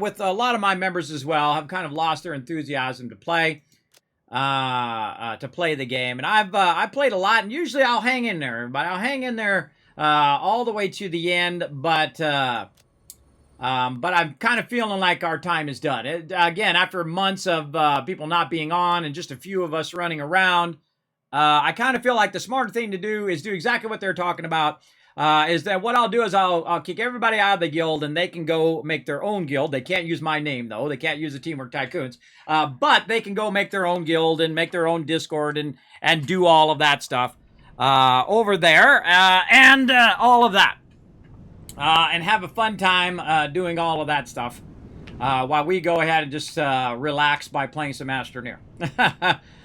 with a lot of my members as well, have kind of lost their enthusiasm to play the game. And I played a lot, and usually I'll hang in there, but I'll hang in there all the way to the end. But I'm kind of feeling like our time is done. Again, after months of people not being on and just a few of us running around, I kind of feel like the smarter thing to do is do exactly what they're talking about. Is that what I'll do is I'll kick everybody out of the guild, and they can go make their own guild. They can't use my name, though. They can't use the Teamwork Tycoons. But they can go make their own guild and make their own Discord and do all of that stuff over there and all of that. And have a fun time doing all of that stuff while we go ahead and just relax by playing some Astroneer.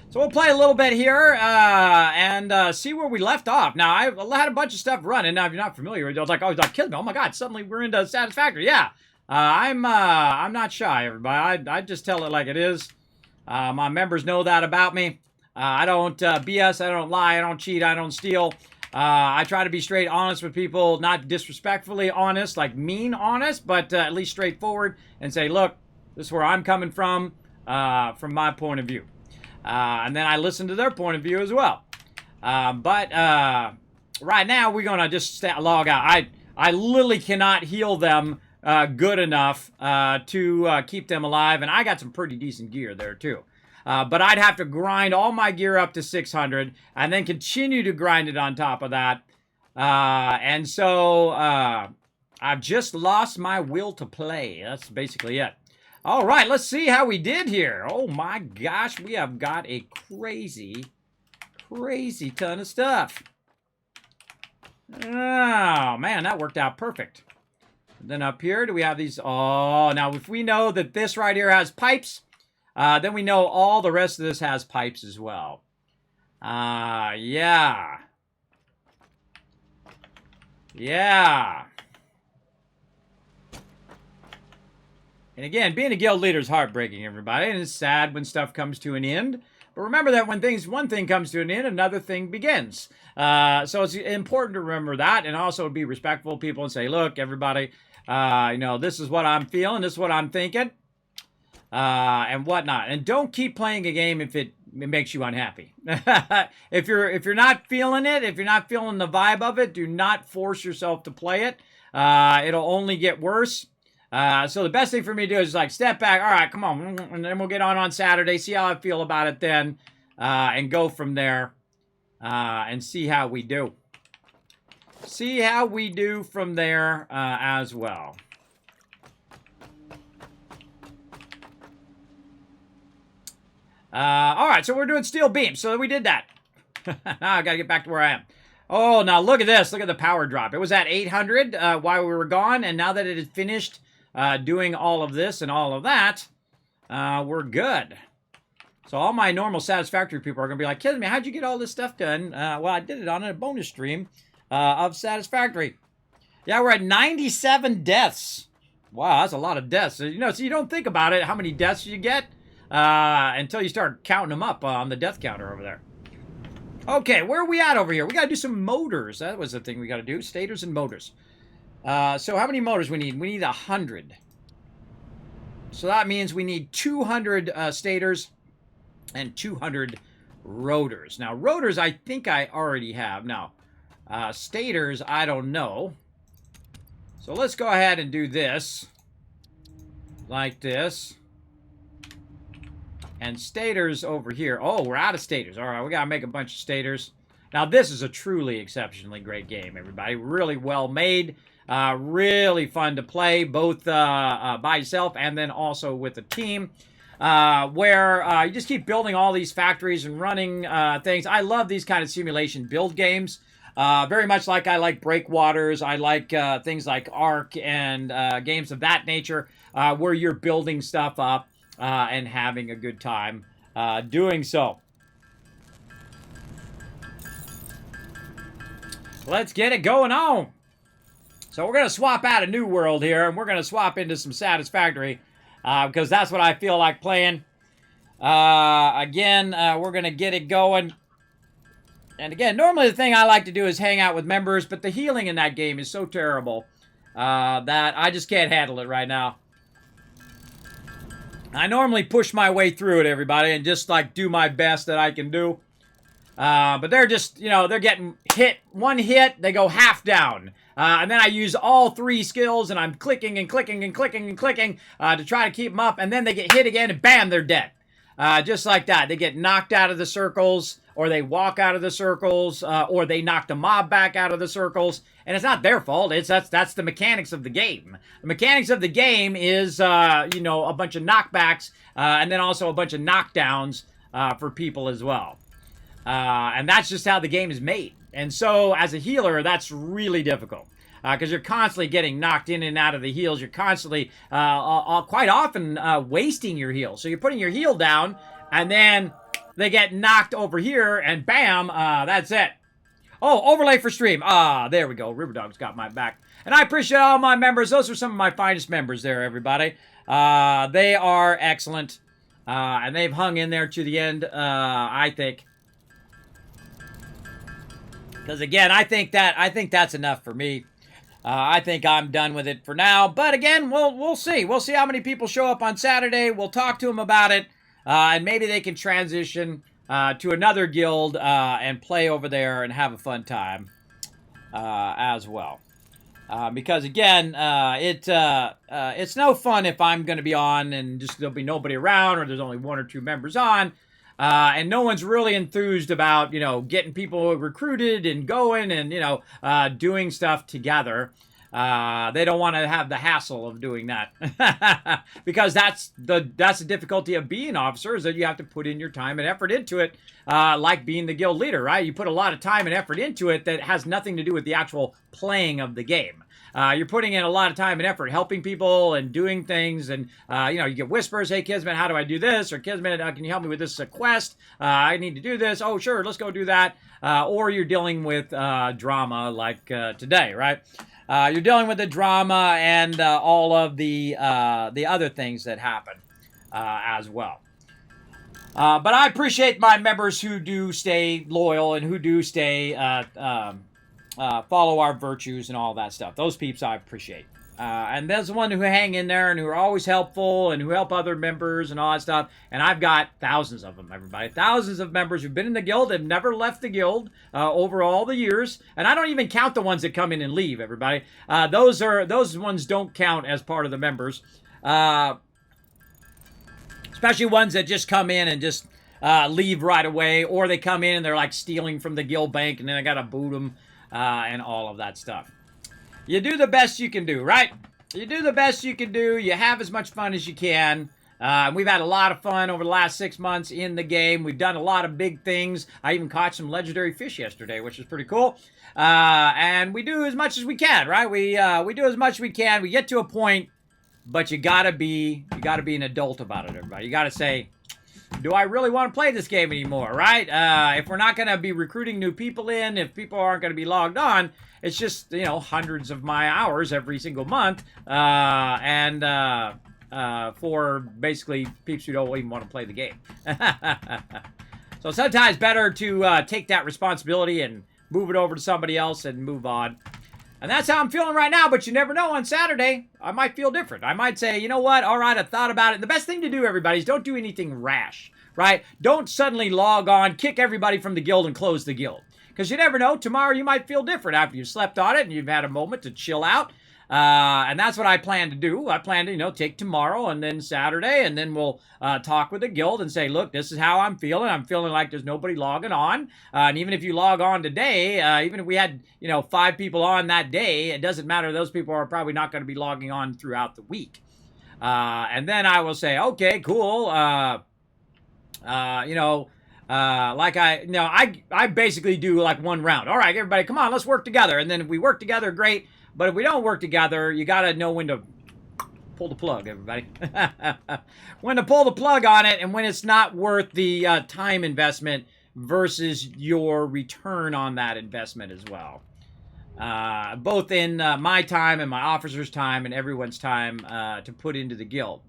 So we'll play a little bit here and see where we left off. Now, I had a bunch of stuff running. Now, if you're not familiar with it, I was like, Kismet, oh my God, suddenly we're into Satisfactory. Yeah, I'm not shy, everybody. I just tell it like it is. My members know that about me. I don't BS, I don't lie, I don't cheat, I don't steal. I try to be straight honest with people, not disrespectfully honest, like mean honest, but at least straightforward and say, look, this is where I'm coming from my point of view. And then I listen to their point of view as well. But right now, we're going to just log out. I literally cannot heal them good enough to keep them alive. And I got some pretty decent gear there, too. But I'd have to grind all my gear up to 600 and then continue to grind it on top of that. And so I've just lost my will to play. That's basically it. All right, let's see how we did here. Oh my gosh, we have got a crazy ton of stuff. Oh man, that worked out perfect. And then up here, do we have these? Oh, now if we know that this right here has pipes, then we know all the rest of this has pipes as well. Yeah. Yeah. And again, being a guild leader is heartbreaking, everybody, and it's sad when stuff comes to an end. But remember that when one thing comes to an end, another thing begins. So it's important to remember that, and also be respectful of people and say, look, everybody, this is what I'm feeling, this is what I'm thinking, and whatnot. And don't keep playing a game if it makes you unhappy. If you're not feeling it, if you're not feeling the vibe of it, do not force yourself to play it. It'll only get worse. So the best thing for me to do is like step back. All right, come on. And then we'll get on Saturday, see how I feel about it then, and go from there, and see how we do. See how we do from there as well. All right, so we're doing steel beams. So we did that. Now I got to get back to where I am. Oh, now look at this. Look at the power drop. It was at 800 while we were gone, and now that it is finished doing all of this and all of that, we're good. So all my normal Satisfactory people are going to be like, kidding me, how'd you get all this stuff done? Well, I did it on a bonus stream of Satisfactory. Yeah, we're at 97 deaths. Wow, that's a lot of deaths. So you don't think about it, how many deaths you get, until you start counting them up on the death counter over there. Okay, where are we at over here? We got to do some motors. That was the thing we got to do, stators and motors. So how many motors we need? We need 100. So that means we need 200 stators and 200 rotors. Now, rotors I think I already have. Now, stators I don't know. So let's go ahead and do this. Like this. And stators over here. Oh, we're out of stators. All right, we got to make a bunch of stators. Now, this is a truly exceptionally great game, everybody. Really well made. Really fun to play, both by yourself and then also with a team. Where you just keep building all these factories and running things. I love these kind of simulation build games. Very much like I like Breakwaters. I like things like Ark and games of that nature where you're building stuff up. And having a good time doing so. Let's get it going on. So we're going to swap out a New World here, and we're going to swap into some Satisfactory, because that's what I feel like playing. Again, we're going to get it going. And again, normally the thing I like to do is hang out with members, but the healing in that game is so terrible that I just can't handle it right now. I normally push my way through it, everybody, and just like do my best that I can do. But they're just, they're getting hit. One hit, they go half down. And then I use all 3 skills, and I'm clicking and clicking and clicking and clicking to try to keep them up. And then they get hit again, and bam, they're dead. Just like that. They get knocked out of the circles, or they walk out of the circles, or they knock the mob back out of the circles. And it's not their fault. That's the mechanics of the game. The mechanics of the game is, a bunch of knockbacks, and then also a bunch of knockdowns for people as well. And that's just how the game is made. And so, as a healer, that's really difficult. Because you're constantly getting knocked in and out of the heals. You're constantly, quite often, wasting your heal. So you're putting your heal down, and then they get knocked over here, and bam, that's it. Oh, overlay for stream. There we go. Riverdog's got my back. And I appreciate all my members. Those are some of my finest members there, everybody. They are excellent. And they've hung in there to the end, I think. Because again, I think that's enough for me. I think I'm done with it for now. But again, we'll see. We'll see how many people show up on Saturday. We'll talk to them about it, and maybe they can transition to another guild and play over there and have a fun time as well. Because again, it's no fun if I'm going to be on and just there'll be nobody around, or there's only 1 or 2 members on. And no one's really enthused about, getting people recruited and going and, doing stuff together. They don't want to have the hassle of doing that. Because that's the difficulty of being an officer, is that you have to put in your time and effort into it, like being the guild leader, right? You put a lot of time and effort into it that has nothing to do with the actual playing of the game. You're putting in a lot of time and effort helping people and doing things, and you get whispers, hey Kismet, how do I do this? Or Kismet, can you help me with this quest? I need to do this. Oh sure, let's go do that. Or you're dealing with drama like today, right? You're dealing with the drama and all of the other things that happen as well. But I appreciate my members who do stay loyal and who do stay follow our virtues and all that stuff. Those peeps I appreciate. And there's the one who hang in there and who are always helpful and who help other members and all that stuff. And I've got thousands of them, everybody. Thousands of members who've been in the guild. They've never left the guild over all the years. And I don't even count the ones that come in and leave, everybody. Those ones don't count as part of the members. Especially ones that just come in and just leave right away. Or they come in and they're like stealing from the guild bank and then I got to boot them. And all of that stuff. You do the best you can do, right? You do the best you can do. You have as much fun as you can. We've had a lot of fun over the last 6 months in the game. We've done a lot of big things. I even caught some legendary fish yesterday, which is pretty cool. And we do as much as we can, right? We do as much as we can. We get to a point, but you gotta be an adult about it, everybody. You gotta say, do I really want to play this game anymore, right? If we're not going to be recruiting new people in, if people aren't going to be logged on, it's just, hundreds of my hours every single month. And for basically peeps who don't even want to play the game. So sometimes better to take that responsibility and move it over to somebody else and move on. And that's how I'm feeling right now, but you never know. On Saturday, I might feel different. I might say, you know what? All right, I thought about it. The best thing to do, everybody, is don't do anything rash, right? Don't suddenly log on, kick everybody from the guild, and close the guild. Because you never know. Tomorrow you might feel different after you've slept on it and you've had a moment to chill out. And that's what I plan to do. I plan to, take tomorrow and then Saturday, and then we'll talk with the guild and say, look, this is how I'm feeling. I'm feeling like there's nobody logging on. And even if you log on today, even if we had, 5 people on that day, it doesn't matter. Those people are probably not going to be logging on throughout the week. And then I will say, okay, cool. I basically do like one round. All right, everybody, come on, let's work together. And then if we work together, great. But if we don't work together, you got to know when to pull the plug, everybody. When to pull the plug on it and when it's not worth the time investment versus your return on that investment as well. Both in my time and my officer's time and everyone's time to put into the guild.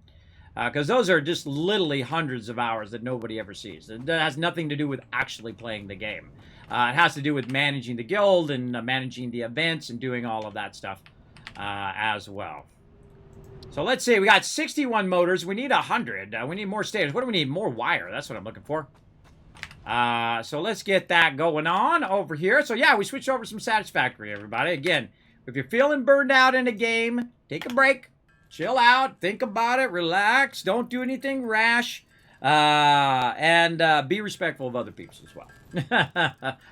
Because those are just literally hundreds of hours that nobody ever sees. That has nothing to do with actually playing the game. It has to do with managing the guild and managing the events and doing all of that stuff as well. So let's see. We got 61 motors. We need 100. We need more stators. What do we need? More wire. That's what I'm looking for. So let's get that going on over here. So yeah, we switched over some Satisfactory, everybody. Again, if you're feeling burned out in a game, take a break. Chill out. Think about it. Relax. Don't do anything rash. And be respectful of other people as well.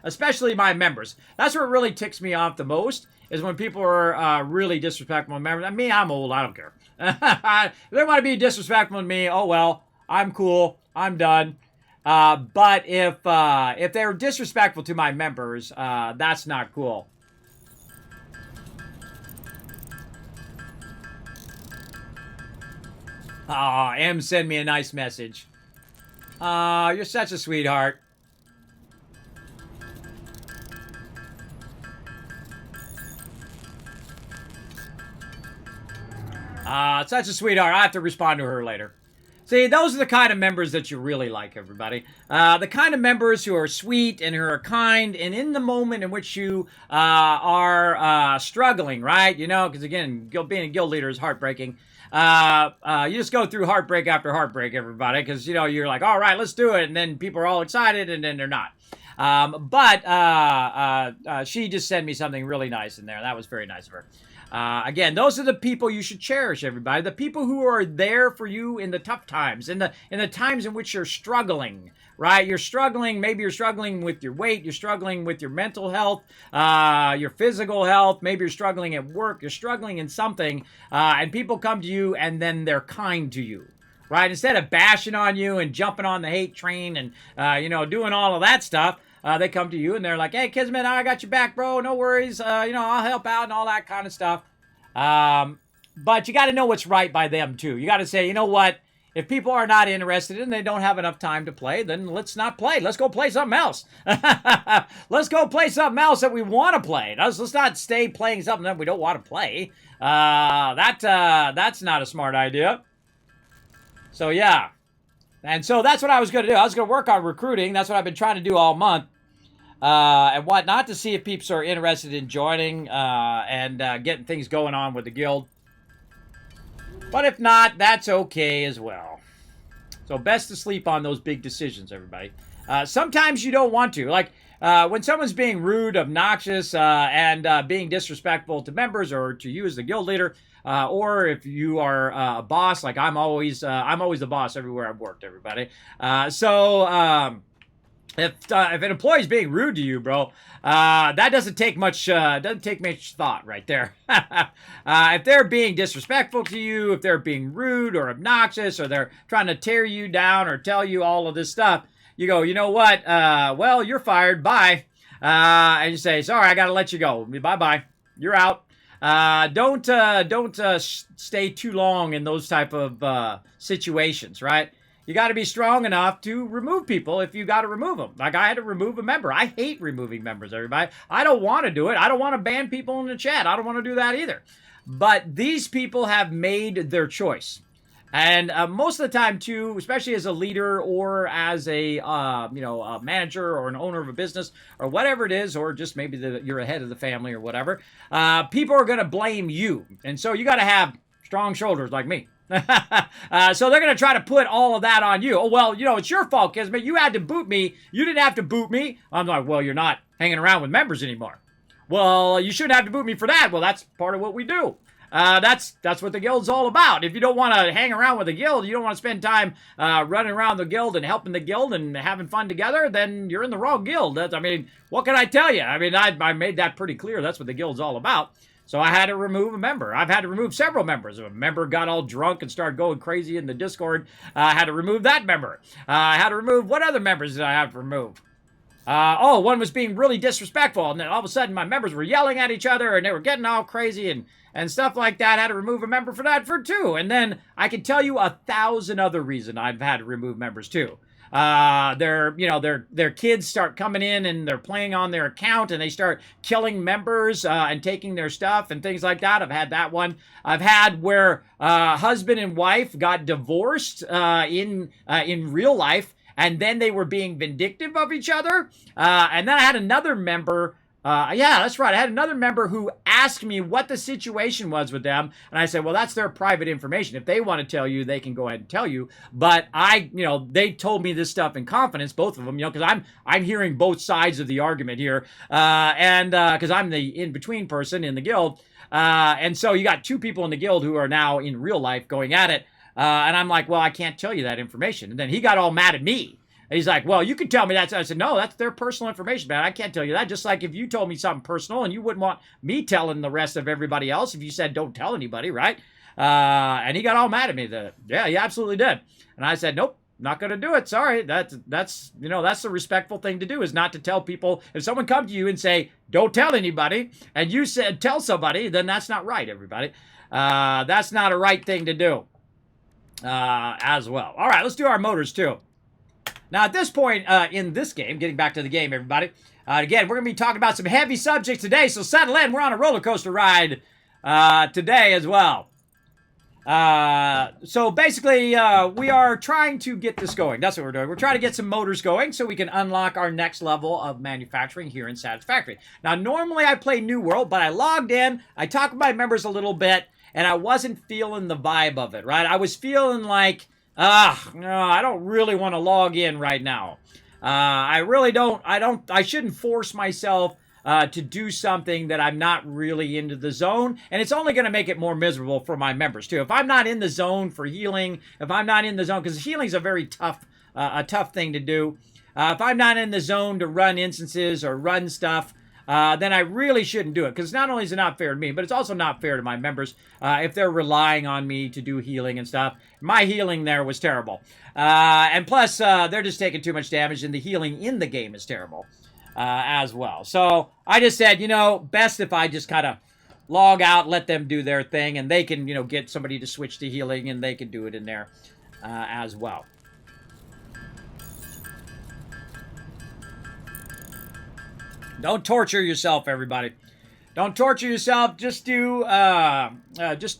Especially my members. That's what really ticks me off the most, is when people are really disrespectful to members. I mean, I'm old. I don't care. If they want to be disrespectful to me, oh well. I'm cool. I'm done. But if they're disrespectful to my members, that's not cool. Aw, M send me a nice message. You're such a sweetheart. Such a sweetheart. I have to respond to her later. See, those are the kind of members that you really like, everybody. The kind of members who are sweet and who are kind, and in the moment in which you are struggling, right? You know, because again, being a guild leader is heartbreaking. You just go through heartbreak after heartbreak, everybody, because, you know, you're like, all right, let's do it, and then people are all excited, and then they're not. But she just sent me something really nice in there. That was very nice of her. Again, those are the people you should cherish, everybody. The people who are there for you in the tough times, in the times in which you're struggling, right? You're struggling. Maybe you're struggling with your weight. You're struggling with your mental health, your physical health. Maybe you're struggling at work. You're struggling in something, and people come to you, and then they're kind to you. Right? Instead of bashing on you and jumping on the hate train and, you know, doing all of that stuff, they come to you and they're like, hey, Kismet, I got your back, bro. No worries. You know, I'll help out and all that kind of stuff. But you got to know what's right by them, too. You got to say, you know what? If people are not interested and they don't have enough time to play, then let's not play. Let's go play something else. Let's go play something else that we want to play. Let's not stay playing something that we don't want to play. That's not a smart idea. So, yeah. And so that's what I was going to do. I was going to work on recruiting. That's what I've been trying to do all month. And whatnot, to see if peeps are interested in joining and getting things going on with the guild. But if not, that's okay as well. So best to sleep on those big decisions, everybody. Sometimes you don't want to. Like, when someone's being rude, obnoxious, and being disrespectful to members or to you as the guild leader, or if you are a boss, like I'm always the boss everywhere I've worked, everybody. If an employee is being rude to you, bro, that doesn't take much thought right there. If they're being disrespectful to you, if they're being rude or obnoxious, or they're trying to tear you down or tell you all of this stuff, you go, you know what? Well, you're fired. Bye. And you say, sorry, I got to let you go. Bye-bye. You're out. Don't stay too long in those type of situations, right? You got to be strong enough to remove people if you got to remove them. Like, I had to remove a member. I hate removing members, everybody. I don't want to do it. I don't want to ban people in the chat. I don't want to do that either. But these people have made their choice. And most of the time, too, especially as a leader or as a a manager or an owner of a business or whatever it is, or just maybe you're a head of the family or whatever, people are going to blame you. And so you got to have strong shoulders like me. So they're going to try to put all of that on you. Oh, well, you know, it's your fault, Kismet. You had to boot me. You didn't have to boot me. I'm like, well, you're not hanging around with members anymore. Well, you shouldn't have to boot me for that. Well, that's part of what we do. That's what the guild's all about. If you don't want to hang around with the guild, you don't want to spend time running around the guild and helping the guild and having fun together, then you're in the wrong guild. I mean, what can I tell you? I mean, I made that pretty clear. That's what the guild's all about. So I had to remove a member. I've had to remove several members. If a member got all drunk and started going crazy in the Discord, I had to remove that member. I had to remove, what other members did I have to remove? One was being really disrespectful, and then all of a sudden my members were yelling at each other, and they were getting all crazy and stuff like that. I had to remove a member for that too. And then I could tell you 1,000 other reasons I've had to remove members too. Their kids start coming in and they're playing on their account and they start killing members and taking their stuff and things like that. I've had that one. I've had where husband and wife got divorced in real life, and then they were being vindictive of each other. And then I had another member Yeah, that's right. I had another member who asked me what the situation was with them, and I said, well, that's their private information. If they want to tell you, they can go ahead and tell you. But they told me this stuff in confidence, both of them, because I'm hearing both sides of the argument here, and because I'm the in-between person in the guild, and so you got two people in the guild who are now in real life going at it, and I'm like, well, I can't tell you that information. And then he got all mad at me. And he's like, well, you can tell me that. I said, no, that's their personal information, man. I can't tell you that. Just like if you told me something personal and you wouldn't want me telling the rest of everybody else if you said don't tell anybody, right? And he got all mad at me. Yeah, he absolutely did. And I said, nope, not going to do it. Sorry. That's the respectful thing to do, is not to tell people. If someone comes to you and say, don't tell anybody, and you said tell somebody, then that's not right, everybody. That's not a right thing to do as well. All right, let's do our motors too. Now, at this point in this game, getting back to the game, everybody, again, we're going to be talking about some heavy subjects today, so settle in. We're on a roller coaster ride today as well. So basically, we are trying to get this going. That's what we're doing. We're trying to get some motors going so we can unlock our next level of manufacturing here in Satisfactory. Now, normally I play New World, but I logged in, I talked with my members a little bit, and I wasn't feeling the vibe of it, right? I was feeling like, no, I don't really want to log in right now. I really don't. I shouldn't force myself to do something that I'm not really into the zone. And it's only going to make it more miserable for my members, too. If I'm not in the zone for healing, if I'm not in the zone, because healing is a very tough thing to do. If I'm not in the zone to run instances or run stuff, then I really shouldn't do it. Because not only is it not fair to me, but it's also not fair to my members if they're relying on me to do healing and stuff. My healing there was terrible. And plus, they're just taking too much damage, and the healing in the game is terrible as well. So I just said, best if I just kind of log out, let them do their thing, and they can, get somebody to switch to healing, and they can do it in there as well. Don't torture yourself, everybody. Don't torture yourself. Just to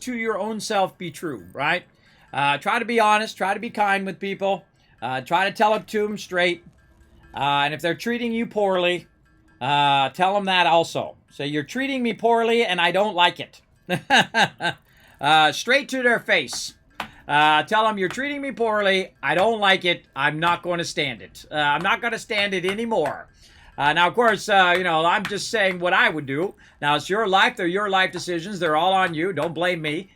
your own self be true, right? Try to be honest. Try to be kind with people. Try to tell it to them straight. And if they're treating you poorly, tell them that also. Say, you're treating me poorly and I don't like it. Straight to their face. Tell them you're treating me poorly. I don't like it. I'm not going to stand it. I'm not going to stand it anymore. Now, of course, I'm just saying what I would do. Now, it's your life. They're your life decisions. They're all on you. Don't blame me.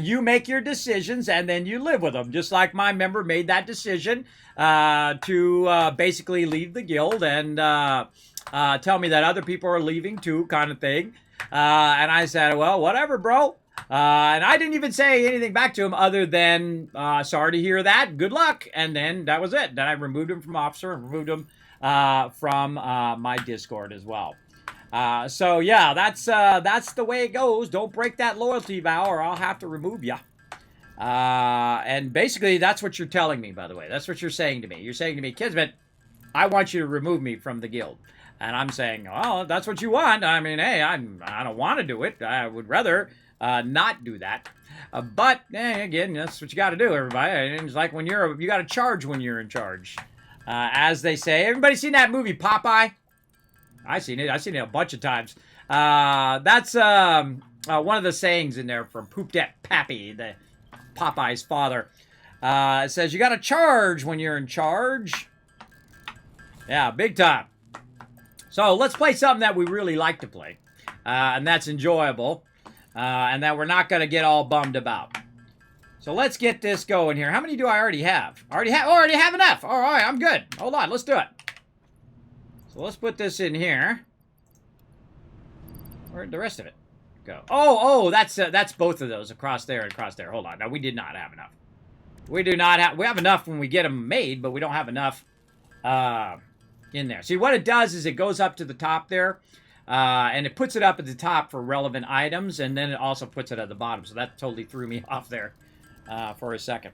You make your decisions, and then you live with them. Just like my member made that decision to basically leave the guild and tell me that other people are leaving too, kind of thing. And I said, well, whatever, bro. And I didn't even say anything back to him other than, sorry to hear that. Good luck. And then that was it. Then I removed him from Officer and removed him from my Discord as well. So yeah, that's the way it goes. Don't break that loyalty vow or I'll have to remove you. And basically that's what you're telling me, by the way. That's what you're saying to me. You're saying to me, Kismet, I want you to remove me from the guild. And I'm saying, well, if that's what you want. I mean, hey, I don't want to do it. I would rather not do that. But again, that's what you got to do, everybody. It's like when you got to charge when you're in charge. As they say. Everybody seen that movie Popeye? I've seen it a bunch of times. That's one of the sayings in there from Poop Dat Pappy, the Popeye's father. It says, you got to charge when you're in charge. Yeah, big time. So let's play something that we really like to play. And that's enjoyable. And that we're not going to get all bummed about. So let's get this going here. How many do I already have? Already have enough. All right, I'm good. Hold on, let's do it. So let's put this in here. Where'd the rest of it go? Oh, that's both of those across there and across there. Hold on. Now we did not have enough. We have enough when we get them made, but we don't have enough in there. See, what it does is it goes up to the top there. And it puts it up at the top for relevant items, and then it also puts it at the bottom. So that totally threw me off there for a second.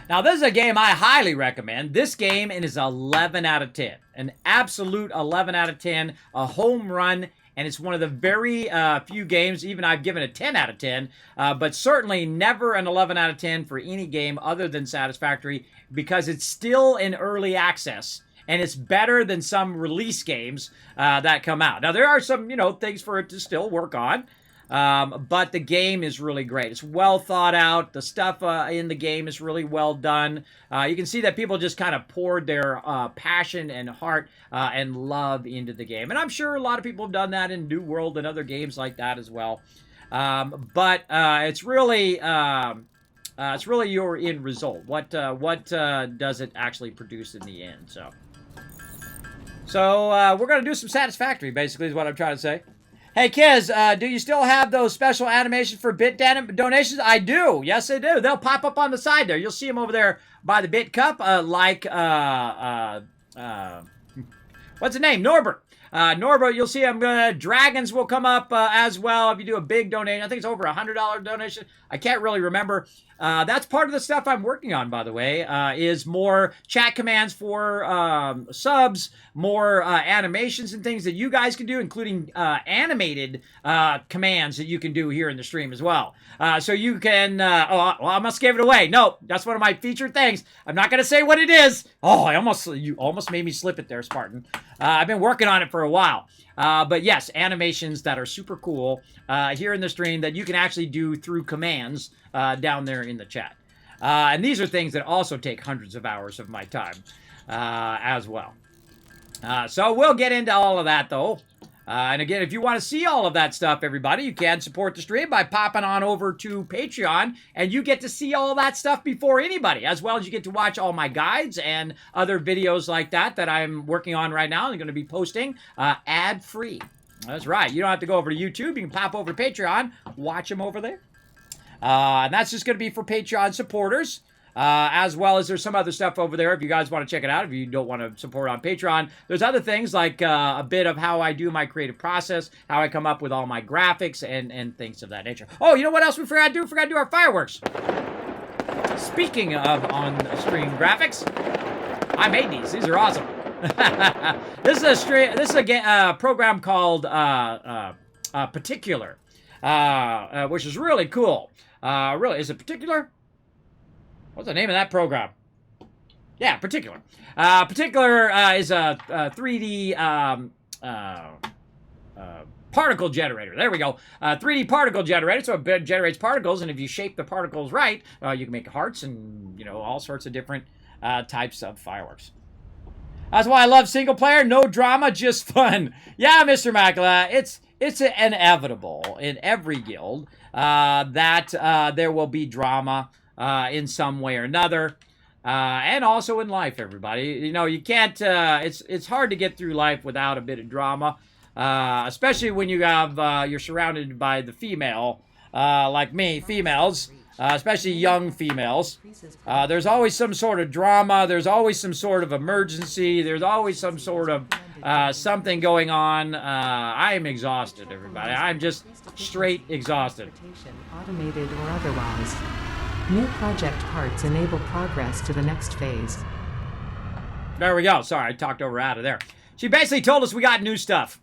Now, this is a game I highly recommend. This game is 11 out of 10. An absolute 11 out of 10. A home run. And it's one of the very few games, even I've given a 10 out of 10, but certainly never an 11 out of 10 for any game other than Satisfactory, because it's still in early access. and it's better than some release games that come out. Now, there are some, things for it to still work on, but the game is really great. It's well thought out. The stuff in the game is really well done. You can see that people just kind of poured their passion and heart and love into the game. And I'm sure a lot of people have done that in New World and other games like that as well. But it's really your end result. What does it actually produce in the end? So we're gonna do some Satisfactory. Basically, is what I'm trying to say. Hey, kids, do you still have those special animations for bit donations? I do. Yes, I do. They'll pop up on the side there. You'll see them over there by the bit cup, what's the name? Norbert. Norbert, you'll see them. Dragons will come up as well if you do a big donation. I think it's over $100 donation. I can't really remember. That's part of the stuff I'm working on, by the way, is more chat commands for subs, more animations and things that you guys can do, including animated commands that you can do here in the stream as well. So you can, I must give it away. No, that's one of my featured things. I'm not going to say what it is. Oh, you almost made me slip it there, Spartan. I've been working on it for a while. But yes, animations that are super cool here in the stream that you can actually do through commands down there in the chat. And these are things that also take hundreds of hours of my time as well. So we'll get into all of that, though. And again, if you want to see all of that stuff, everybody, you can support the stream by popping on over to Patreon, and you get to see all that stuff before anybody, as well as you get to watch all my guides and other videos like that I'm working on right now and going to be posting ad-free. That's right. You don't have to go over to YouTube. You can pop over to Patreon, watch them over there. And that's just going to be for Patreon supporters. As well as there's some other stuff over there if you guys want to check it out. If you don't want to support on Patreon, there's other things like a bit of how I do my creative process, how I come up with all my graphics and things of that nature. Oh, you know what else we forgot to do? We forgot to do our fireworks. Speaking of on-stream graphics, I made these. These are awesome. This is a program called Particular, which is really cool. Really, is it Particular? What's the name of that program? Yeah, Particular. Particular is a 3D particle generator. There we go. 3D particle generator. So it generates particles, and if you shape the particles right, you can make hearts and all sorts of different types of fireworks. That's why I love single player. No drama, just fun. Yeah, Mr. Makala, it's inevitable in every guild that there will be drama. In some way or another, and also in life, everybody. You can't. It's hard to get through life without a bit of drama, especially when you're surrounded by the female, like me, females, especially young females. There's always some sort of drama. There's always some sort of emergency. There's always some sort of something going on. I am exhausted, everybody. I'm just straight exhausted. Automated or otherwise. New project parts enable progress to the next phase. There we go. Sorry, I talked over out of there. She basically told us we got new stuff.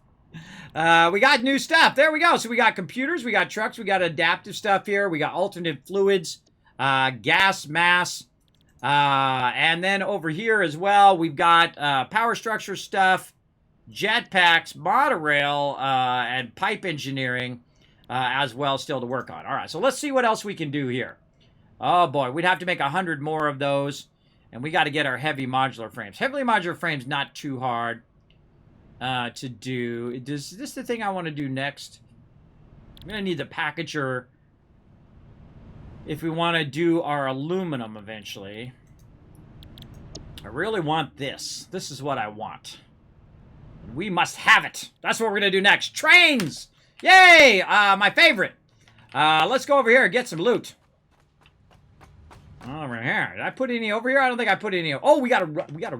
We got new stuff. There we go. So we got computers, we got trucks, we got adaptive stuff here. We got alternate fluids, gas mass. And then over here as well, we've got power structure stuff, jetpacks, monorail, and pipe engineering as well still to work on. All right, so let's see what else we can do here. Oh boy, we'd have to make 100 more of those, and we got to get our heavy modular frames. Heavy modular frames not too hard to do. Is this the thing I want to do next? I'm gonna need the packager if we want to do our aluminum eventually. I really want this. This is what I want. We must have it. That's what we're gonna do next. Trains! Yay! My favorite. Let's go over here and get some loot. Over here. Did I put any over here? I don't think I put any. Oh, we gotta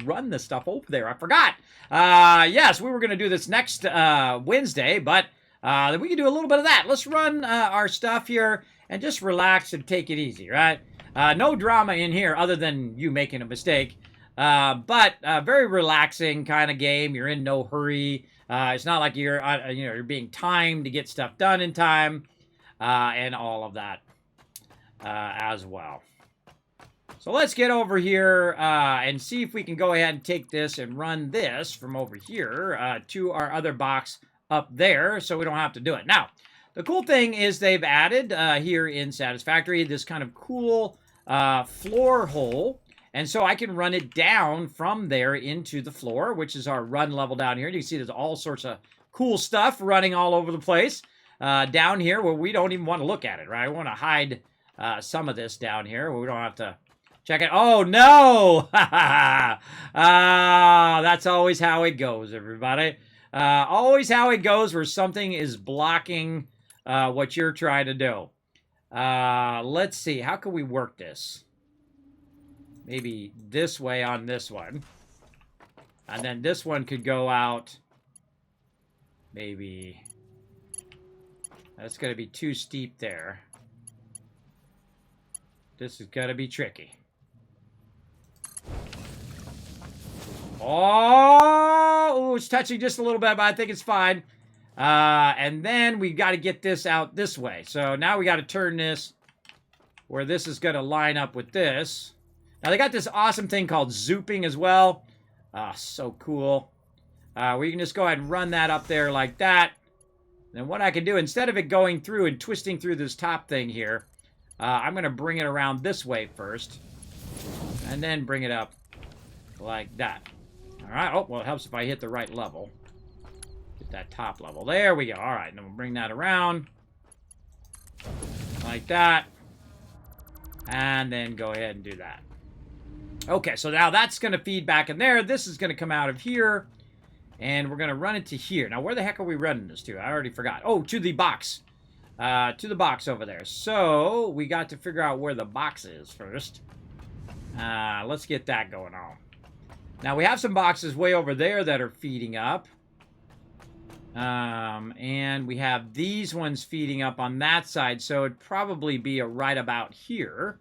run this stuff over there. I forgot. Yes, we were gonna do this next Wednesday, but we can do a little bit of that. Let's run our stuff here and just relax and take it easy, right? No drama in here other than you making a mistake. But very relaxing kind of game. You're in no hurry. It's not like you're being timed to get stuff done in time, and all of that as well. So let's get over here and see if we can go ahead and take this and run this from over here to our other box up there so we don't have to do it. Now, the cool thing is they've added here in Satisfactory this kind of cool floor hole. And so I can run it down from there into the floor, which is our run level down here. You can see there's all sorts of cool stuff running all over the place down here where we don't even want to look at it, right? I want to hide some of this down here where we don't have to check it. Oh, no! That's always how it goes, everybody. Always how it goes where something is blocking what you're trying to do. Let's see. How can we work this? Maybe this way on this one. And then this one could go out. Maybe. That's going to be too steep there. This is going to be tricky. Oh, it's touching just a little bit, but I think it's fine. And then we got to get this out this way. So now we got to turn this where this is going to line up with this. Now they got this awesome thing called zooping as well. So cool. Where you can just go ahead and run that up there like that. Then what I can do, instead of it going through and twisting through this top thing here, I'm going to bring it around this way first. And then bring it up like that. All right. Oh, well, it helps if I hit the right level. Get that top level. There we go. All right. Then we'll bring that around. Like that. And then go ahead and do that. Okay, so now that's going to feed back in there. This is going to come out of here. And we're going to run it to here. Now, where the heck are we running this to? I already forgot. Oh, to the box. To the box over there. So, we got to figure out where the box is first. Let's get that going on. Now, we have some boxes way over there that are feeding up. And we have these ones feeding up on that side. So, it'd probably be right about here.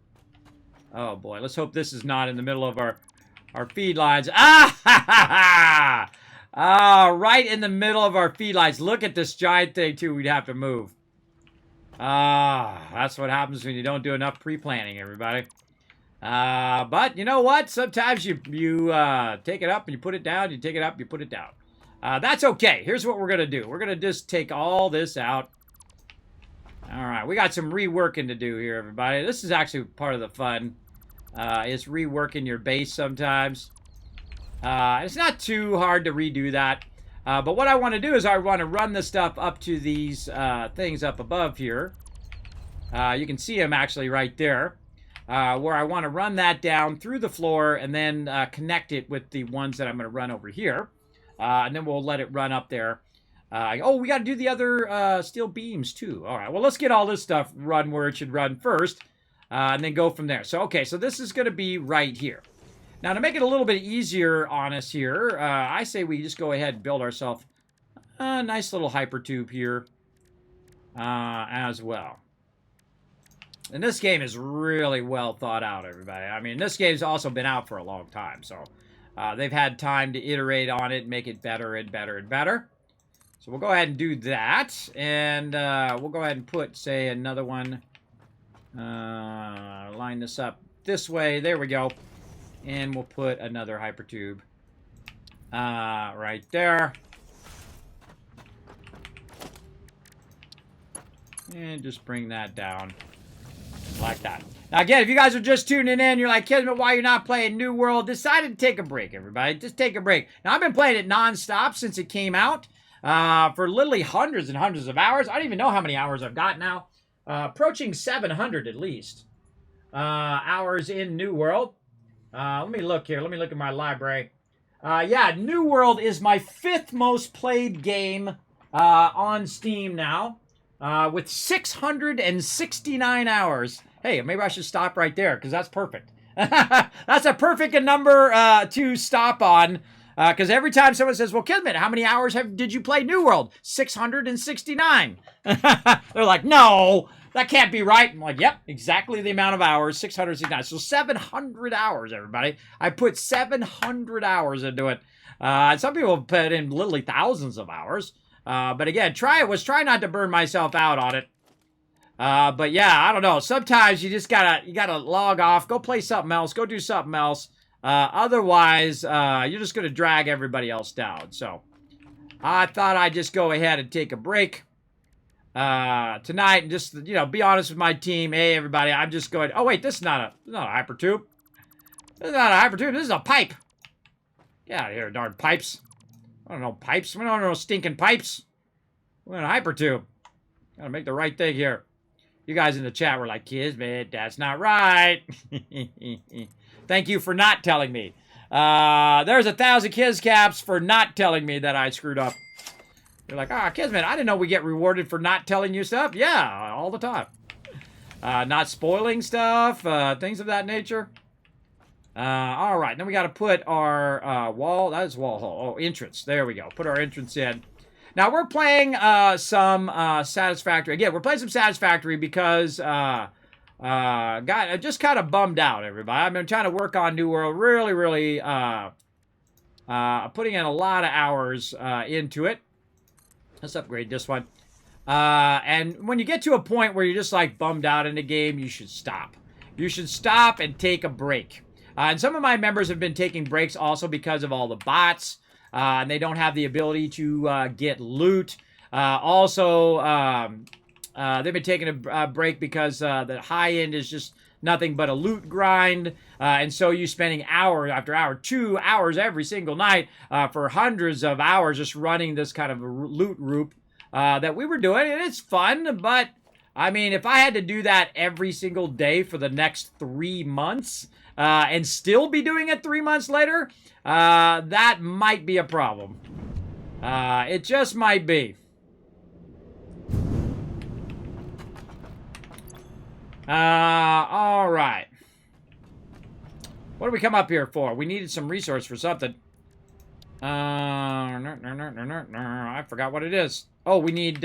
Oh, boy. Let's hope this is not in the middle of our feed lines. Ah! Ha, ha, ha! Right in the middle of our feed lines. Look at this giant thing, too, we'd have to move. That's what happens when you don't do enough pre-planning, everybody. But you know what? Sometimes you take it up and you put it down. You take it up, you put it down. That's okay. Here's what we're going to do. We're going to just take all this out. All right. We got some reworking to do here, everybody. This is actually part of the fun. Is reworking your base sometimes. It's not too hard to redo that. But what I want to do is I want to run the stuff up to these things up above here. You can see them actually right there. Where I want to run that down through the floor and then connect it with the ones that I'm going to run over here. And then we'll let it run up there. Oh, we got to do the other steel beams too. All right, well, let's get all this stuff run where it should run first. And then go from there. So, okay, so this is going to be right here. Now, to make it a little bit easier on us here, I say we just go ahead and build ourselves a nice little hypertube here as well. And this game is really well thought out, everybody. I mean, this game's also been out for a long time, so they've had time to iterate on it, make it better and better and better. So we'll go ahead and do that, and we'll go ahead and put, say, another one. Line this up this way. There we go. And we'll put another hypertube right there. And just bring that down like that. Now, again, if you guys are just tuning in, you're like, Kismet, why you're not playing New World? Decided to take a break, everybody. Just take a break. Now, I've been playing it nonstop since it came out for literally hundreds and hundreds of hours. I don't even know how many hours I've got now. Approaching 700 at least hours in New World. Let me look here. Let me look at my library. Yeah, New World is my 5th most played game on Steam now with 669 hours. Hey, maybe I should stop right there because that's perfect. That's a perfect number to stop on because every time someone says, well, Kismet, how many hours did you play New World? 669. They're like, no, that can't be right. I'm like, yep, exactly the amount of hours, 669. So 700 hours, everybody. I put 700 hours into it. Some people have put in literally thousands of hours. But again, try not to burn myself out on it. But yeah, I don't know. Sometimes you just gotta log off, go play something else, go do something else. Otherwise, you're just gonna drag everybody else down. So I thought I'd just go ahead and take a break tonight and just be honest with my team. Hey, everybody, I'm just going. Oh wait, this is not a hypertube. This is not a hypertube. This is a pipe. Get out of here, darn pipes. I don't know pipes. We don't know stinking pipes. We're in a hypertube. Gotta make the right thing here. You guys in the chat were like, Kismet, that's not right. Thank you for not telling me. There's 1,000 Kiz caps for not telling me that I screwed up. You're like, Kismet, I didn't know we get rewarded for not telling you stuff. Yeah, all the time. Not spoiling stuff, things of that nature. All right, then we got to put our wall. That is wall hole. Oh, entrance. There we go. Put our entrance in. Now we're playing some Satisfactory. Again, we're playing some Satisfactory because just kind of bummed out, everybody. I've been trying to work on New World, really putting in a lot of hours into it. Let's upgrade this one. And when you get to a point where you're just like bummed out in the game, you should stop. You should stop and take a break. And some of my members have been taking breaks also because of all the bots. And they don't have the ability to get loot. Also, they've been taking a break because the high end is just nothing but a loot grind. And so you spending hour after hour, 2 hours every single night for hundreds of hours just running this kind of loot route that we were doing. And it's fun, but I mean, if I had to do that every single day for the next 3 months and still be doing it 3 months later, that might be a problem. It just might be. All right. What did we come up here for? We needed some resource for something. I forgot what it is. Oh, we need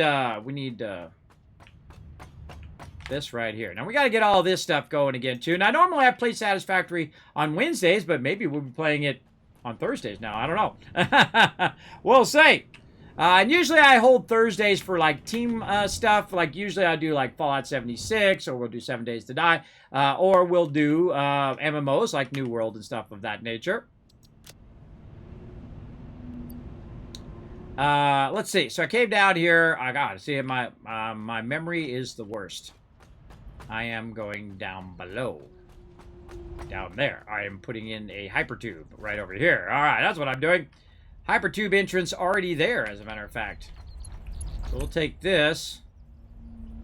this right here. Now we got to get all this stuff going again too. Now normally I play Satisfactory on Wednesdays, but maybe we'll be playing it on Thursdays now. I don't know. We'll see. And usually I hold Thursdays for like team stuff. Like usually I do like Fallout 76, or we'll do 7 Days to Die, or we'll do MMOs like New World and stuff of that nature. Let's see. So I came down here. I got to see my my memory is the worst. I am going down below. Down there. I am putting in a hypertube right over here. All right, that's what I'm doing. Hypertube entrance already there, as a matter of fact. So we'll take this.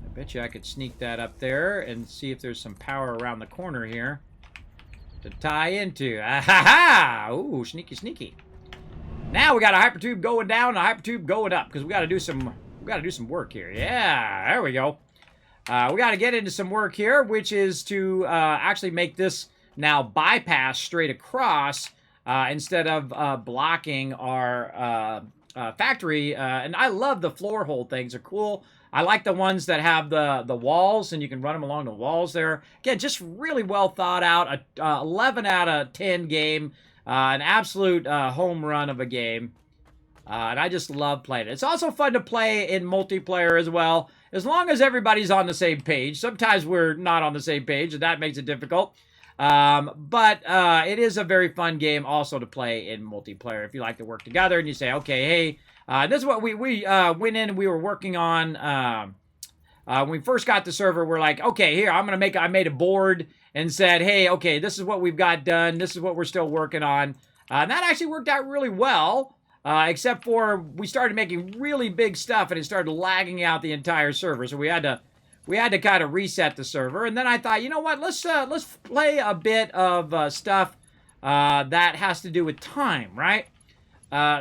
I bet you I could sneak that up there and see if there's some power around the corner here to tie into. Ah-ha-ha! Ooh, sneaky, sneaky. Now we got a hypertube going down and a hypertube going up because we got to do some work here. Yeah, there we go. We got to get into some work here, which is to actually make this now bypass straight across instead of blocking our factory. And I love the floor hole things. They're cool. I like the ones that have the walls, and you can run them along the walls there. Again, just really well thought out. A 11 out of 10 game. An absolute home run of a game. And I just love playing it. It's also fun to play in multiplayer as well, as long as everybody's on the same page. Sometimes we're not on the same page, and that makes it difficult. But it is a very fun game also to play in multiplayer if you like to work together and you say, okay, hey, this is what we went in and we were working on. When we first got the server, we're like, okay, here, I made a board and said, hey, okay, this is what we've got done. This is what we're still working on. And that actually worked out really well. Except for we started making really big stuff and it started lagging out the entire server. So we had to kind of reset the server. And then I thought, you know what? Let's play a bit of stuff that has to do with time, right?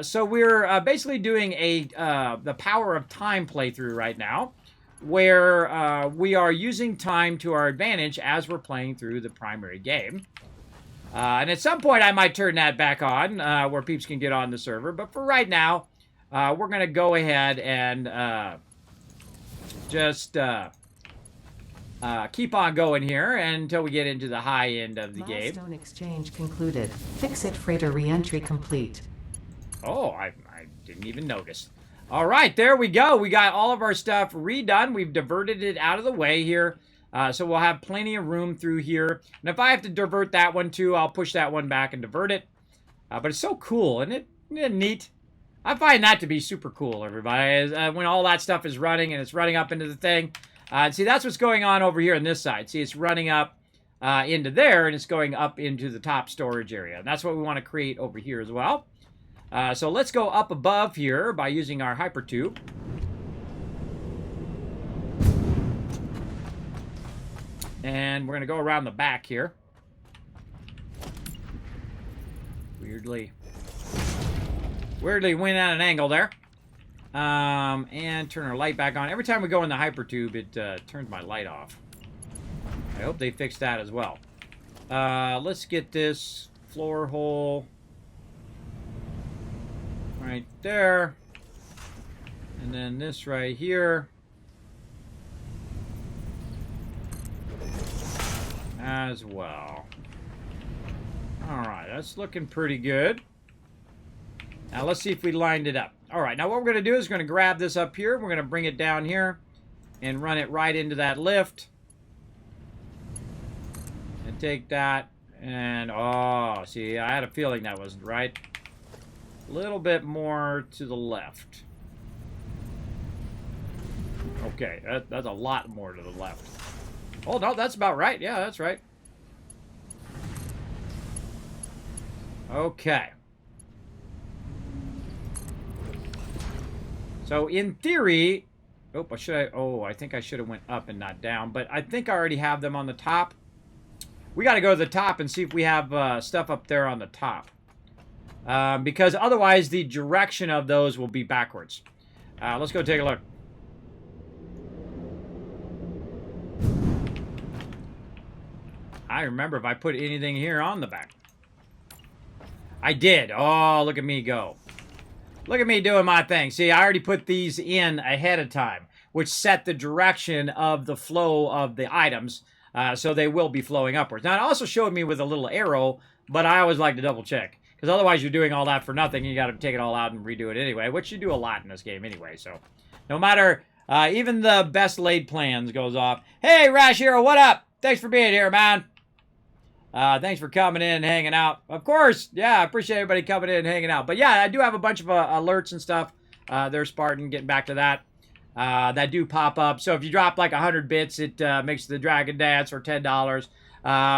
So we're basically doing the Power of Time playthrough right now, where we are using time to our advantage as we're playing through the primary game. And at some point, I might turn that back on, where peeps can get on the server. But for right now, we're going to go ahead and just keep on going here until we get into the high end of the game. Milestone exchange concluded. Fix-it freighter re-entry complete. Oh, I didn't even notice. All right, there we go. We got all of our stuff redone. We've diverted it out of the way here. So we'll have plenty of room through here. And if I have to divert that one too, I'll push that one back and divert it. But it's so cool, isn't it? Isn't it neat? I find that to be super cool, everybody. When all that stuff is running and it's running up into the thing. See, that's what's going on over here on this side. See, it's running up into there, and it's going up into the top storage area. And that's what we want to create over here as well. So let's go up above here by using our hypertube. And we're going to go around the back here. Weirdly went at an angle there. And turn our light back on. Every time we go in the hypertube, it turns my light off. I hope they fixed that as well. Let's get this floor hole right there. And then this right here. As well. Alright, that's looking pretty good. Now let's see if we lined it up. Alright, now what we're going to do is we're going to grab this up here. We're going to bring it down here and run it right into that lift. And take that and, oh, see, I had a feeling that wasn't right. A little bit more to the left. Okay, that's a lot more to the left. Oh, no, that's about right. Yeah, that's right. Okay. So, in theory... I think I should have went up and not down. But I think I already have them on the top. We got to go to the top and see if we have stuff up there on the top. Because otherwise, the direction of those will be backwards. Let's go take a look. I remember if I put anything here on the back. I did. Oh, look at me go. Look at me doing my thing. See, I already put these in ahead of time, which set the direction of the flow of the items, so they will be flowing upwards. Now, it also showed me with a little arrow, but I always like to double check, because otherwise you're doing all that for nothing, and you got to take it all out and redo it anyway, which you do a lot in this game anyway, so no matter, even the best laid plans goes off. Hey, Rash Hero, what up? Thanks for being here, man. Thanks for coming in and hanging out. Of course, yeah, I appreciate everybody coming in and hanging out. But yeah, I do have a bunch of alerts and stuff. There's Spartan, getting back to that. That do pop up. So if you drop like 100 bits, it makes the Dragon Dance for $10.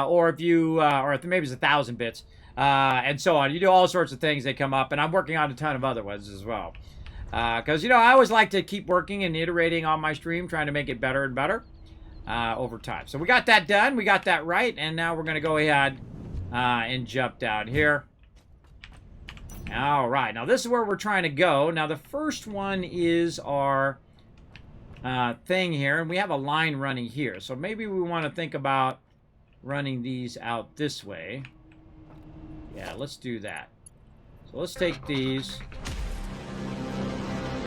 Or if you, or if maybe it's 1,000 bits, and so on. You do all sorts of things, they come up. And I'm working on a ton of other ones as well. Because, you know, I always like to keep working and iterating on my stream, trying to make it better and better. Over time. So we got that done. We got that right. And now we're going to go ahead and jump down here. All right. Now this is where we're trying to go. Now the first one is our thing here. And we have a line running here. So maybe we want to think about running these out this way. Yeah, let's do that. So let's take these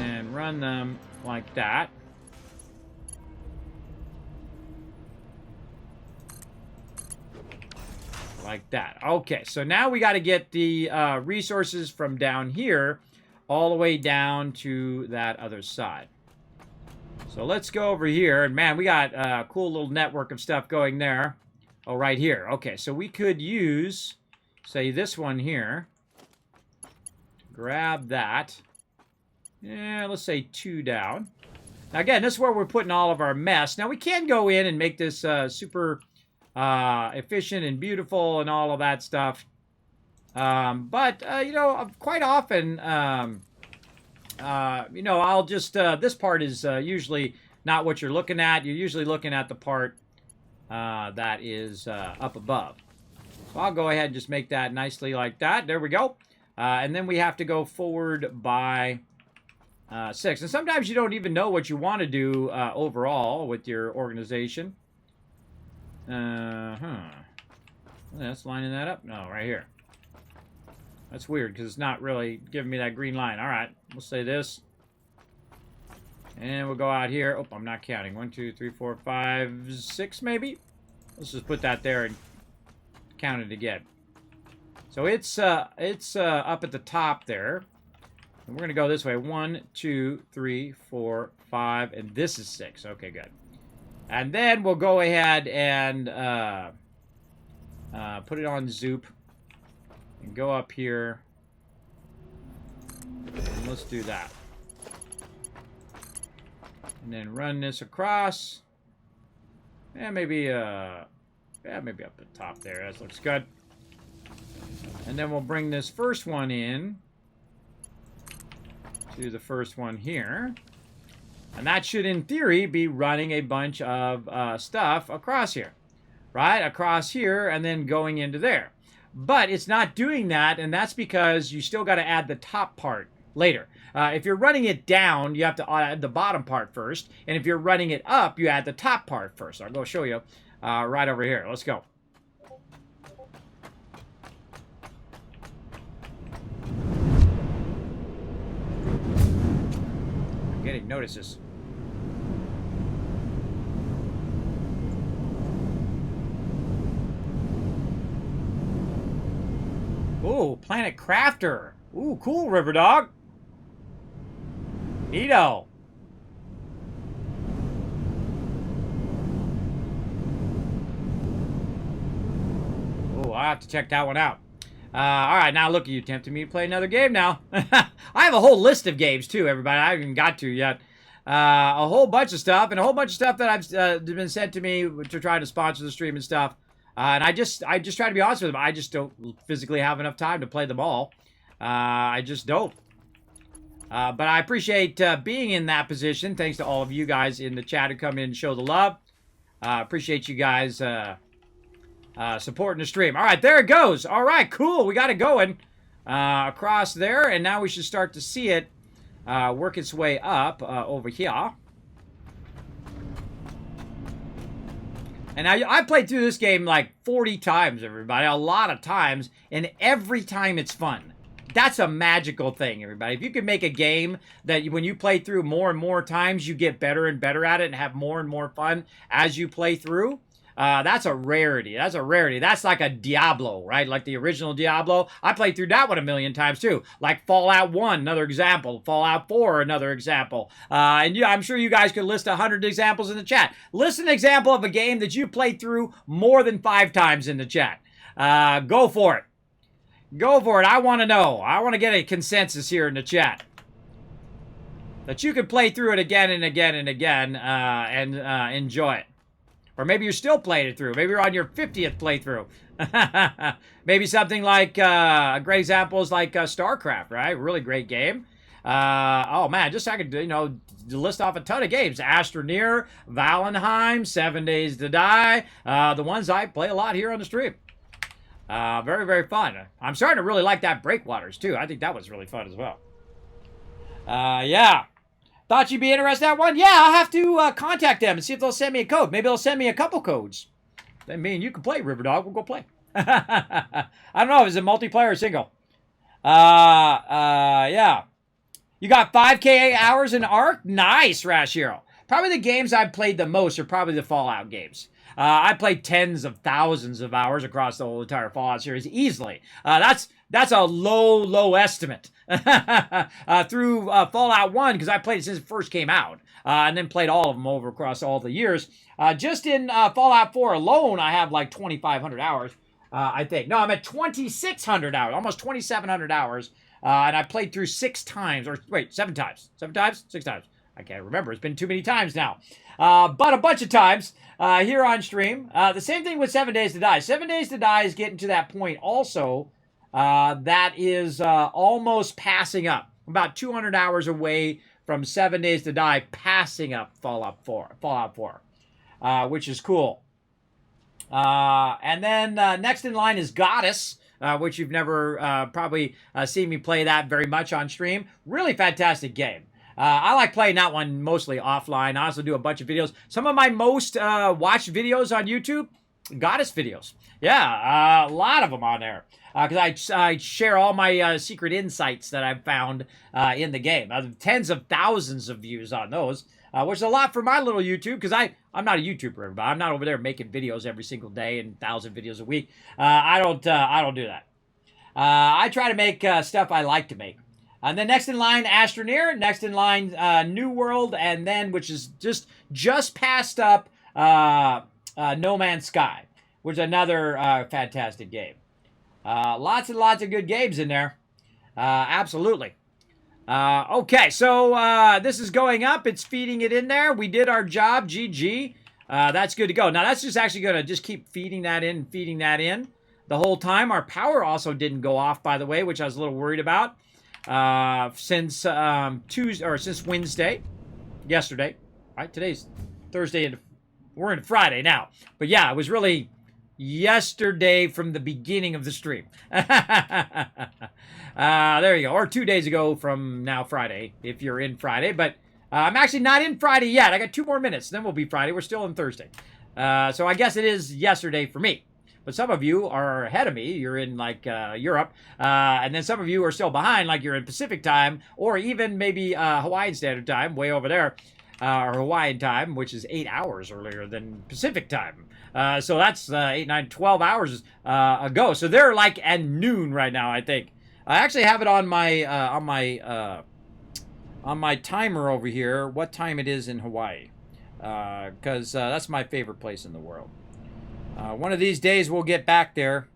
and run them like that. Like that. Okay, so now we got to get the resources from down here all the way down to that other side. So let's go over here. And man, we got a cool little network of stuff going there. Oh, right here. Okay, so we could use, say, this one here. Grab that. Yeah, let's say 2 down. Now, again, this is where we're putting all of our mess. Now, we can go in and make this super... efficient and beautiful and all of that stuff. But you know, quite often, you know, I'll just, this part is usually not what you're looking at. You're usually looking at the part that is up above. So I'll go ahead and just make that nicely like that. There we go. And then we have to go forward by 6. And sometimes you don't even know what you want to do overall with your organization. That's lining that up. No, right here. That's weird because it's not really giving me that green line. All right, we'll say this. And we'll go out here. Oh, I'm not counting. 1, 2, 3, 4, 5, 6 maybe. Let's just put that there and count it again. So it's up at the top there. And we're going to go this way. 1, 2, 3, 4, 5, and this is 6. Okay, good. And then we'll go ahead and put it on Zoop. And go up here. And let's do that. And then run this across. And maybe, maybe up the top there. That looks good. And then we'll bring this first one in to the first one here. And that should, in theory, be running a bunch of stuff across here. Right? Across here and then going into there. But it's not doing that, and that's because you still got to add the top part later. If you're running it down, you have to add the bottom part first. And if you're running it up, you add the top part first. I'll go show you right over here. Let's go. I'm getting notices. Ooh, Planet Crafter. Ooh, cool, River Dog. Neato. Oh, I'll have to check that one out. All right, now look at you tempting me to play another game now. I have a whole list of games, too, everybody. I haven't even got to yet. A whole bunch of stuff, and a whole bunch of stuff that I've been sent to me to try to sponsor the stream and stuff. And I just try to be honest with them. I just don't physically have enough time to play them all. I just don't. But I appreciate being in that position. Thanks to all of you guys in the chat who come in and show the love. Appreciate you guys supporting the stream. All right, there it goes. All right, cool. We got it going across there. And now we should start to see it work its way up over here. And I played through this game like 40 times, everybody. A lot of times. And every time it's fun. That's a magical thing, everybody. If you can make a game that when you play through more and more times, you get better and better at it and have more and more fun as you play through. That's a rarity. That's a rarity. That's like a Diablo, right? Like the original Diablo. I played through that one a million times too. Like Fallout 1, another example. Fallout 4, another example. And yeah, I'm sure you guys could list 100 examples in the chat. List an example of a game that you played through more than 5 times in the chat. Go for it. Go for it. I want to know. I want to get a consensus here in the chat. That you can play through it again and again and again and enjoy it. Or maybe you're still playing it through. Maybe you're on your 50th playthrough. Maybe something like, a great example is like StarCraft, right? Really great game. Oh man, just I could, list off a ton of games. Astroneer, Valheim, 7 Days to Die. The ones I play a lot here on the stream. Very, very fun. I'm starting to really like that Breakwaters too. I think that was really fun as well. Yeah. Thought you'd be interested in that one? Yeah, I'll have to contact them and see if they'll send me a code. Maybe they'll send me a couple codes. Then me and you can play, Riverdog. We'll go play. I don't know if it's a multiplayer or single. Yeah. You got 5K hours in Ark? Nice, Rash Hero. Probably the games I've played the most are probably the Fallout games. I played tens of thousands of hours across the whole entire Fallout series easily. That's a low estimate. Through Fallout 1, because I played it since it first came out, and then played all of them over across all the years. Just in Fallout 4 alone, I have like 2,500 hours, I think. No, I'm at 2,600 hours, almost 2,700 hours, and I played through 6 times, or wait, 7 times. 7 times? 6 times. I can't remember. It's been too many times now. But a bunch of times here on stream. The same thing with 7 Days to Die. 7 Days to Die is getting to that point also that is almost passing up. About 200 hours away from 7 Days to Die passing up Fallout 4, which is cool. And then next in line is Goddess, which you've never probably seen me play that very much on stream. Really fantastic game. I like playing that one mostly offline. I also do a bunch of videos. Some of my most watched videos on YouTube, Goddess videos. Yeah, a lot of them on there. Because I share all my secret insights that I've found in the game. Tens of thousands of views on those, which is a lot for my little YouTube, because I'm not a YouTuber, everybody. I'm not over there making videos every single day and 1,000 videos a week. I don't do that. I try to make stuff I like to make. And then next in line, Astroneer. Next in line, New World, and then which is just passed up No Man's Sky, which is another fantastic game. Lots and lots of good games in there. Absolutely. Okay, so this is going up. It's feeding it in there. We did our job. GG. That's good to go. Now, that's just actually going to just keep feeding that in the whole time. Our power also didn't go off, by the way, which I was a little worried about since Tuesday or since Wednesday, yesterday. Right? Today's Thursday, and we're in Friday now. But yeah, it was really yesterday from the beginning of the stream. There you go. Or 2 days ago from now Friday, if you're in Friday. But I'm actually not in Friday yet. I got 2 more minutes. Then we'll be Friday. We're still in Thursday. So I guess it is yesterday for me. But some of you are ahead of me. You're in, like, Europe. And then some of you are still behind, like you're in Pacific time. Or even maybe Hawaiian Standard Time, way over there. Or Hawaiian time, which is 8 hours earlier than Pacific time. So that's 8, 9, 12 hours ago. So they're like at noon right now, I think. I actually have it on my timer over here, what time it is in Hawaii. Because that's my favorite place in the world. One of these days we'll get back there.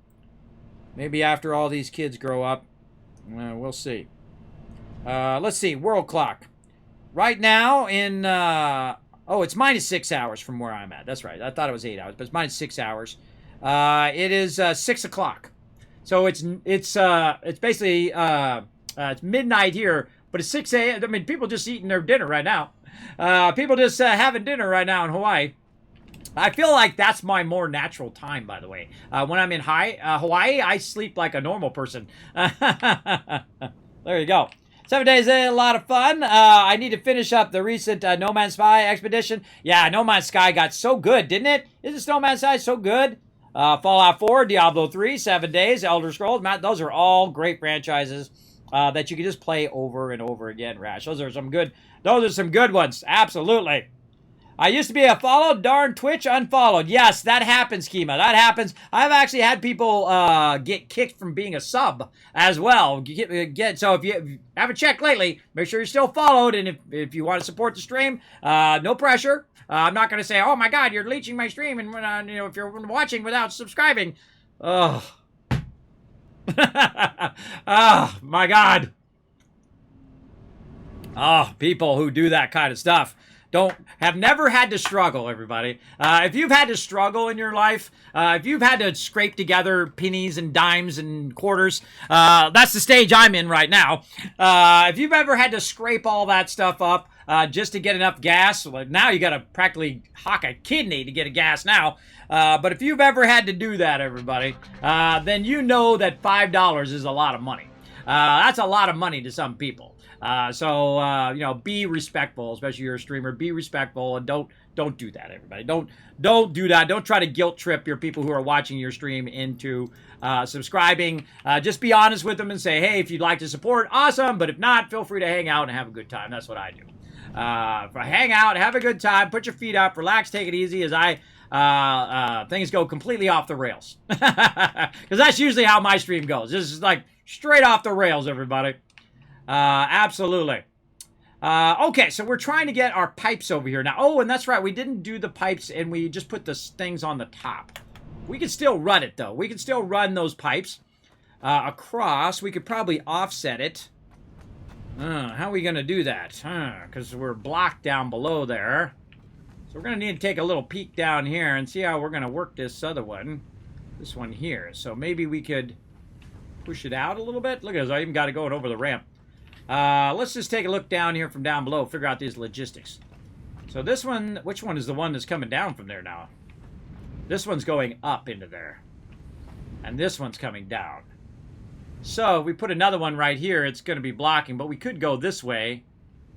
Maybe after all these kids grow up. We'll see. Let's see, world clock. Right now in, it's minus 6 hours from where I'm at. That's right. I thought it was 8 hours, but it's minus 6 hours. It is 6 o'clock. So it's basically, it's midnight here, but it's 6 a.m. I mean, people just eating their dinner right now. People just having dinner right now in Hawaii. I feel like that's my more natural time, by the way. When I'm in Hawaii, I sleep like a normal person. There you go. 7 days in, a lot of fun. I need to finish up the recent No Man's Sky expedition. Yeah, No Man's Sky got so good, didn't it? Isn't No Man's Sky so good? Fallout 4, Diablo 3, 7 Days, Elder Scrolls. Matt, those are all great franchises that you can just play over and over again, Rash. Those are some good ones. Absolutely. I used to be a followed, darn Twitch unfollowed. Yes, that happens, Kima. That happens. I've actually had people get kicked from being a sub as well. So if you haven't checked lately, make sure you're still followed. And if you want to support the stream, no pressure. I'm not going to say, oh my God, you're leeching my stream. And if you're watching without subscribing, oh, oh my God. Oh, people who do that kind of stuff. Have never had to struggle, everybody. If you've had to struggle in your life, if you've had to scrape together pennies and dimes and quarters, that's the stage I'm in right now. If you've ever had to scrape all that stuff up just to get enough gas, well, now you got to practically hawk a kidney to get a gas now. But if you've ever had to do that, everybody, then you know that $5 is a lot of money. That's a lot of money to some people. So be respectful, especially if you're a streamer. Be respectful and don't do that, everybody. Don't do that. Don't try to guilt trip your people who are watching your stream into subscribing. Just be honest with them and say, hey, if you'd like to support, awesome. But if not, feel free to hang out and have a good time. That's what I do. Hang out, have a good time, put your feet up, relax, take it easy as things go completely off the rails. Because that's usually how my stream goes. This is like straight off the rails, everybody. Absolutely. Okay, so we're trying to get our pipes over here now. Oh, and that's right, we didn't do the pipes and we just put the things on the top. We can still run it, though. We can still run those pipes across. We could probably offset it. How are we going to do that? Because we're blocked down below there. So we're going to need to take a little peek down here and see how we're going to work this other one. This one here. So maybe we could push it out a little bit. Look at this. I even got to go over the ramp. Let's just take a look down here from down below, figure out these logistics. So this one, which one is the one that's coming down from there now? This one's going up into there. And this one's coming down. So if we put another one right here, it's going to be blocking, but we could go this way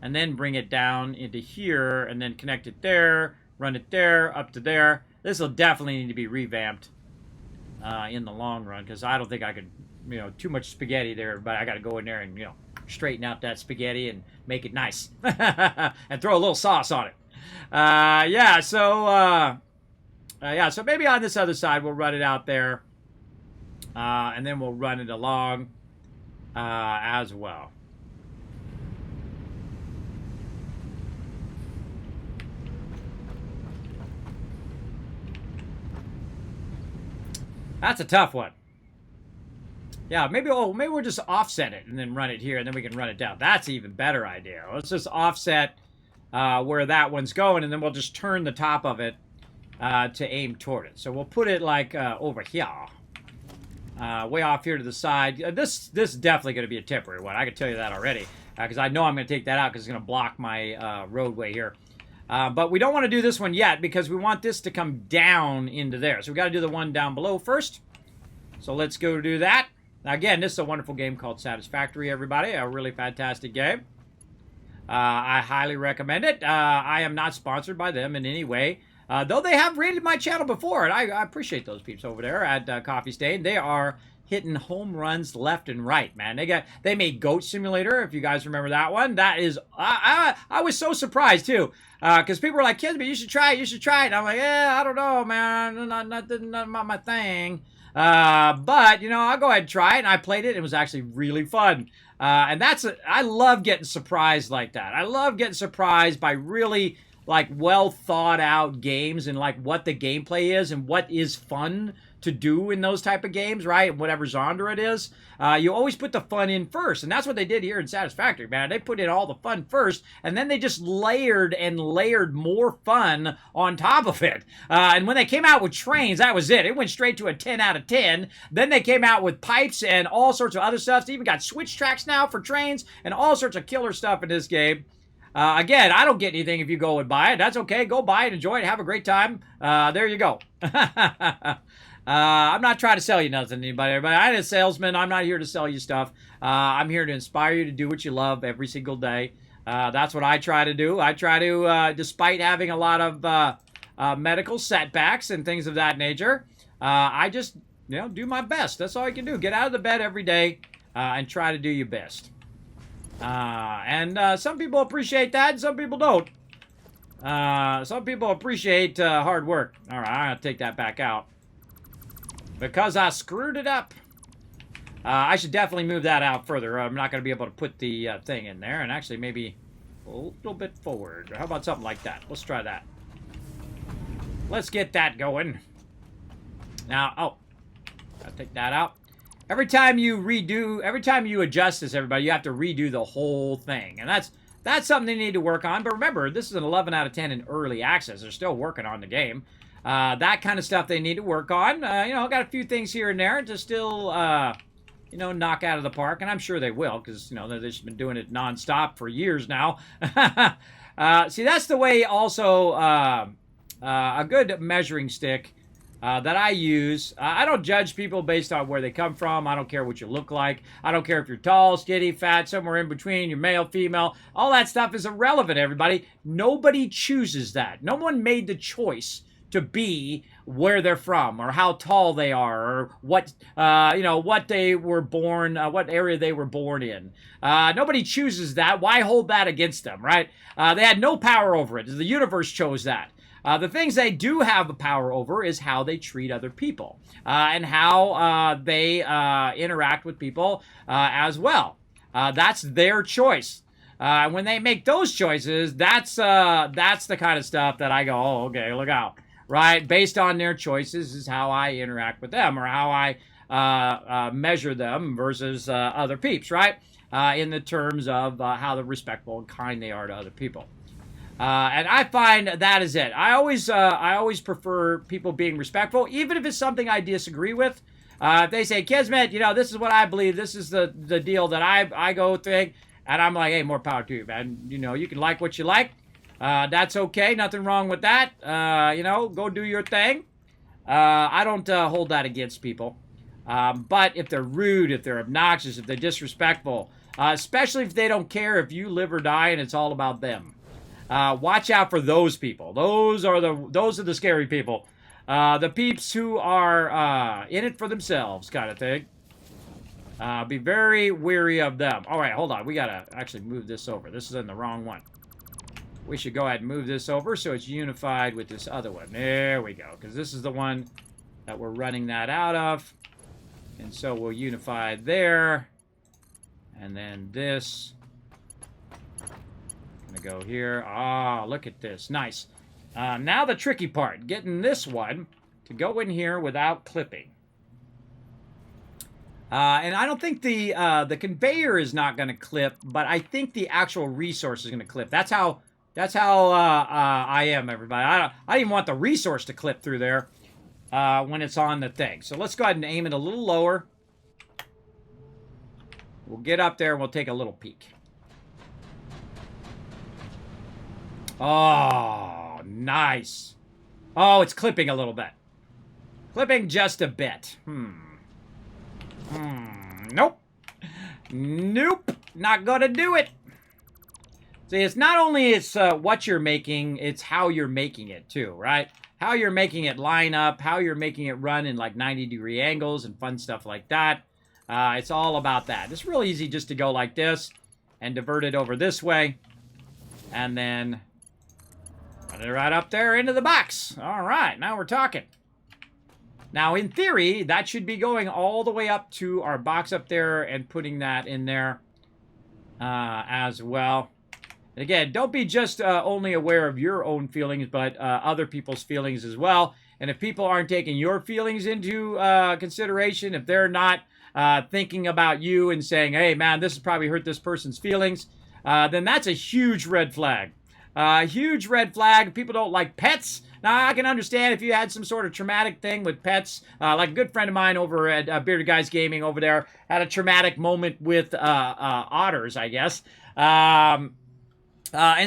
and then bring it down into here and then connect it there, run it there, up to there. This will definitely need to be revamped in the long run because I don't think I could, too much spaghetti there, but I got to go in there and, straighten out that spaghetti and make it nice and throw a little sauce on it. So maybe on this other side, we'll run it out there and then we'll run it along as well. That's a tough one. Yeah, maybe we'll just offset it and then run it here, and then we can run it down. That's an even better idea. Let's just offset where that one's going, and then we'll just turn the top of it to aim toward it. So we'll put it like over here, way off here to the side. This is definitely going to be a temporary one. I can tell you that already, because I know I'm going to take that out because it's going to block my roadway here. But we don't want to do this one yet because we want this to come down into there. So we got to do the one down below first. So let's go do that. Now, again, this is a wonderful game called Satisfactory, everybody. A really fantastic game. I highly recommend it. I am not sponsored by them in any way. Though they have rated my channel before, and I appreciate those peeps over there at Coffee Stain. They are hitting home runs left and right, man. They made Goat Simulator, if you guys remember that one. That is, I was so surprised too, because people were like, Kismet, you should try it, you should try it. And I'm like, yeah, I don't know, man, not my thing. But, you know, I'll go ahead and try it, and I played it. It was actually really fun. And I love getting surprised like that. I love getting surprised by really, like, well thought out games and, like, what the gameplay is and what is fun to do in those type of games, right? Whatever genre it is. You always put the fun in first, and that's what they did here in Satisfactory, man. They put in all the fun first, and then they just layered and layered more fun on top of it. And when they came out with trains, that was it. It went straight to a 10 out of 10. Then they came out with pipes and all sorts of other stuff. They even got switch tracks now for trains and all sorts of killer stuff in this game. Again, I don't get anything if you go and buy it. That's okay. Go buy it, enjoy it, have a great time. There you go. I'm not trying to sell you nothing, anybody. I'm a salesman. I'm not here to sell you stuff. I'm here to inspire you to do what you love every single day. That's what I try to do. I try to, despite having a lot of medical setbacks and things of that nature, I just, you know, do my best. That's all I can do. Get out of the bed every day and try to do your best. And some people appreciate that, and some people don't. Some people appreciate hard work. All right, I'm going to take that back out. Because I screwed it up. I should definitely move that out further. I'm not going to be able to put the thing in there. And actually, maybe a little bit forward. How about something like that? Let's try that. Let's get that going. Now, I'll take that out. Every time you adjust this, everybody, you have to redo the whole thing. And that's something they need to work on. But remember, this is an 11 out of 10 in early access. They're still working on the game. That kind of stuff they need to work on. You know, got a few things here and there to still, you know, knock out of the park. And I'm sure they will, because, you know, they've just been doing it nonstop for years now. See, that's the way also a good measuring stick that I use. I don't judge people based on where they come from. I don't care what you look like. I don't care if you're tall, skinny, fat, somewhere in between, you're male, female. All that stuff is irrelevant, everybody. Nobody chooses that. No one made the choice to be where they're from or how tall they are or what, you know, what they were born, what area they were born in. Nobody chooses that. Why hold that against them, right? They had no power over it. The universe chose that. The things they do have the power over is how they treat other people and how they interact with people as well. That's their choice. When they make those choices, that's the kind of stuff that I go, oh, okay, look out. Right, based on their choices is how I interact with them or how I measure them versus other peeps, right? In the terms of how respectful and kind they are to other people. And I find that is it. I always prefer people being respectful, even if it's something I disagree with. If they say, Kismet, you know, this is what I believe, this is the deal that I go think, and I'm like, hey, more power to you, man. You know, you can like what you like. That's okay. Nothing wrong with that. You know, go do your thing. I don't hold that against people. But if they're rude, if they're obnoxious, if they're disrespectful, especially if they don't care if you live or die and it's all about them, watch out for those people. Those are the scary people. The peeps who are in it for themselves, kind of thing. Be very wary of them. All right, hold on. We gotta actually move this over. This is in the wrong one. We should go ahead and move this over so it's unified with this other one. There we go, because this is the one that we're running that out of. And so we'll unify there. And then this. Gonna go here. Ah, look at this. Nice. Now the tricky part. Getting this one to go in here without clipping. And I don't think the conveyor is not going to clip, but I think the actual resource is going to clip. That's how I am, everybody. I don't even want the resource to clip through there when it's on the thing. So let's go ahead and aim it a little lower. We'll get up there and we'll take a little peek. Oh, nice. Oh, it's clipping a little bit. Clipping just a bit. Nope. Nope. Not gonna do it. See, it's not only what you're making, it's how you're making it too, right? How you're making it line up, how you're making it run in like 90-degree angles and fun stuff like that. It's all about that. It's real easy just to go like this and divert it over this way. And then put it right up there into the box. All right, now we're talking. Now, in theory, that should be going all the way up to our box up there and putting that in there as well. And again, don't be just only aware of your own feelings, but other people's feelings as well. And if people aren't taking your feelings into consideration, if they're not thinking about you and saying, hey, man, this has probably hurt this person's feelings, then that's a huge red flag. Huge red flag. People don't like pets. Now, I can understand if you had some sort of traumatic thing with pets. Like a good friend of mine over at Bearded Guys Gaming over there had a traumatic moment with otters, I guess. And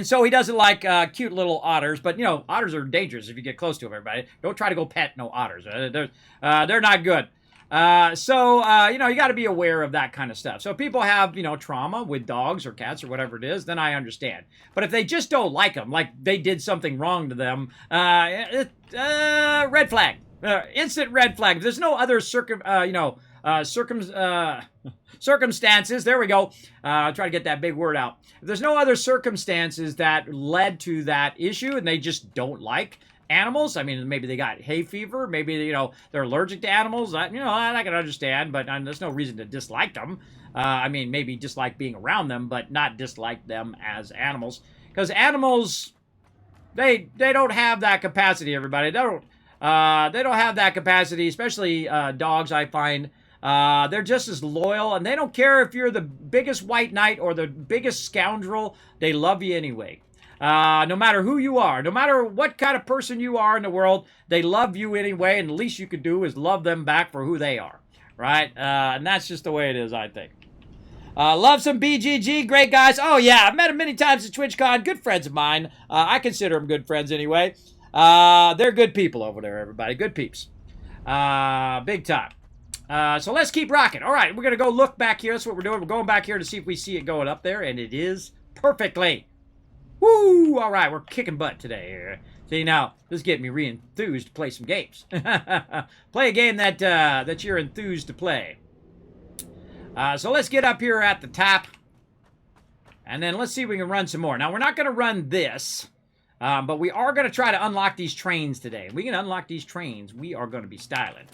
so he doesn't like cute little otters. But, you know, otters are dangerous if you get close to them, everybody. Don't try to go pet no otters. They're not good. You know, you got to be aware of that kind of stuff. So if people have, you know, trauma with dogs or cats or whatever it is, then I understand. But if they just don't like them, like they did something wrong to them, red flag. Instant red flag. If there's no other circumstances, there we go. I'll try to get that big word out. If there's no other circumstances that led to that issue and they just don't like animals, I mean, maybe they got hay fever, maybe, you know, they're allergic to animals, you know, I can understand, but there's no reason to dislike them. I mean, maybe dislike being around them, but not dislike them as animals. Because animals, they don't have that capacity, everybody. They don't have that capacity, especially dogs, I find. They're just as loyal, and they don't care if you're the biggest white knight or the biggest scoundrel. They love you anyway. No matter who you are, no matter what kind of person you are in the world, they love you anyway, and the least you could do is love them back for who they are, right? And that's just the way it is, I think. Love some BGG, great guys. Oh, yeah, I've met them many times at TwitchCon. Good friends of mine. I consider them good friends anyway. They're good people over there, everybody. Good peeps. Big time. So let's keep rocking. All right, we're going to go look back here. That's what we're doing. We're going back here to see if we see it going up there, and it is perfectly. Woo! All right, we're kicking butt today. See, now, this is getting me re-enthused to play some games. Play a game that you're enthused to play. So let's get up here at the top. And then let's see if we can run some more. Now, we're not going to run this. But we are going to try to unlock these trains today. If we can unlock these trains, we are going to be styling.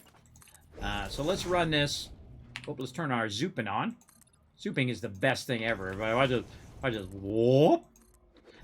So let's run this. Let's turn our zooping on. Zooping is the best thing ever. Everybody. I just whoop.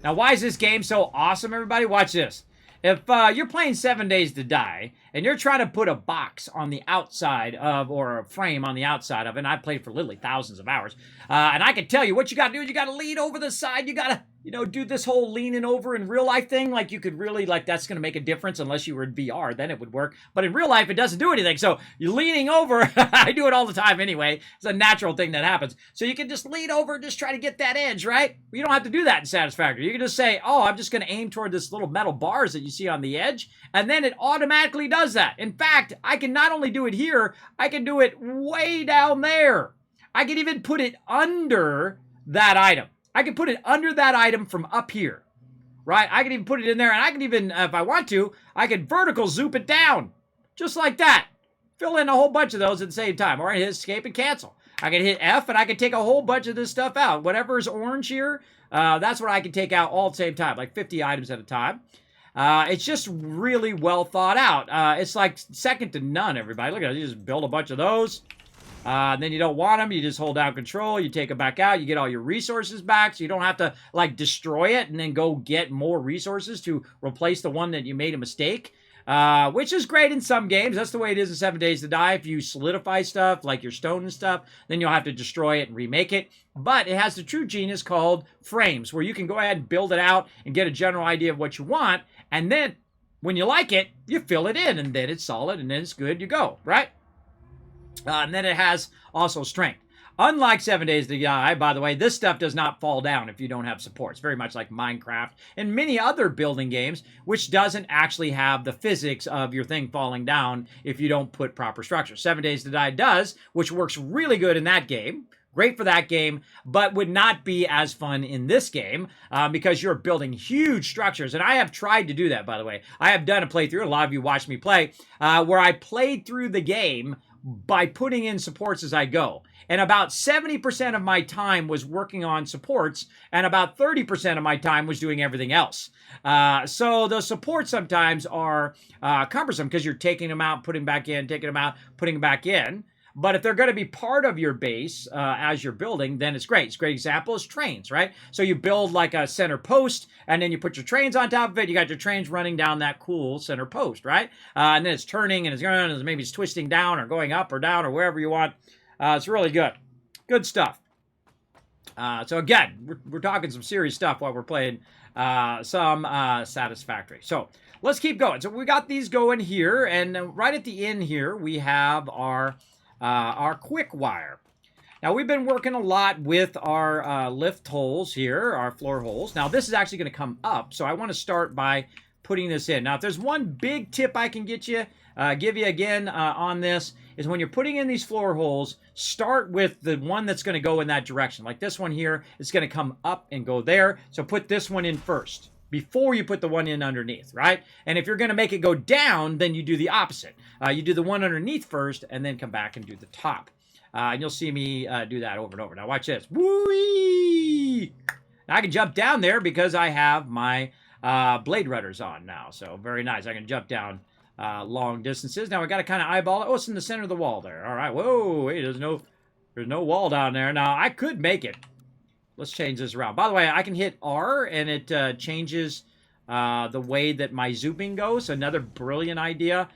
Now, why is this game so awesome, everybody? Watch this. If you're playing 7 Days to Die, and you're trying to put a box on the outside of, or a frame on the outside of it, and I played for literally thousands of hours, and I can tell you what you got to do. You got to lean over the side. You got to, you know, do this whole leaning over in real life thing. Like, you could really, like, that's going to make a difference unless you were in VR. Then it would work. But in real life, it doesn't do anything. So you're leaning over. I do it all the time anyway. It's a natural thing that happens. So you can just lean over and just try to get that edge, right? You don't have to do that in Satisfactory. You can just say, oh, I'm just going to aim toward this little metal bars that you see on the edge. And then it automatically does that. In fact, I can not only do it here, I can do it way down there. I can even put it under that item. I can put it under that item from up here, right? I can even put it in there, and I can even, if I want to, I can vertical zoop it down, just like that. Fill in a whole bunch of those at the same time, or I hit escape and cancel. I can hit F, and I can take a whole bunch of this stuff out. Whatever is orange here, that's what I can take out all at the same time, like 50 items at a time. It's just really well thought out. It's like second to none, everybody. Look at it. You just build a bunch of those. Then you don't want them. You just hold down control. You take them back out. You get all your resources back. So you don't have to, like, destroy it and then go get more resources to replace the one that you made a mistake. which is great in some games. That's the way it is in 7 Days to Die. If you solidify stuff, like your stone and stuff, then you'll have to destroy it and remake it. But it has the true genius called frames, where you can go ahead and build it out and get a general idea of what you want. And then when you like it, you fill it in, and then it's solid, and then it's good, you go, right? And then it has also strength. Unlike 7 Days to Die, by the way, this stuff does not fall down if you don't have support. It's very much like Minecraft and many other building games, which doesn't actually have the physics of your thing falling down if you don't put proper structure. 7 Days to Die does, which works really good in that game. Great for that game, but would not be as fun in this game because you're building huge structures. And I have tried to do that, by the way. I have done a playthrough. A lot of you watched me play, where I played through the game by putting in supports as I go. And about 70% of my time was working on supports, and about 30% of my time was doing everything else. So the supports sometimes are cumbersome because you're taking them out, putting back in, taking them out, putting them back in. But if they're going to be part of your base as you're building, then it's great. It's a great example is trains, right? So you build like a center post, and then you put your trains on top of it. You got your trains running down that cool center post, right? And then it's turning, and it's going, and maybe it's twisting down or going up or down or wherever you want. It's really good. Good stuff. So again, we're talking some serious stuff while we're playing some Satisfactory. So let's keep going. So we got these going here, and right at the end here, we have our quick wire. Now, we've been working a lot with our lift holes here, our floor holes. Now, this is actually going to come up, so I want to start by putting this in. Now, if there's one big tip I can give you again on this, is when you're putting in these floor holes, start with the one that's going to go in that direction. Like this one here, it's going to come up and go there. So put this one in first before you put the one in underneath, right? And if you're going to make it go down, then you do the opposite. You do the one underneath first and then come back and do the top. And you'll see me do that over and over. Now watch this. Whoo-wee! Now I can jump down there because I have my blade rudders on now. So very nice. I can jump down long distances. Now I got to kind of eyeball it. Oh, it's in the center of the wall there. All right. Whoa, wait, there's no wall down there. Now I could make it. Let's change this around. By the way, I can hit R and it changes the way that my zooming goes. Another brilliant idea.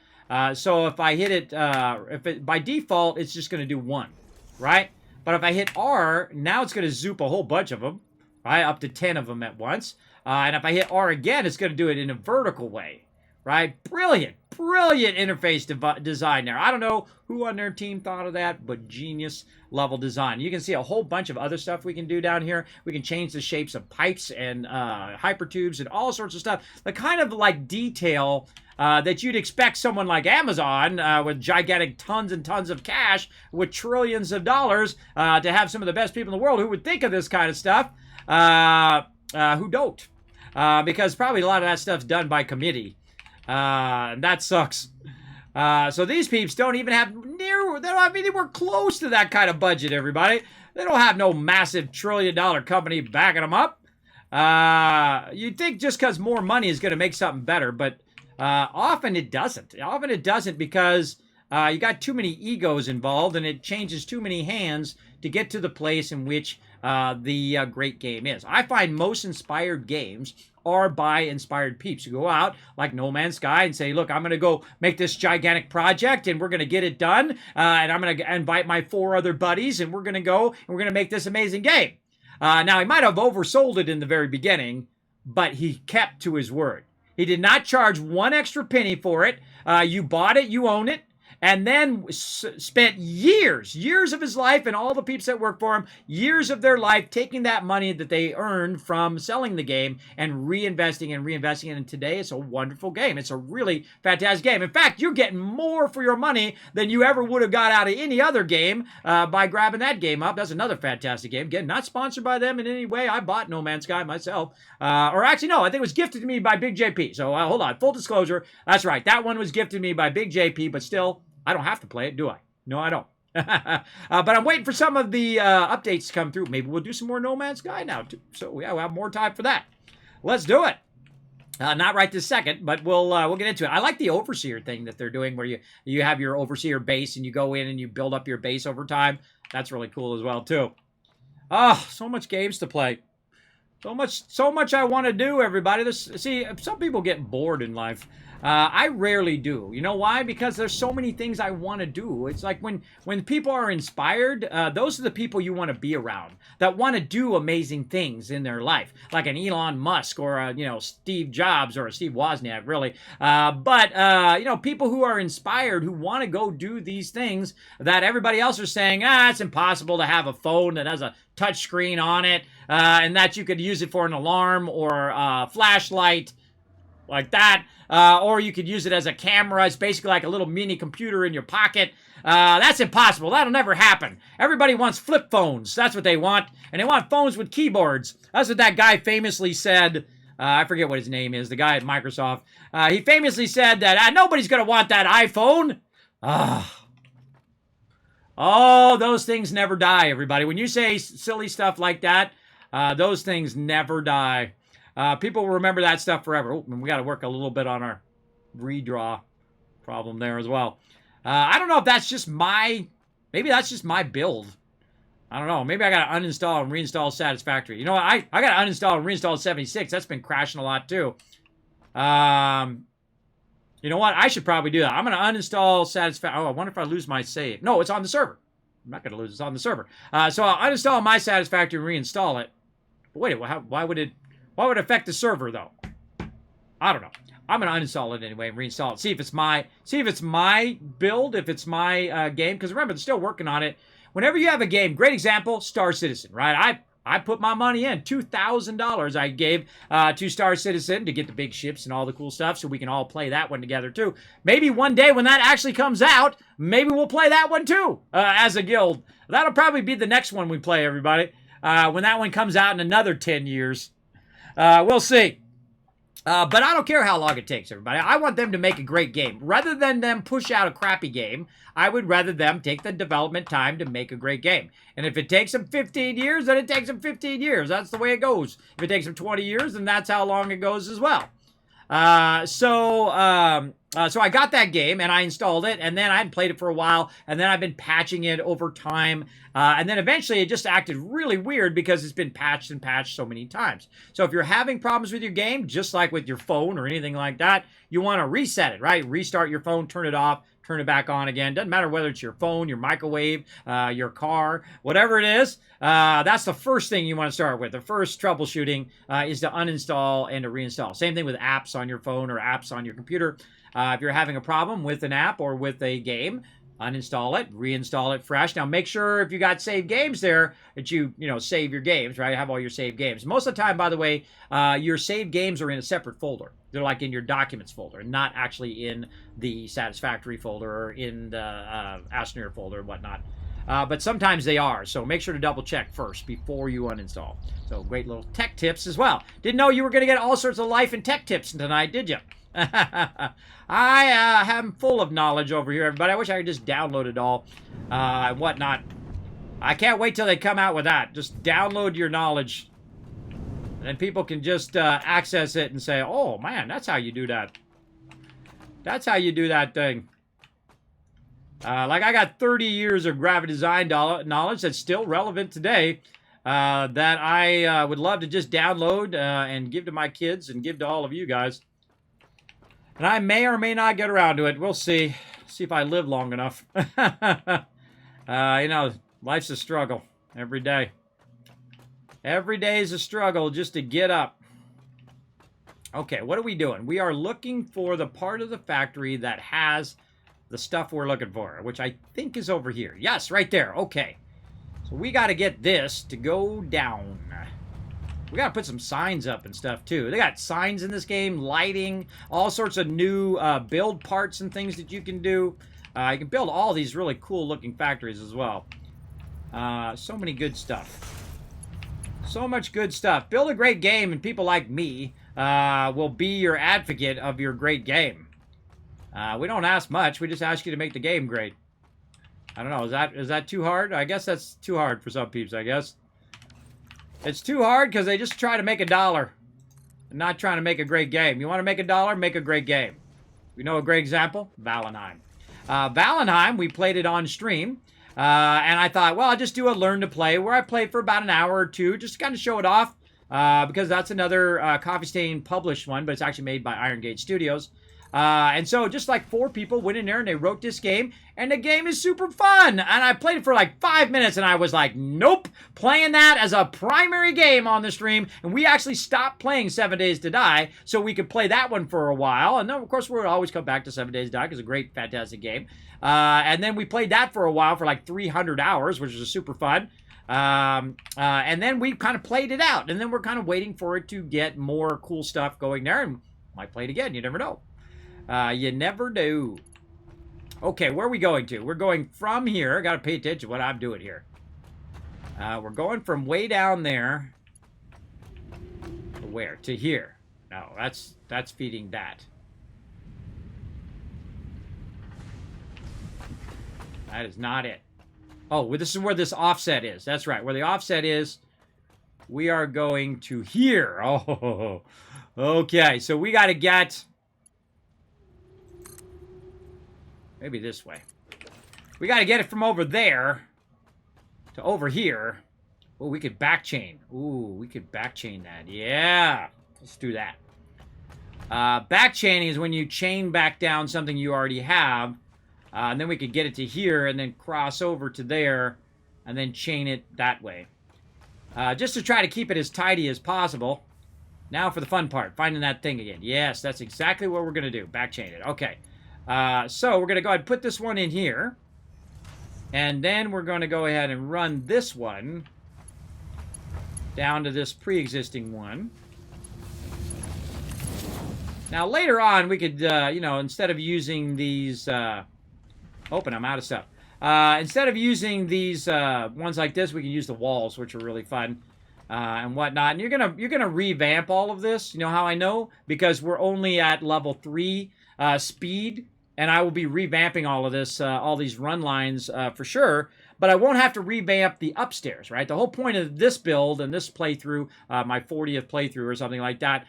So if I hit it, by default, it's just going to do one, right? But if I hit R, now it's going to zoop a whole bunch of them, right? Up to 10 of them at once. And if I hit R again, it's going to do it in a vertical way. Right? Brilliant interface design there. I don't know who on their team thought of that, but genius level design. You can see a whole bunch of other stuff we can do down here. We can change the shapes of pipes and hypertubes and all sorts of stuff. The kind of like detail that you'd expect someone like Amazon with gigantic tons and tons of cash with trillions of dollars to have some of the best people in the world who would think of this kind of stuff who don't. Because probably a lot of that stuff's done by committee. That sucks. So these peeps don't even have they don't have anywhere close to that kind of budget, everybody. They don't have no massive trillion-dollar company backing them up. You'd think just because more money is going to make something better, but often it doesn't. Often it doesn't because you got too many egos involved, and it changes too many hands to get to the place in which the great game is. I find most inspired games are by inspired peeps who go out like No Man's Sky and say, look, I'm going to go make this gigantic project and we're going to get it done. And I'm going to invite my 4 other buddies and we're going to go and we're going to make this amazing game. Now, he might have oversold it in the very beginning, but he kept to his word. He did not charge 1 extra penny for it. You bought it, you own it. And then spent years of his life and all the peeps that work for him, years of their life taking that money that they earned from selling the game and reinvesting it. And today it's a wonderful game. It's a really fantastic game. In fact, you're getting more for your money than you ever would have got out of any other game by grabbing that game up. That's another fantastic game. Again, not sponsored by them in any way. I bought No Man's Sky myself. Or actually, no, I think it was gifted to me by Big JP. So hold on, full disclosure. That's right. That one was gifted to me by Big JP, but still, I don't have to play it, do I? No, I don't. But I'm waiting for some of the updates to come through. Maybe we'll do some more No Man's Sky now, too. So yeah, we'll have more time for that. Let's do it. Not right this second, but we'll get into it. I like the overseer thing that they're doing, where you have your overseer base and you go in and you build up your base over time. That's really cool as well too. Oh, so much games to play. So much I want to do, everybody. See, some people get bored in life. I rarely do. You know why? Because there's so many things I want to do. It's like when people are inspired, those are the people you want to be around that want to do amazing things in their life, like an Elon Musk or a Steve Jobs or a Steve Wozniak, really. But people who are inspired, who want to go do these things that everybody else is saying, it's impossible to have a phone that has a touch screen on it, and that you could use it for an alarm or a flashlight like that. Or you could use it as a camera. It's basically like a little mini computer in your pocket. That's impossible. That'll never happen. Everybody wants flip phones. That's what they want. And they want phones with keyboards. That's what that guy famously said. I forget what his name is, the guy at Microsoft. He famously said that nobody's going to want that iPhone. Oh, those things never die, everybody. When you say silly stuff like that, those things never die. People will remember that stuff forever. Oh, and we got to work a little bit on our redraw problem there as well. I don't know if that's just maybe that's just my build. I don't know. Maybe I got to uninstall and reinstall Satisfactory. You know what? I got to uninstall and reinstall 76. That's been crashing a lot too. You know what? I should probably do that. I'm going to uninstall Satisfactory. Oh, I wonder if I lose my save. No, it's on the server. I'm not going to lose it. It's on the server. So I'll uninstall my Satisfactory and reinstall it. But wait, why would it affect the server, though? I don't know. I'm going to uninstall it anyway and reinstall it. See if it's my build, if it's my game. Because remember, they're still working on it. Whenever you have a game, great example, Star Citizen, right? I put my money in. $2,000 I gave to Star Citizen to get the big ships and all the cool stuff so we can all play that one together, too. Maybe one day when that actually comes out, maybe we'll play that one, too, as a guild. That'll probably be the next one we play, everybody. When that one comes out in another 10 years. We'll see. But I don't care how long it takes, everybody. I want them to make a great game. Rather than them push out a crappy game, I would rather them take the development time to make a great game. And if it takes them 15 years, then it takes them 15 years. That's the way it goes. If it takes them 20 years, then that's how long it goes as well. So I got that game and I installed it, and then I hadn't played it for a while, and then I've been patching it over time, and then eventually it just acted really weird because it's been patched and patched so many times. So if you're having problems with your game, just like with your phone or anything like that, you want to reset it, right? Restart your phone, turn it off, turn it back on again. Doesn't matter whether it's your phone, your microwave, your car, whatever it is. That's the first thing you want to start with. The first troubleshooting is to uninstall and to reinstall. Same thing with apps on your phone or apps on your computer. If you're having a problem with an app or with a game, uninstall it, reinstall it fresh. Now, make sure if you got saved games there that you save your games, right? Have all your saved games. Most of the time, by the way, your saved games are in a separate folder. They're like in your documents folder, not actually in the Satisfactory folder or in the Asner folder and whatnot. But sometimes they are, so make sure to double check first before you uninstall. So great little tech tips as well. Didn't know you were going to get all sorts of life and tech tips tonight, did you? I am full of knowledge over here, everybody. I wish I could just download it all and whatnot. I can't wait till they come out with that. Just download your knowledge. And people can just access it and say, oh, man, that's how you do that. That's how you do that thing. Like I got 30 years of graphic design knowledge that's still relevant today that I would love to just download and give to my kids and give to all of you guys. And I may or may not get around to it. We'll see. See if I live long enough. Life's a struggle every day. Every day is a struggle just to get up. Okay, what are we doing? We are looking for the part of the factory that has the stuff we're looking for, which I think is over here. Yes, right there. Okay. So we got to get this to go down. We got to put some signs up and stuff, too. They got signs in this game, lighting, all sorts of new build parts and things that you can do. You can build all these really cool-looking factories as well. So many good stuff. So much good stuff. Build a great game, and people like me will be your advocate of your great game. We don't ask much. We just ask you to make the game great. I don't know. Is that too hard? I guess that's too hard for some peeps, I guess. It's too hard because they just try to make $1. And not trying to make a great game. You want to make $1? Make a great game. You know a great example? Valheim. Valheim, we played it on stream. And I thought, well, I'll just do a learn to play where I played for about an hour or two just to kind of show it off. Because that's another Coffee Stain published one, but it's actually made by Iron Gate Studios. And so just like 4 people went in there and they wrote this game, and the game is super fun. And I played it for like 5 minutes, and I was like, nope, playing that as a primary game on the stream. And we actually stopped playing 7 Days to Die so we could play that one for a while. And then, of course, we'll always come back to 7 Days to Die because it's a great, fantastic game. And then we played that for a while for like 300 hours, which was super fun. And then we kind of played it out. And then we're kind of waiting for it to get more cool stuff going there. And might play it again. You never know. You never do. Okay, where are we going to? We're going from here. Got to pay attention to what I'm doing here. We're going from way down there to where? To here. No, that's feeding that. That is not it. Oh, well, this is where this offset is. That's right. Where the offset is, we are going to here. Oh, okay. So we got to get... maybe this way. We got to get it from over there to over here. Oh, we could backchain. Ooh, we could backchain that. Yeah. Let's do that. Backchaining is when you chain back down something you already have. And then we could get it to here and then cross over to there and then chain it that way. Just to try to keep it as tidy as possible. Now for the fun part. Finding that thing again. Yes, that's exactly what we're going to do. Backchain it. Okay. So we're going to go ahead and put this one in here. And then we're going to go ahead and run this one down to this pre-existing one. Now later on we could, you know, instead of using these... open, I'm out of stuff. Instead of using these ones like this, we can use the walls, which are really fun. And whatnot. And you're gonna revamp all of this. You know how I know? Because we're only at level 3 speed. And I will be revamping all of this, all these run lines for sure. But I won't have to revamp the upstairs, right? The whole point of this build and this playthrough, my 40th playthrough or something like that,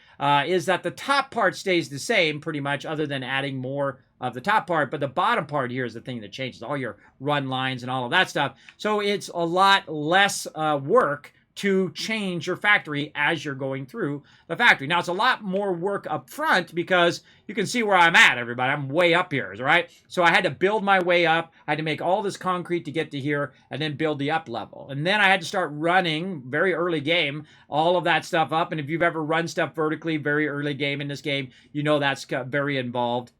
is that the top part stays the same pretty much other than adding more of the top part. But the bottom part here is the thing that changes, all your run lines and all of that stuff. So it's a lot less work to change your factory as you're going through the factory. Now, it's a lot more work up front because you can see where I'm at, everybody. I'm way up here, right? So I had to build my way up. I had to make all this concrete to get to here and then build the up level. And then I had to start running, very early game, all of that stuff up. And if you've ever run stuff vertically, very early game in this game, you know that's very involved.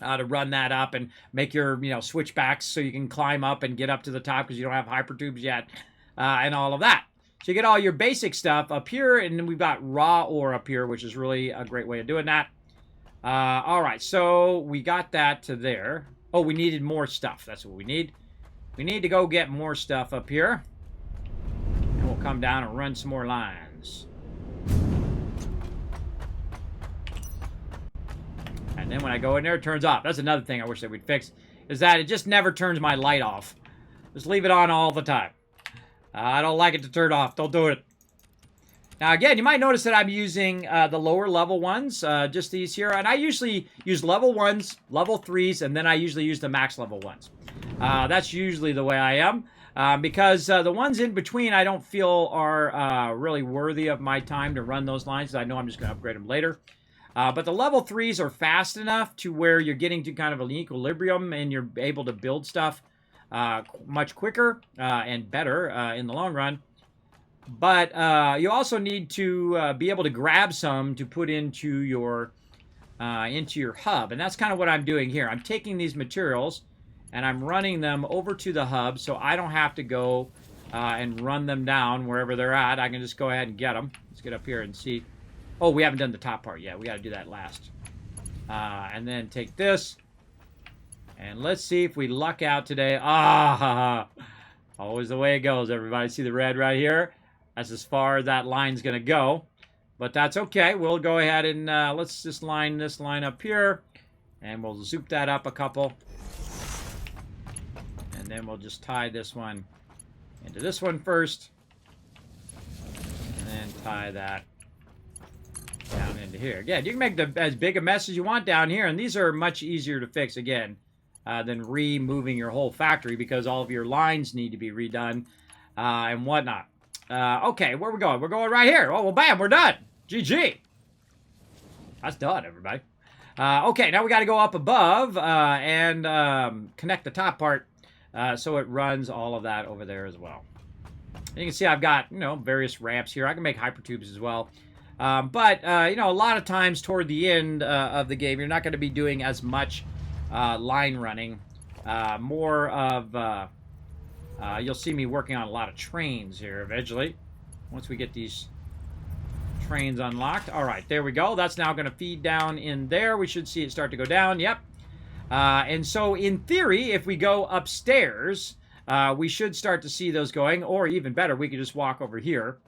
To run that up and make your, you know, switchbacks so you can climb up and get up to the top because you don't have hypertubes yet and all of that. So you get all your basic stuff up here, and then we've got raw ore up here, which is really a great way of doing that. All right, so we got that to there. Oh, we needed more stuff. That's what we need. We need to go get more stuff up here. And we'll come down and run some more lines. And then when I go in there, it turns off. That's another thing I wish that we'd fix, is that it just never turns my light off. Just leave it on all the time. I don't like it to turn off. Don't do it. Now, again, you might notice that I'm using the lower level ones, just these here. And I usually use level 1s, level 3s, and then I usually use the max level ones. That's usually the way I am. Because the ones in between I don't feel are really worthy of my time to run those lines. I know I'm just going to upgrade them later. But the level 3s are fast enough to where you're getting to kind of an equilibrium and you're able to build stuff much quicker and better in the long run. But you also need to be able to grab some to put into your hub. And that's kind of what I'm doing here. I'm taking these materials and I'm running them over to the hub so I don't have to go and run them down wherever they're at. I can just go ahead and get them. Let's get up here and see. Oh, we haven't done the top part yet. We got to do that last. And then take this. And let's see if we luck out today. Ah, always the way it goes, everybody. See the red right here? That's as far as that line's going to go. But that's okay. We'll go ahead and let's just line this line up here. And we'll zoop that up a couple. And then we'll just tie this one into this one first. And then tie that down into here. Again, you can make as big a mess as you want down here. And these are much easier to fix, again, than removing your whole factory because all of your lines need to be redone and whatnot. Okay, where are we going? We're going right here. Oh, well, bam, we're done. GG. That's done, everybody. Okay, now we got to go up above and connect the top part so it runs all of that over there as well. And you can see I've got, various ramps here. I can make hypertubes as well. But a lot of times toward the end of the game, you're not going to be doing as much line running. More of, you'll see me working on a lot of trains here eventually. Once we get these trains unlocked. All right, there we go. That's now going to feed down in there. We should see it start to go down. Yep. And so in theory, if we go upstairs, we should start to see those going. Or even better, we could just walk over here.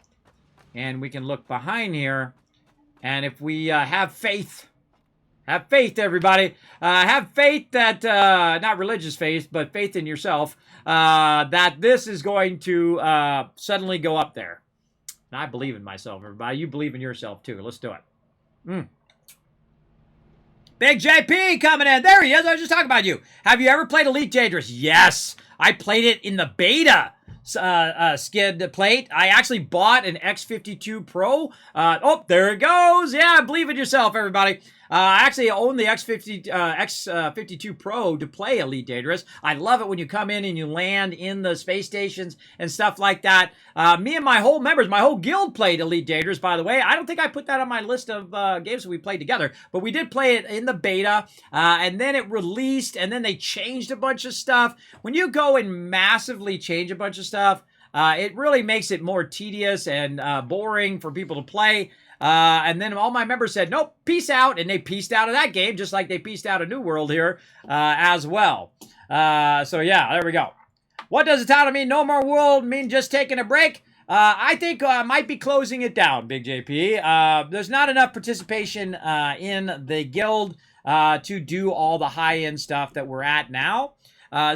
And we can look behind here. And if we have faith, everybody. Have faith that, not religious faith, but faith in yourself, that this is going to suddenly go up there. And I believe in myself, everybody. You believe in yourself, too. Let's do it. Big JP coming in. There he is. I was just talking about you. Have you ever played Elite Dangerous? Yes. I played it in the beta skid plate. I actually bought an X52 Pro. Oh, there it goes. Yeah, believe in yourself, everybody. I actually own the X52 Pro to play Elite Dangerous. I love it when you come in and you land in the space stations and stuff like that. Me and my whole members, my whole guild played Elite Dangerous, by the way. I don't think I put that on my list of games that we played together, but we did play it in the beta, and then it released, and then they changed a bunch of stuff. When you go and massively change a bunch of stuff, it really makes it more tedious and boring for people to play. And then all my members said, nope, peace out. And they peaced out of that game, just like they peaced out of New World here as well. So yeah, there we go. What does the title mean? No more world mean just taking a break? I think I might be closing it down, Big JP. There's not enough participation in the guild to do all the high-end stuff that we're at now.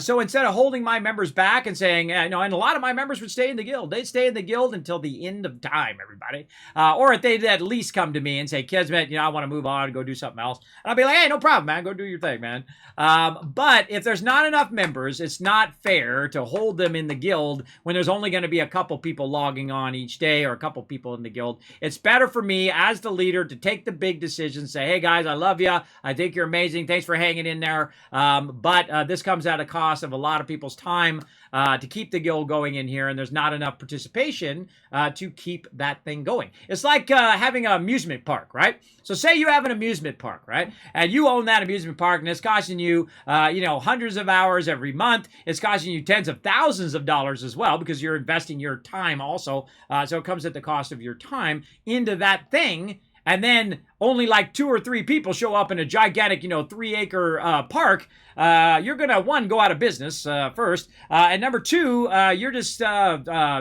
So instead of holding my members back and saying, and a lot of my members would stay in the guild. They'd stay in the guild until the end of time, everybody. Or if they'd at least come to me and say, Kismet, I want to move on and go do something else. And I'll be like, hey, no problem, man. Go do your thing, man. But if there's not enough members, it's not fair to hold them in the guild when there's only going to be a couple people logging on each day or a couple people in the guild. It's better for me as the leader to take the big decisions, say, hey, guys, I love you. I think you're amazing. Thanks for hanging in there. But this comes out of cost of a lot of people's time to keep the guild going in here, and there's not enough participation to keep that thing going. It's like having an amusement park, right? So say you have an amusement park, right? And you own that amusement park, and it's costing you, hundreds of hours every month. It's costing you tens of thousands of dollars as well because you're investing your time also. So it comes at the cost of your time into that thing. And then only like 2 or 3 people show up in a gigantic, 3-acre park. You're going to, one, go out of business first. And number 2, you're just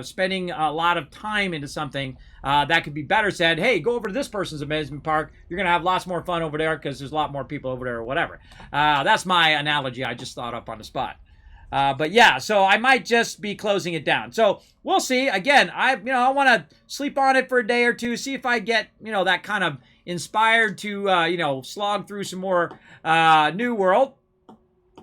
spending a lot of time into something that could be better said, hey, go over to this person's amusement park. You're going to have lots more fun over there because there's a lot more people over there or whatever. That's my analogy I just thought up on the spot. But yeah, so I might just be closing it down. So we'll see. Again, I want to sleep on it for a day or two, see if I get, that kind of inspired to, slog through some more New World.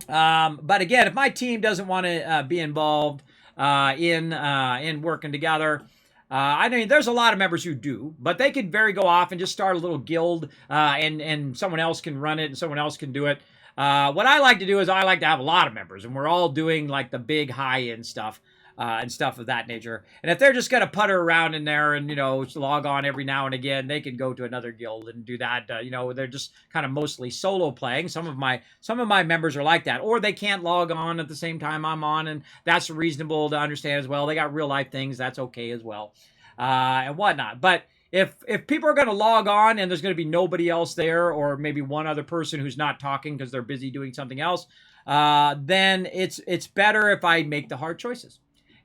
But again, if my team doesn't want to be involved in working together, I mean, there's a lot of members who do, but they could go off and just start a little guild, and someone else can run it and someone else can do it. What I like to do is I like to have a lot of members, and we're all doing like the big high-end stuff and stuff of that nature. And if they're just going to putter around in there and, log on every now and again, they can go to another guild and do that. They're just kind of mostly solo playing. Some of my members are like that, or they can't log on at the same time I'm on, and that's reasonable to understand as well. They got real life things. That's okay as well, and whatnot. But if people are going to log on and there's going to be nobody else there, or maybe one other person who's not talking because they're busy doing something else, then it's better if I make the hard choices.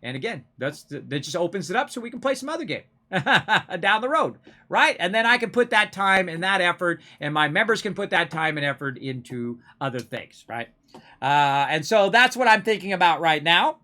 And again, that just opens it up so we can play some other game down the road, right? And then I can put that time and that effort, and my members can put that time and effort into other things, right? And so that's what I'm thinking about right now.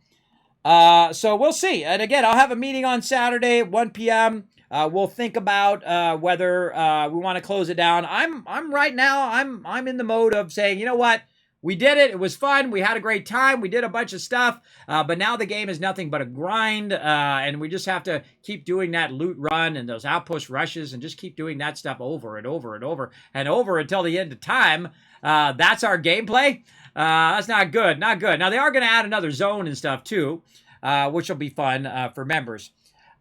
So we'll see. And again, I'll have a meeting on Saturday at 1 p.m. We'll think about whether we want to close it down. I'm right now. I'm in the mode of saying, you know what? We did it. It was fun. We had a great time. We did a bunch of stuff. But now the game is nothing but a grind. And we just have to keep doing that loot run and those outpost rushes and just keep doing that stuff over and over and over and over until the end of time. That's our gameplay. That's not good. Not good. Now, they are going to add another zone and stuff, too, which will be fun for members.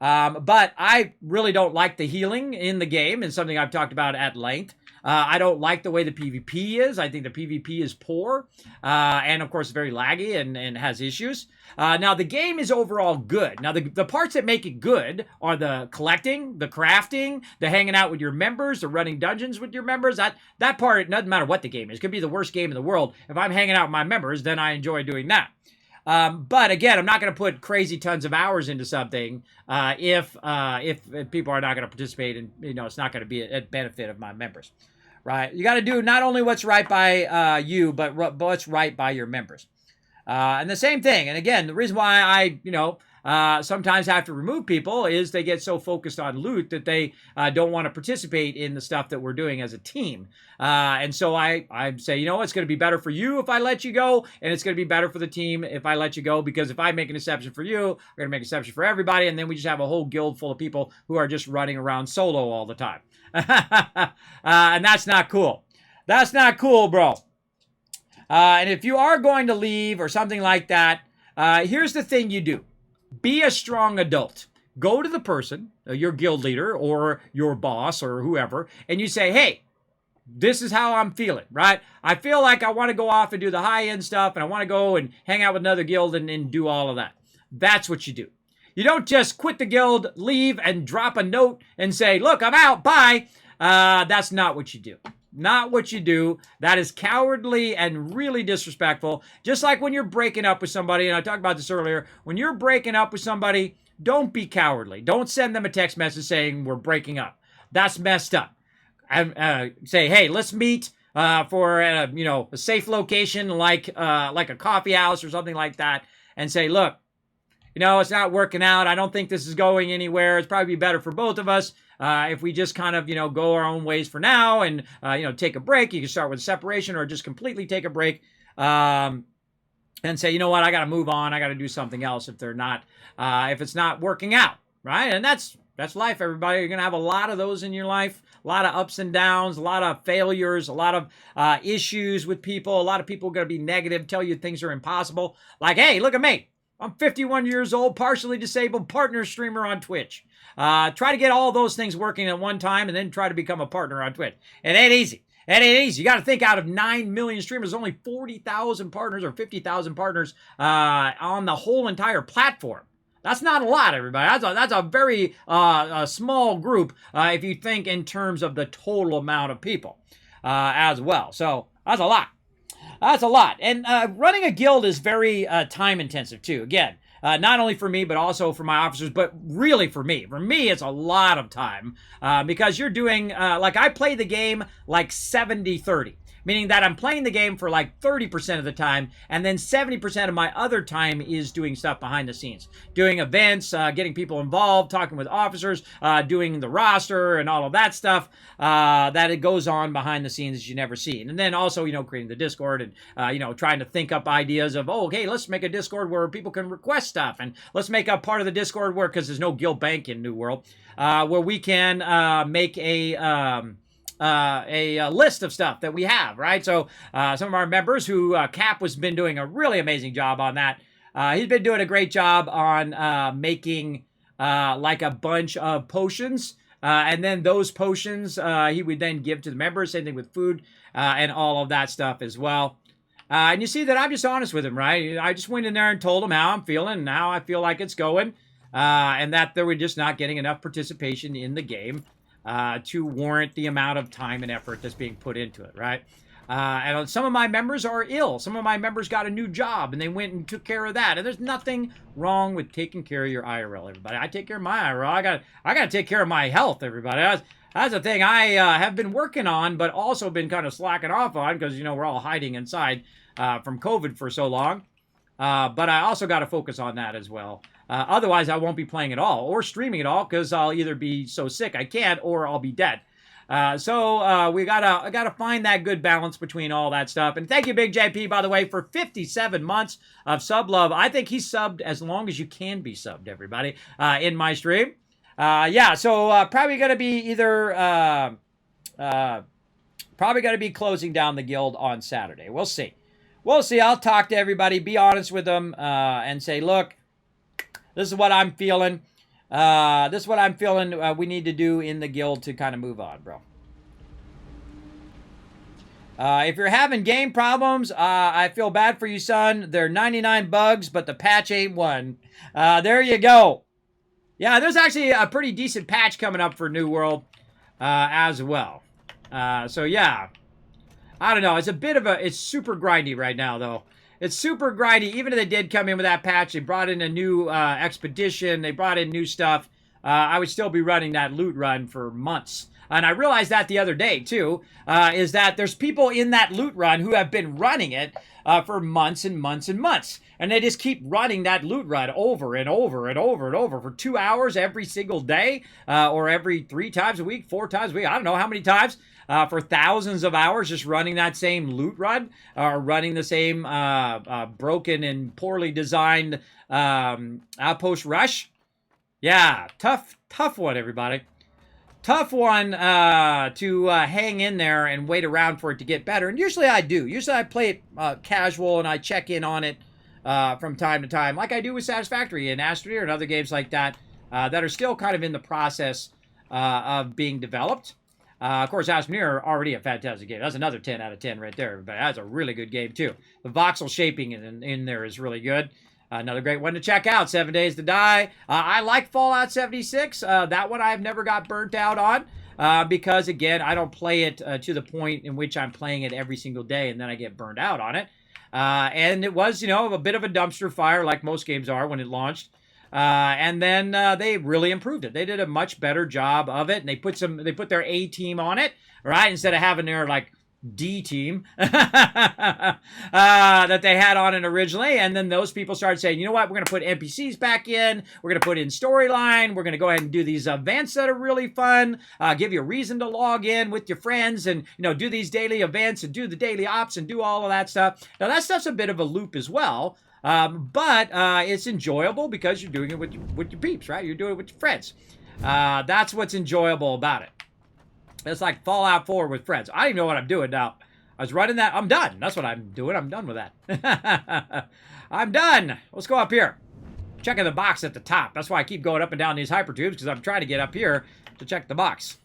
But I really don't like the healing in the game, and something I've talked about at length. I don't like the way the PvP is. I think the PvP is poor, and of course very laggy and has issues. Now the game is overall good. Now the parts that make it good are the collecting, the crafting, the hanging out with your members, the running dungeons with your members. That part, it doesn't matter what the game is. It could be the worst game in the world. If I'm hanging out with my members, then I enjoy doing that. But again, I'm not going to put crazy tons of hours into something if people are not going to participate, and it's not going to be a benefit of my members, right? You got to do not only what's right by you, but what's right by your members. And the same thing. And again, the reason why I sometimes have to remove people is they get so focused on loot that they don't want to participate in the stuff that we're doing as a team. And so I say, it's going to be better for you if I let you go, and it's going to be better for the team if I let you go, because if I make an exception for you, I'm going to make an exception for everybody, and then we just have a whole guild full of people who are just running around solo all the time. And that's not cool. That's not cool, bro. And if you are going to leave or something like that, here's the thing you do. Be a strong adult. Go to the person, your guild leader or your boss or whoever, and you say, hey, this is how I'm feeling, right? I feel like I want to go off and do the high-end stuff, and I want to go and hang out with another guild and do all of that. That's what you do. You don't just quit the guild, leave, and drop a note and say, look, I'm out, bye. That's not what you do. Not what you do. That is cowardly and really disrespectful. Just like when you're breaking up with somebody, and I talked about this earlier, when you're breaking up with somebody, don't be cowardly. Don't send them a text message saying we're breaking up. That's messed up. And say, hey, let's meet for a safe location like a coffee house or something like that, and say, look, it's not working out. I don't think this is going anywhere. It's probably better for both of us if we just kind of, go our own ways for now and, take a break. You can start with a separation or just completely take a break and say, you know what, I got to move on. I got to do something else if it's not working out, right? And that's life, everybody. You're going to have a lot of those in your life, a lot of ups and downs, a lot of failures, a lot of issues with people. A lot of people are going to be negative, tell you things are impossible. Like, hey, look at me. I'm 51 years old, partially disabled, partner streamer on Twitch. Try to get all those things working at one time and then try to become a partner on Twitch. It ain't easy. It ain't easy. You got to think, out of 9 million streamers, only 40,000 partners or 50,000 partners on the whole entire platform. That's not a lot, everybody. That's a very small group if you think in terms of the total amount of people as well. So that's a lot. That's a lot. And running a guild is very time intensive too. Again, not only for me, but also for my officers, but really for me. For me, it's a lot of time because you're doing, like I play the game like 70-30. Meaning that I'm playing the game for like 30% of the time, and then 70% of my other time is doing stuff behind the scenes. Doing events, getting people involved, talking with officers, doing the roster and all of that stuff that it goes on behind the scenes that you never see. And then also, creating the Discord and, trying to think up ideas of, okay, let's make a Discord where people can request stuff. And let's make a part of the Discord where, because there's no guild bank in New World, where we can make a list of stuff that we have, right? So some of our members who Cap has been doing a really amazing job on that. He's been doing a great job on making like a bunch of potions. And then those potions he would then give to the members. Same thing with food and all of that stuff as well. And you see that I'm just honest with him, right? I just went in there and told him how I'm feeling and how I feel like it's going. And that they were just not getting enough participation in the game to warrant the amount of time and effort that's being put into it, right? And some of my members are ill. Some of my members got a new job, and they went and took care of that. And there's nothing wrong with taking care of your IRL, everybody. I take care of my IRL. I got to take care of my health, everybody. That's the thing I have been working on, but also been kind of slacking off on because, we're all hiding inside from COVID for so long. But I also got to focus on that as well. Otherwise, I won't be playing at all or streaming at all because I'll either be so sick I can't or I'll be dead. So we gotta find that good balance between all that stuff. And thank you, Big JP, by the way, for 57 months of sub love. I think he's subbed as long as you can be subbed, everybody, in my stream. Yeah, so probably gonna be either probably gonna be closing down the guild on Saturday. We'll see. We'll see. I'll talk to everybody, be honest with them, and say, look, this is what I'm feeling. This is what I'm feeling we need to do in the guild to kind of move on, bro. If you're having game problems, I feel bad for you, son. There are 99 bugs, but the patch ain't one. There you go. Yeah, there's actually a pretty decent patch coming up for New World as well. So, yeah. I don't know. It's a bit of a... It's super grindy right now, though. It's super grindy. Even if they did come in with that patch, they brought in a new expedition. They brought in new stuff. I would still be running that loot run for months. And I realized that the other day, too, is that there's people in that loot run who have been running it for months and months and months. And they just keep running that loot run over and over and over and over for 2 hours every single day, or every 3 times a week, 4 times a week. I don't know how many times. For thousands of hours just running that same loot run, or running the same broken and poorly designed outpost rush. Yeah, tough one, everybody. Tough one to hang in there and wait around for it to get better. And usually I do. Usually I play it casual and I check in on it from time to time, like I do with Satisfactory and Astroneer and other games like that that are still kind of in the process of being developed. Of course, Astroneer already a fantastic game. That's another 10 out of 10 right there. But that's a really good game, too. The voxel shaping in there is really good. Another great one to check out, 7 Days to Die. I like Fallout 76. That one I've never got burnt out on because, again, I don't play it to the point in which I'm playing it every single day and then I get burned out on it. And it was, a bit of a dumpster fire like most games are when it launched. And then they really improved it. They did a much better job of it, and they put their A team on it, right? Instead of having their like D team that they had on it originally. And then those people started saying, you know what, we're going to put NPCs back in. We're going to put in storyline. We're going to go ahead and do these events that are really fun. Give you a reason to log in with your friends and, do these daily events and do the daily ops and do all of that stuff. Now, that stuff's a bit of a loop as well. But it's enjoyable because you're doing it with your peeps, right? You're doing it with your friends. That's what's enjoyable about it. It's like Fallout 4 with friends. I don't even know what I'm doing now. I was running that. I'm done. That's what I'm doing. I'm done with that. I'm done. Let's go up here. Checking the box at the top. That's why I keep going up and down these hypertubes, because I'm trying to get up here to check the box.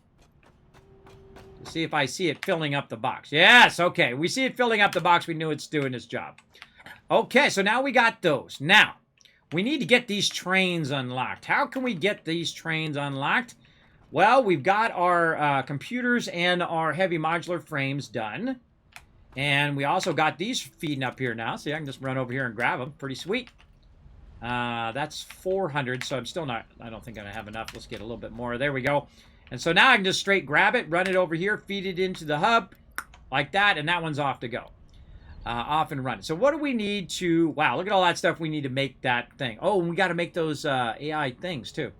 To see if I see it filling up the box. Yes, okay. We see it filling up the box. We knew it's doing its job. Okay, so now we got those. Now, we need to get these trains unlocked. How can we get these trains unlocked? Well, we've got our computers and our heavy modular frames done. And we also got these feeding up here now. See, I can just run over here and grab them. Pretty sweet. That's 400, so I'm still not... I don't think I'm going to have enough. Let's get a little bit more. There we go. And so now I can just straight grab it, run it over here, feed it into the hub, like that, and that one's off to go. Off and running. So what do we need to... Wow, look at all that stuff we need to make that thing. Oh, and we got to make those AI things, too.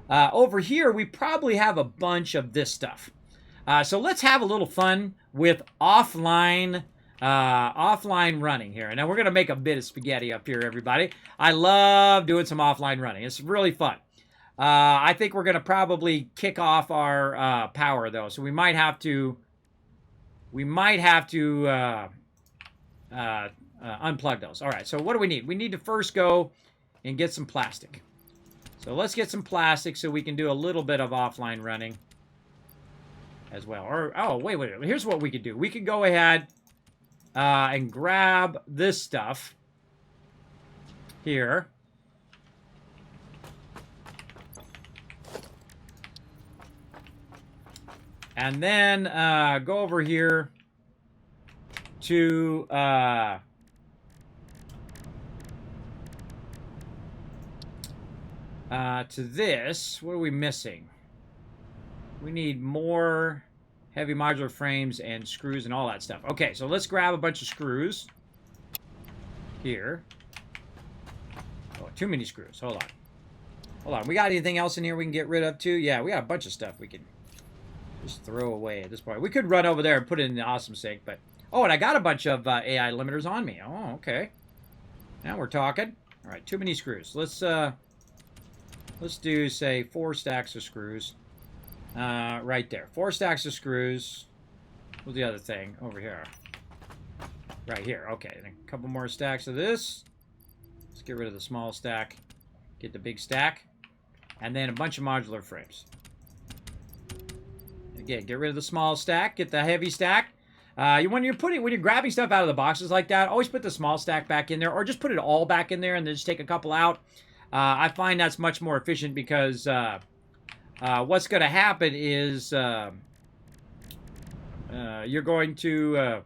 Over here, we probably have a bunch of this stuff. So let's have a little fun with offline running here. And now we're going to make a bit of spaghetti up here, everybody. I love doing some offline running. It's really fun. I think we're going to probably kick off our power, though. So we might have to... unplug those. All right, so what do we need? We need to first go and get some plastic. So let's get some plastic so we can do a little bit of offline running as well. Or, oh, wait. Here's what we could do. We could go ahead and grab this stuff here. And then go over here to this. What are we missing? We need more heavy modular frames and screws and all that stuff. Okay, so let's grab a bunch of screws here. Oh, too many screws. Hold on. We got anything else in here we can get rid of too? Yeah, we got a bunch of stuff we can Just throw away at this point. We could run over there and put it in the awesome sink, but... Oh, and I got a bunch of AI limiters on me. Oh, okay. Now we're talking. All right, too many screws. Let's do, say, 4 stacks of screws. Right there. 4 stacks of screws. What's the other thing? Over here. Right here. Okay, and a couple more stacks of this. Let's get rid of the small stack. Get the big stack. And then a bunch of modular frames. Again, get rid of the small stack. Get the heavy stack. When you're grabbing stuff out of the boxes like that, always put the small stack back in there, or just put it all back in there and then just take a couple out. I find that's much more efficient because what's going to happen is you're going to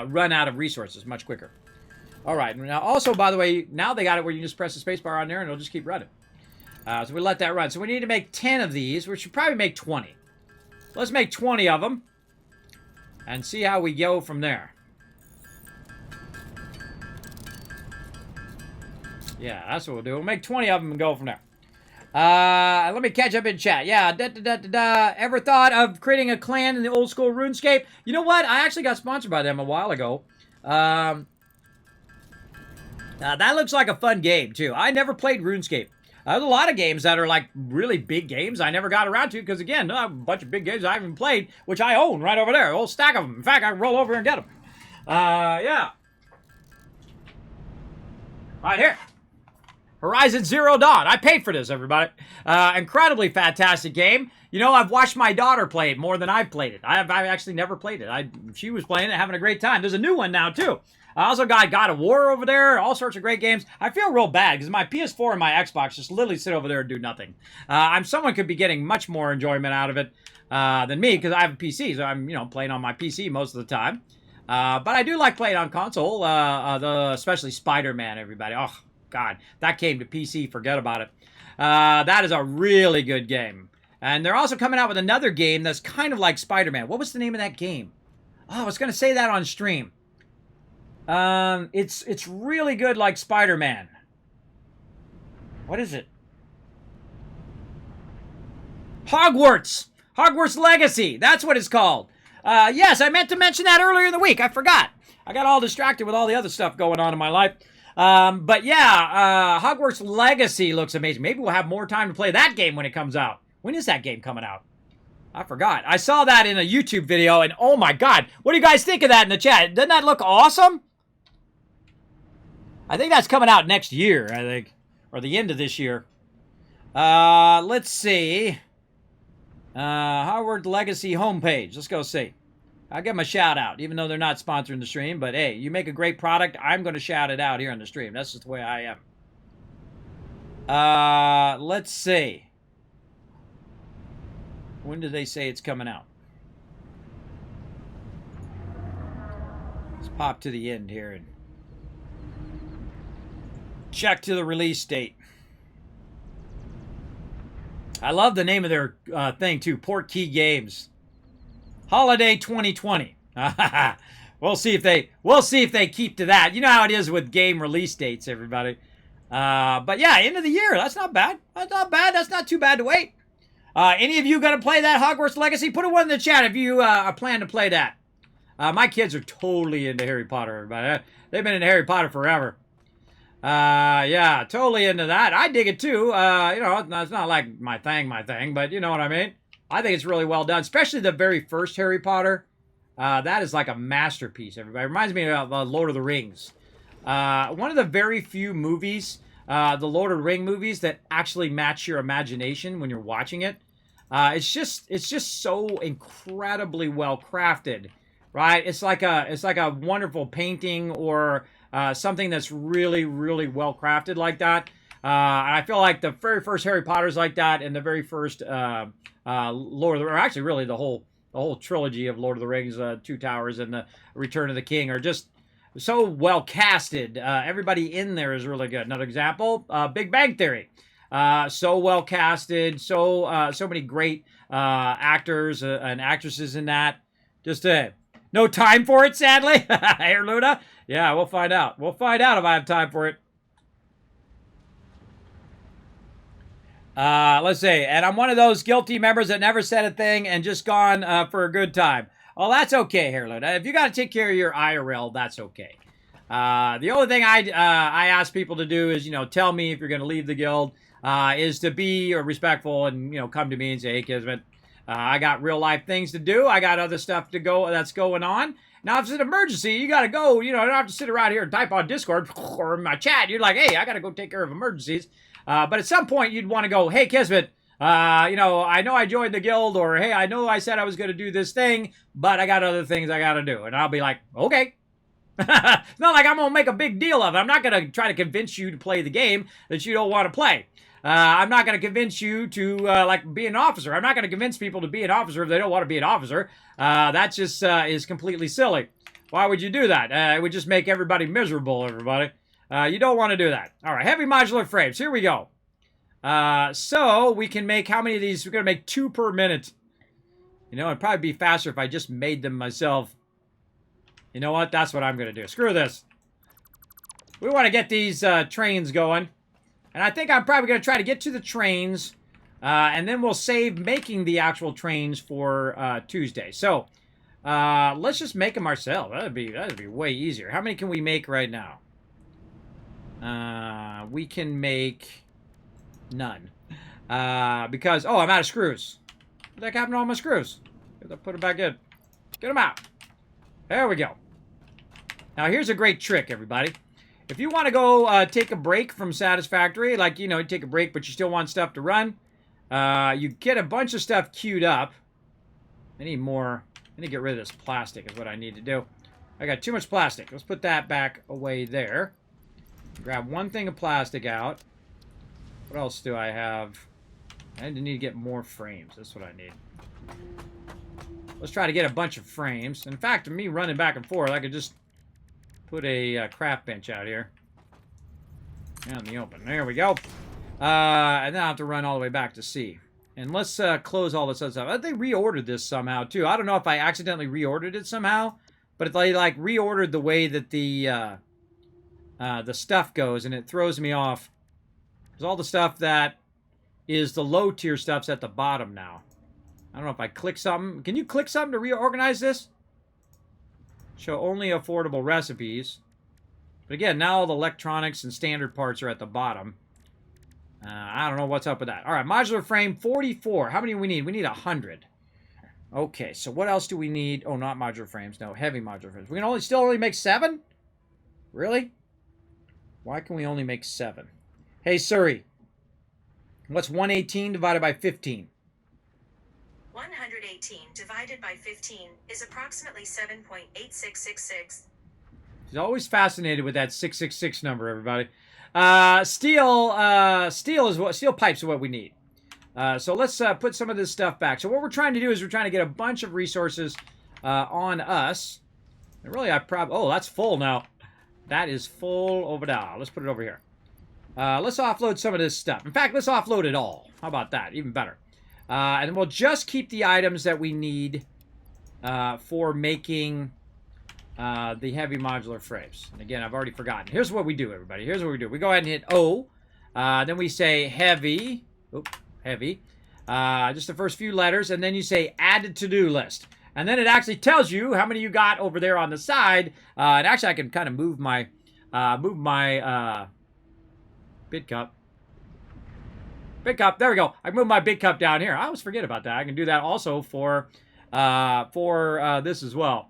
run out of resources much quicker. All right. Now, also, by the way, now they got it where you just press the space bar on there and it'll just keep running. So we let that run. So we need to make 10 of these. We should probably make 20. Let's make 20 of them. And see how we go from there. Yeah, that's what we'll do. We'll make 20 of them and go from there. Let me catch up in chat. Yeah, ever thought of creating a clan in the old school RuneScape? You know what? I actually got sponsored by them a while ago. That looks like a fun game, too. I never played RuneScape. There's a lot of games that are like really big games I never got around to because, again, I have a bunch of big games I haven't played, which I own right over there. A whole stack of them. In fact, I can roll over and get them. Yeah. Right here. Horizon Zero Dawn. I paid for this, everybody. Incredibly fantastic game. You know, I've watched my daughter play it more than I've played it. I've actually never played it. She was playing it, having a great time. There's a new one now, too. I also got God of War over there, all sorts of great games. I feel real bad because my PS4 and my Xbox just literally sit over there and do nothing. Someone could be getting much more enjoyment out of it than me because I have a PC, so I'm playing on my PC most of the time. But I do like playing on console, especially Spider-Man, everybody. Oh, God, that came to PC, forget about it. That is a really good game. And they're also coming out with another game that's kind of like Spider-Man. What was the name of that game? Oh, I was going to say that on stream. It's really good like Spider-Man. What is it? Hogwarts! Hogwarts Legacy! That's what it's called. Yes, I meant to mention that earlier in the week. I forgot. I got all distracted with all the other stuff going on in my life. But yeah, Hogwarts Legacy looks amazing. Maybe we'll have more time to play that game when it comes out. When is that game coming out? I forgot. I saw that in a YouTube video, and oh my God. What do you guys think of that in the chat? Doesn't that look awesome? I think that's coming out next year, I think. Or the end of this year. Let's see. Hogwarts Legacy homepage. Let's go see. I'll give them a shout out, even though they're not sponsoring the stream. But hey, you make a great product, I'm going to shout it out here on the stream. That's just the way I am. Let's see. When do they say it's coming out? Let's pop to the end here and check to the release date. I love the name of their thing too, Portkey Games. Holiday 2020. We'll see if they keep to that. You know how it is with game release dates, everybody. But yeah, end of the year. That's not bad. That's not bad. That's not too bad to wait. Any of you going to play that Hogwarts Legacy? Put a one in the chat if you plan to play that. My kids are totally into Harry Potter, everybody. They've been into Harry Potter forever. Yeah, totally into that. I dig it too. It's not like my thing, but you know what I mean? I think it's really well done, especially the very first Harry Potter. That is like a masterpiece, everybody. It reminds me of Lord of the Rings. One of the very few movies, the Lord of the Ring movies, that actually match your imagination when you're watching it. It's just so incredibly well crafted, right? It's like a wonderful painting or something that's really, really well crafted like that. And I feel like the very first Harry Potter's like that, and the very first Lord of the Rings, or actually really the whole trilogy of Lord of the Rings, Two Towers and the Return of the King, are just so well casted. Everybody in there is really good. Another example, Big Bang Theory. So well casted, so many great actors and actresses in that. Just no time for it, sadly. Hey, Luna. Yeah, we'll find out. We'll find out if I have time for it. Let's see. And I'm one of those guilty members that never said a thing and just gone for a good time. Oh, that's okay, Hairlud. If you got to take care of your IRL, that's okay. The only thing I ask people to do is, tell me if you're going to leave the guild, is to be respectful and, come to me and say, hey, Kismet, I got real life things to do. I got other stuff to go that's going on. Now, if it's an emergency, you got to go. You don't have to sit around here and type on Discord or in my chat. You're like, hey, I got to go take care of emergencies. But at some point, you'd want to go, hey, Kismet, I know I joined the guild, or hey, I know I said I was going to do this thing, but I got other things I got to do. And I'll be like, okay. It's not like I'm going to make a big deal of it. I'm not going to try to convince you to play the game that you don't want to play. I'm not going to convince you to, be an officer. I'm not going to convince people to be an officer if they don't want to be an officer. That just is completely silly. Why would you do that? It would just make everybody miserable, everybody. You don't want to do that. All right, heavy modular frames. Here we go. So we can make how many of these? We're going to make 2 per minute. It'd probably be faster if I just made them myself. You know what? That's what I'm going to do. Screw this. We want to get these trains going. And I think I'm probably going to try to get to the trains. And then we'll save making the actual trains for Tuesday. So let's just make them ourselves. That'd be way easier. How many can we make right now? We can make none. Because, I'm out of screws. What the heck happened to all my screws? Put them back in. Get them out. There we go. Now, here's a great trick, everybody. If you want to go take a break from Satisfactory, like, you take a break, but you still want stuff to run, you get a bunch of stuff queued up. I need more. I need to get rid of this plastic is what I need to do. I got too much plastic. Let's put that back away there. Grab one thing of plastic out. What else do I have? I need to get more frames. That's what I need. Let's try to get a bunch of frames. In fact, me running back and forth, I could just put a craft bench out here. Out in the open. There we go. And then I'll have to run all the way back to C. And let's close all this other stuff. I think they reordered this somehow, too. I don't know if I accidentally reordered it somehow, but if they, reordered the way that the stuff goes, and it throws me off. Because all the stuff that is the low-tier stuff's at the bottom now. I don't know if I click something. Can you click something to reorganize this? Show only affordable recipes. But again, now all the electronics and standard parts are at the bottom. I don't know what's up with that. All right, modular frame 44. How many do we need? We need 100. Okay, so what else do we need? Oh, not modular frames. No, heavy modular frames. We can still only make 7? Really? Why can we only make 7? Hey, Suri. What's 118 divided by 15? 118 divided by 15 is approximately 7.8666. She's always fascinated with that 666 number, everybody. Steel pipes are what we need. So let's put some of this stuff back. So what we're trying to do is we're trying to get a bunch of resources on us. And really, oh, that's full now. That is full over there. Let's put it over here. Let's offload some of this stuff. In fact, let's offload it all. How about that? Even better. And we'll just keep the items that we need for making the heavy modular frames. And again, I've already forgotten. Here's what we do, everybody. Here's what we do. We go ahead and hit O. Then we say heavy. Oop, heavy. Just the first few letters. And then you say add to-do list. And then it actually tells you how many you got over there on the side. And actually, I can kind of move my bid cup. Big cup. There we go. I can move my big cup down here. I always forget about that. I can do that also for this as well.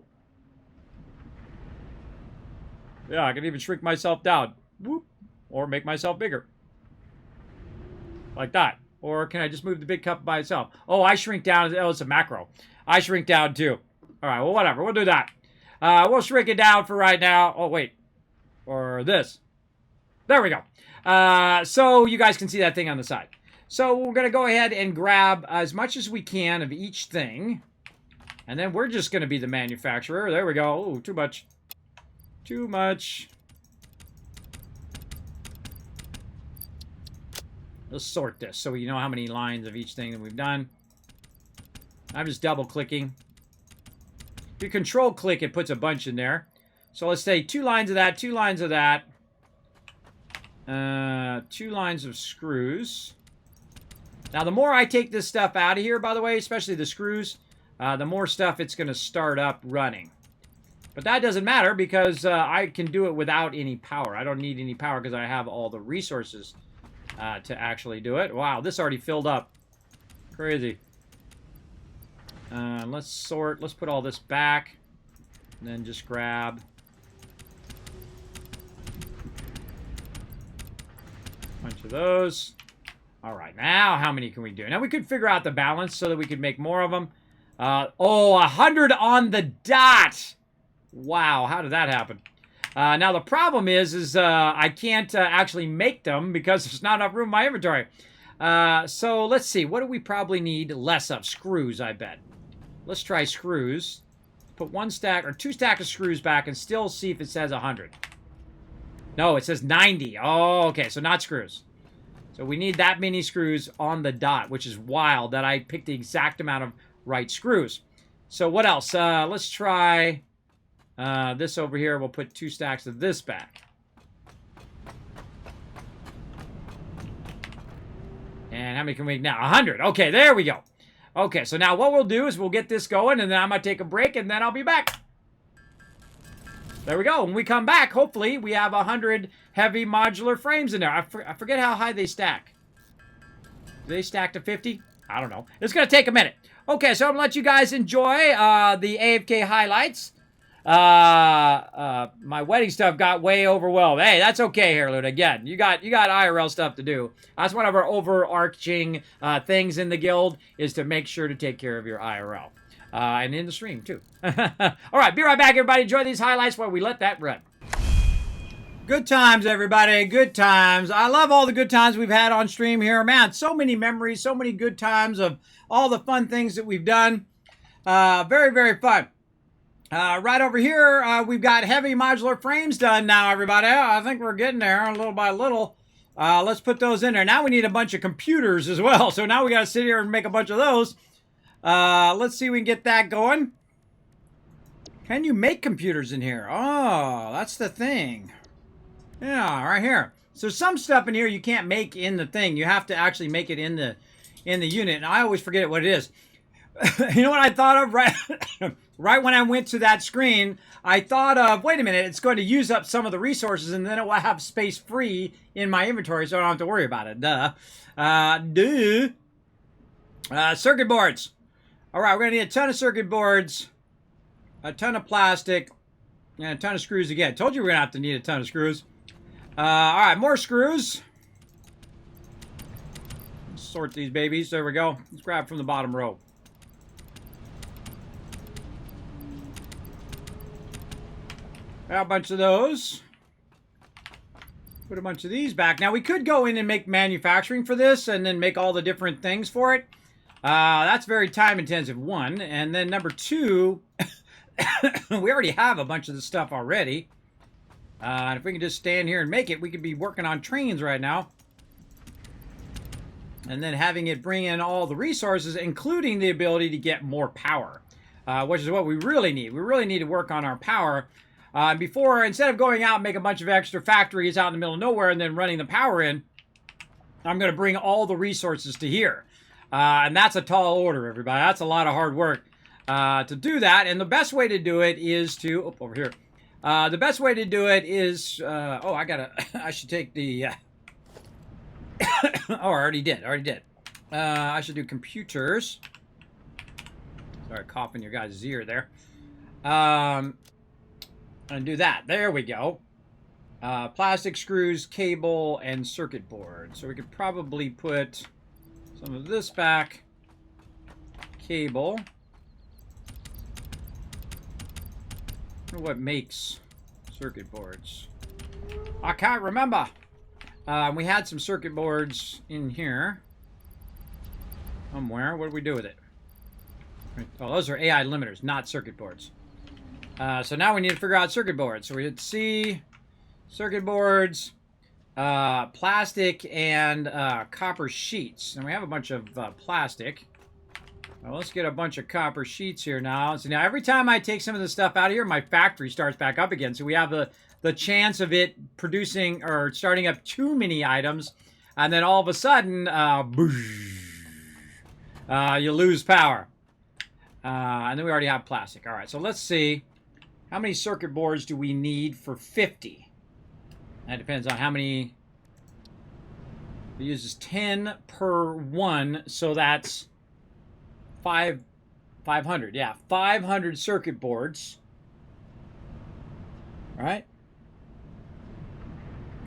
Yeah, I can even shrink myself down. Whoop. Or make myself bigger. Like that. Or can I just move the big cup by itself? Oh, I shrink down. Oh, it's a macro. I shrink down too. All right, well, whatever. We'll do that. We'll shrink it down for right now. Oh, wait. Or this. There we go. So you guys can see that thing on the side. So we're going to go ahead and grab as much as we can of each thing. And then we're just going to be the manufacturer. There we go. Oh, too much. Too much. Let's sort this so we know how many lines of each thing that we've done. I'm just double clicking. If you control click, it puts a bunch in there. So let's say 2 lines of that, 2 lines of that. 2 lines of screws. Now, the more I take this stuff out of here, by the way, especially the screws, the more stuff it's going to start up running. But that doesn't matter because I can do it without any power. I don't need any power because I have all the resources to actually do it. Wow, this already filled up. Crazy. Let's sort. Let's put all this back. And then just grab. A bunch of those. All right, now how many can we do? Now we could figure out the balance so that we could make more of them. 100 on the dot. Wow, how did that happen? Now the problem is I can't actually make them because there's not enough room in my inventory. So let's see, what do we probably need less of? Screws, I bet. Let's try screws. Put 1 stack or 2 stacks of screws back and still see if it says 100. No, it says 90. Oh, okay, so not screws. So we need that many screws on the dot, which is wild that I picked the exact amount of right screws. So what else? Let's try this over here. We'll put 2 stacks of this back. And how many can we make now? 100. Okay, there we go. Okay, so now what we'll do is we'll get this going, and then I'm going to take a break, and then I'll be back. There we go. When we come back, hopefully, we have 100 heavy modular frames in there. I forget how high they stack. Do they stack to 50? I don't know. It's going to take a minute. Okay, so I'm going to let you guys enjoy the AFK highlights. My wedding stuff got way overwhelmed. Hey, that's okay here, Luna. Again, you got IRL stuff to do. That's one of our overarching things in the guild is to make sure to take care of your IRL. And in the stream, too. All right, be right back, everybody. Enjoy these highlights while we let that run. Good times, everybody. Good times. I love all the good times we've had on stream here. Man, so many memories, so many good times of all the fun things that we've done. Very, very fun. Right over here, we've got heavy modular frames done now, everybody. I think we're getting there little by little. Let's put those in there. Now we need a bunch of computers as well. So now we got to sit here and make a bunch of those. Let's see if we can get that going. Can you make computers in here? Oh, that's the thing. Yeah, right here. So some stuff in here you can't make in the thing. You have to actually make it in the unit. And I always forget what it is. You know what I thought of right when I went to that screen? I thought of, wait a minute, it's going to use up some of the resources and then it will have space free in my inventory so I don't have to worry about it. Circuit boards. All right, we're going to need a ton of circuit boards, a ton of plastic, and a ton of screws again. Told you we're going to have to need a ton of screws. All right, more screws. Let's sort these babies. There we go. Let's grab from the bottom row. Got a bunch of those. Put a bunch of these back. Now, we could go in and make manufacturing for this and then make all the different things for it. That's very time-intensive, one. And then number two, we already have a bunch of this stuff already. And if we can just stand here and make it, we could be working on trains right now. And then having it bring in all the resources, including the ability to get more power, which is what we really need. We really need to work on our power. Instead of going out and make a bunch of extra factories out in the middle of nowhere and then running the power in, I'm going to bring all the resources to here. And that's a tall order, everybody. That's a lot of hard work to do that. And the best way to do it is to... Oh, over here. The best way to do it is... I should take the... I already did. I should do computers. Sorry, coughing your guys' ear there. And do that. There we go. Plastic screws, cable, and circuit board. So we could probably put some of this back. Cable. I wonder what makes circuit boards. I can't remember. We had some circuit boards in here. Somewhere. What do we do with it? Oh, those are AI limiters, not circuit boards. So now we need to figure out circuit boards. So we hit C, circuit boards, plastic, and copper sheets. And we have a bunch of plastic. Well, let's get a bunch of copper sheets here now. So now every time I take some of this stuff out of here, my factory starts back up again. So we have the chance of it producing or starting up too many items. And then all of a sudden, boosh, you lose power. And then we already have plastic. All right, so let's see. How many circuit boards do we need for 50? That depends on how many. It uses 10 per one, so that's 500. Yeah, 500 circuit boards. All right.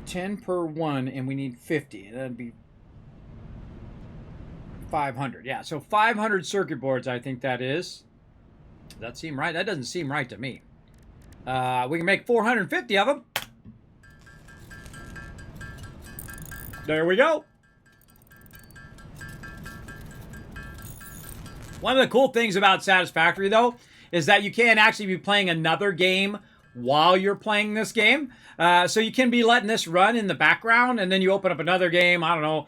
10 per one, and we need 50. That'd be 500. Yeah, so 500 circuit boards, I think that is. Does that seem right? That doesn't seem right to me. We can make 450 of them. There we go. One of the cool things about Satisfactory, though, is that you can actually be playing another game while you're playing this game. So you can be letting this run in the background, and then you open up another game. I don't know.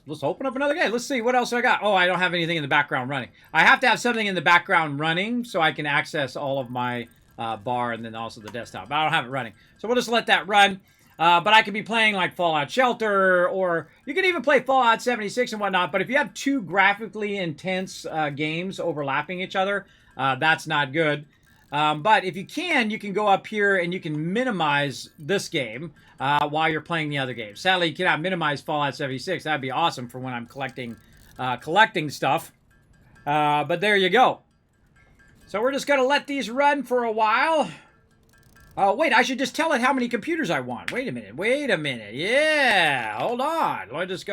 Let's open up another game. Let's see what else I got. Oh, I don't have anything in the background running. I have to have something in the background running so I can access all of my bar and then also the desktop. But I don't have it running. So we'll just let that run. But I could be playing like Fallout Shelter, or you can even play Fallout 76 and whatnot. But if you have two graphically intense games overlapping each other, that's not good. But if you can go up here and you can minimize this game while you're playing the other game. Sadly, you cannot minimize Fallout 76. That'd be awesome for when I'm collecting stuff. But there you go. So we're just going to let these run for a while. Oh, wait, I should just tell it how many computers I want. Wait a minute. Yeah, hold on. Let's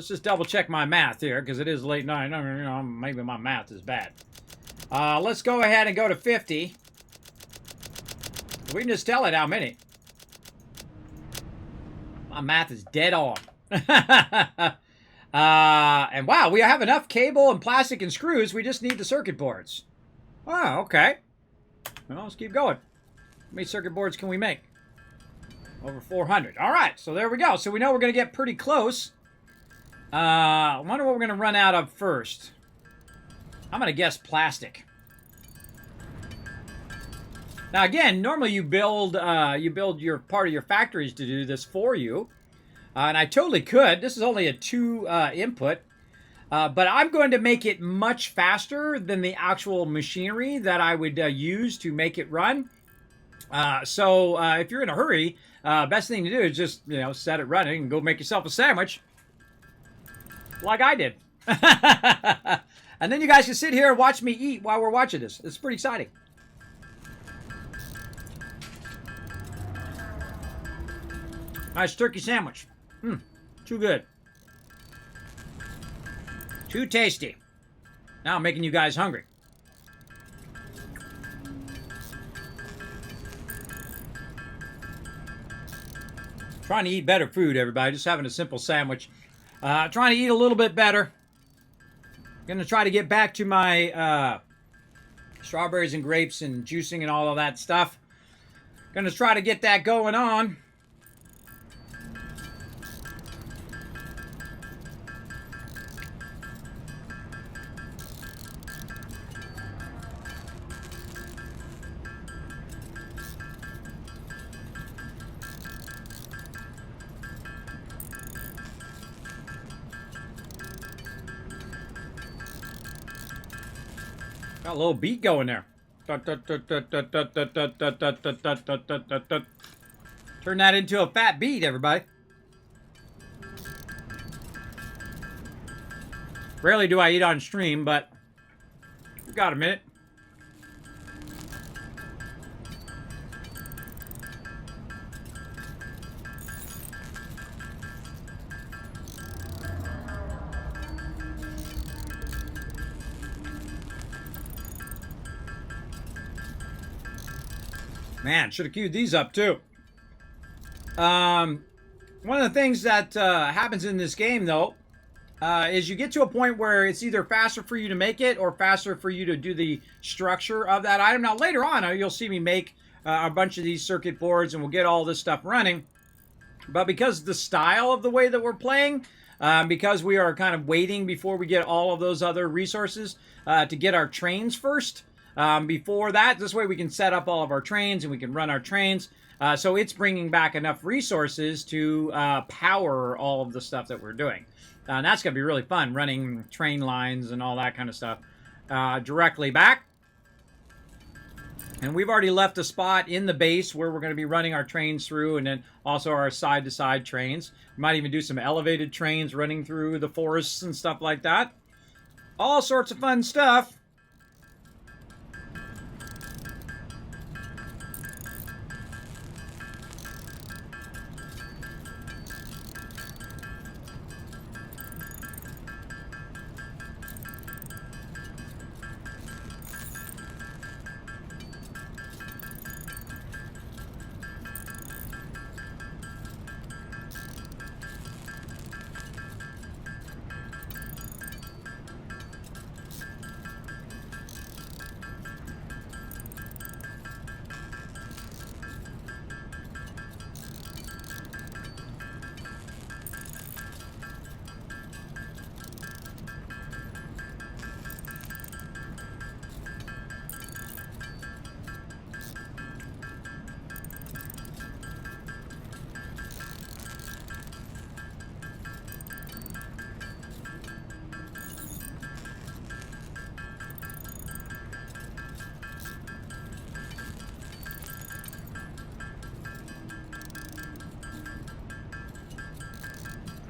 just double check my math here, because it is late night. You know, maybe my math is bad. Let's go ahead and go to 50. We can just tell it how many. My math is dead on. And wow, we have enough cable and plastic and screws. We just need the circuit boards. Oh, okay. Well, let's keep going. How many circuit boards can we make? Over 400. All right, so there we go. So we know we're going to get pretty close. I wonder what we're going to run out of first. I'm going to guess plastic. Now, again, normally you build your part of your factories to do this for you. And I totally could. This is only a 2 input. But I'm going to make it much faster than the actual machinery that I would use to make it run. So if you're in a hurry, best thing to do is just, set it running and go make yourself a sandwich. Like I did. And then you guys can sit here and watch me eat while we're watching this. It's pretty exciting. Nice turkey sandwich. Too good. Too tasty. Now I'm making you guys hungry. Trying to eat better food, everybody. Just having a simple sandwich. Trying to eat a little bit better. Going to try to get back to my strawberries and grapes and juicing and all of that stuff. Going to try to get that going on. Got a little beat going there. Turn that into a fat beat, everybody. Rarely do I eat on stream, but we got a minute. Man, should have queued these up too. One of the things that happens in this game, though, is you get to a point where it's either faster for you to make it or faster for you to do the structure of that item. Now, later on, you'll see me make a bunch of these circuit boards and we'll get all this stuff running. But because the style of the way that we're playing, because we are kind of waiting before we get all of those other resources to get our trains first, before that, this way we can set up all of our trains and we can run our trains. So it's bringing back enough resources to power all of the stuff that we're doing. And that's going to be really fun, running train lines and all that kind of stuff directly back. And we've already left a spot in the base where we're going to be running our trains through, and then also our side-to-side trains. We might even do some elevated trains running through the forests and stuff like that. All sorts of fun stuff.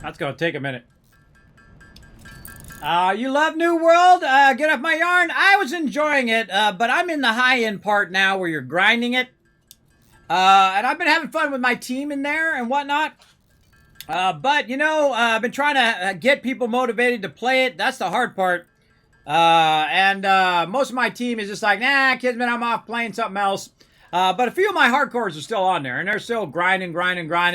That's going to take a minute. You love New World? Get off my yarn. I was enjoying it, but I'm in the high-end part now where you're grinding it. And I've been having fun with my team in there and whatnot. But, you know, I've been trying to get people motivated to play it. That's the hard part. And most of my team is just like, nah, Kismet, I'm off playing something else. But a few of my hardcores are still on there, and they're still grinding,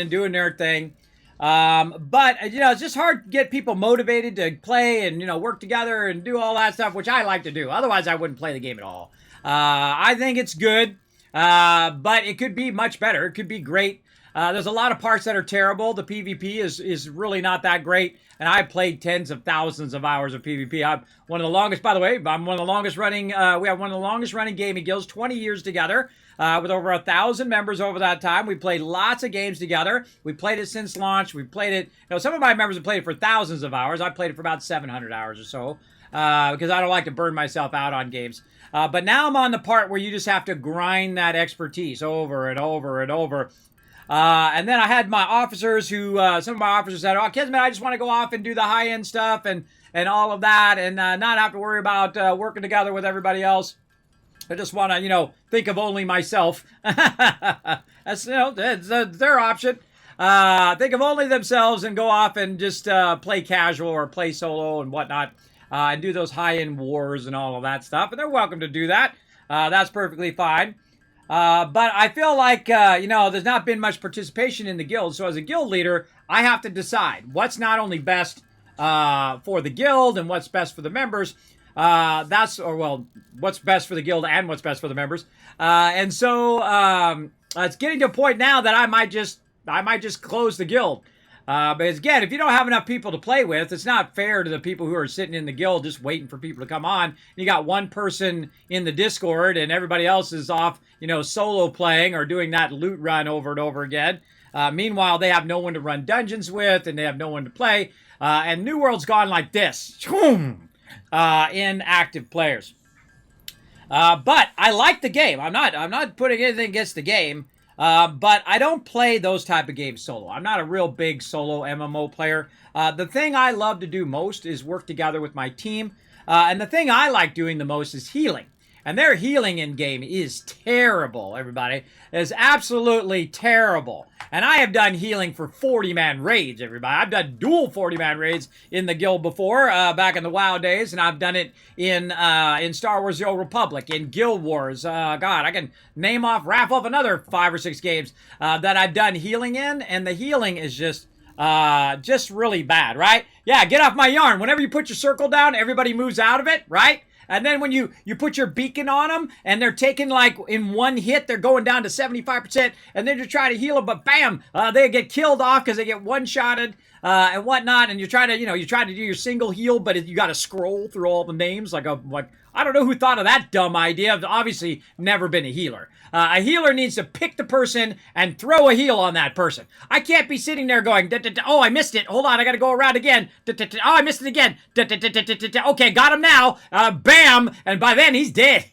doing their thing. But, you know, it's just hard to get people motivated to play and, you know, work together and do all that stuff, which I like to do. Otherwise, I wouldn't play the game at all. I think it's good, but it could be much better. It could be great. There's a lot of parts that are terrible. The PvP is really not that great, and I've played tens of thousands of hours of PvP. I'm one of the longest, by the way, I'm one of the longest running, we have one of the longest running gaming guilds, 20 years together. With over 1,000 members over that time. We played lots of games together. We played it since launch. We played it, you know, some of my members have played it for thousands of hours. I played it for about 700 hours or so, because I don't like to burn myself out on games. But now I'm on the part where you just have to grind that expertise over and over and over. And then I had my officers who, some of my officers said, oh, Kismet, I just want to go off and do the high-end stuff and all of that and not have to worry about working together with everybody else. I just want to, you know, think of only myself. That's, you know, that's their option. Think of only themselves and go off and just play casual or play solo and whatnot. And do those high-end wars and all of that stuff. And they're welcome to do that. That's perfectly fine. But I feel like, you know, there's not been much participation in the guild. So as a guild leader, I have to decide what's not only best for the guild and what's best for the members, what's best for the guild and what's best for the members. And so it's getting to a point now that I might just close the guild. Because again, if you don't have enough people to play with, it's not fair to the people who are sitting in the guild just waiting for people to come on. You got one person in the Discord and everybody else is off, you know, solo playing or doing that loot run over and over again. Meanwhile, they have no one to run dungeons with and they have no one to play. And New World's gone like this. Inactive players. But I like the game. I'm not putting anything against the game. But I don't play those type of games solo. I'm not a real big solo MMO player. The thing I love to do most is work together with my team. And the thing I like doing the most is healing. And their healing in game is terrible, everybody. It's absolutely terrible. And I have done healing for 40-man raids, everybody. I've done dual 40-man raids in the guild before, back in the WoW days, and I've done it in Star Wars: The Old Republic, in Guild Wars. God, I can raffle off another 5 or 6 games that I've done healing in, and the healing is just really bad, right? Yeah, get off my yarn. Whenever you put your circle down, everybody moves out of it, right? And then when you put your beacon on them and they're taking like in one hit, they're going down to 75%, and then you're trying to heal them, but bam, they get killed off because they get one-shotted. and whatnot, and you're trying to, you try to do your single heal, but you got to scroll through all the names like I don't know who thought of that dumb idea. I've obviously never been a healer. A healer needs to pick the person and throw a heal on that person. I can't be sitting there going, oh, I missed it. Hold on, I got to go around again. Oh, I missed it again. Okay, got him now. Bam, and by then he's dead.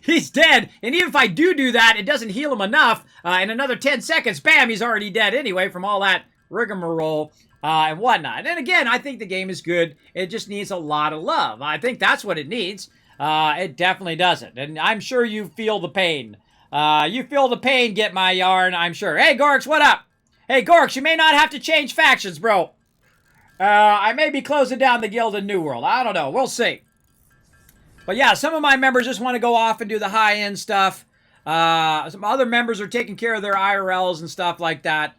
He's dead. And even if I do that, it doesn't heal him enough. In another 10 seconds, bam, he's already dead anyway from all that rigmarole. And whatnot. And again, I think the game is good. It just needs a lot of love. I think that's what it needs. It definitely doesn't. And I'm sure you feel the pain. You feel the pain, get my yarn, I'm sure. Hey, Gorks, what up? Hey, Gorks, you may not have to change factions, bro. I may be closing down the guild in New World. I don't know. We'll see. But yeah, some of my members just want to go off and do the high-end stuff. Some other members are taking care of their IRLs and stuff like that.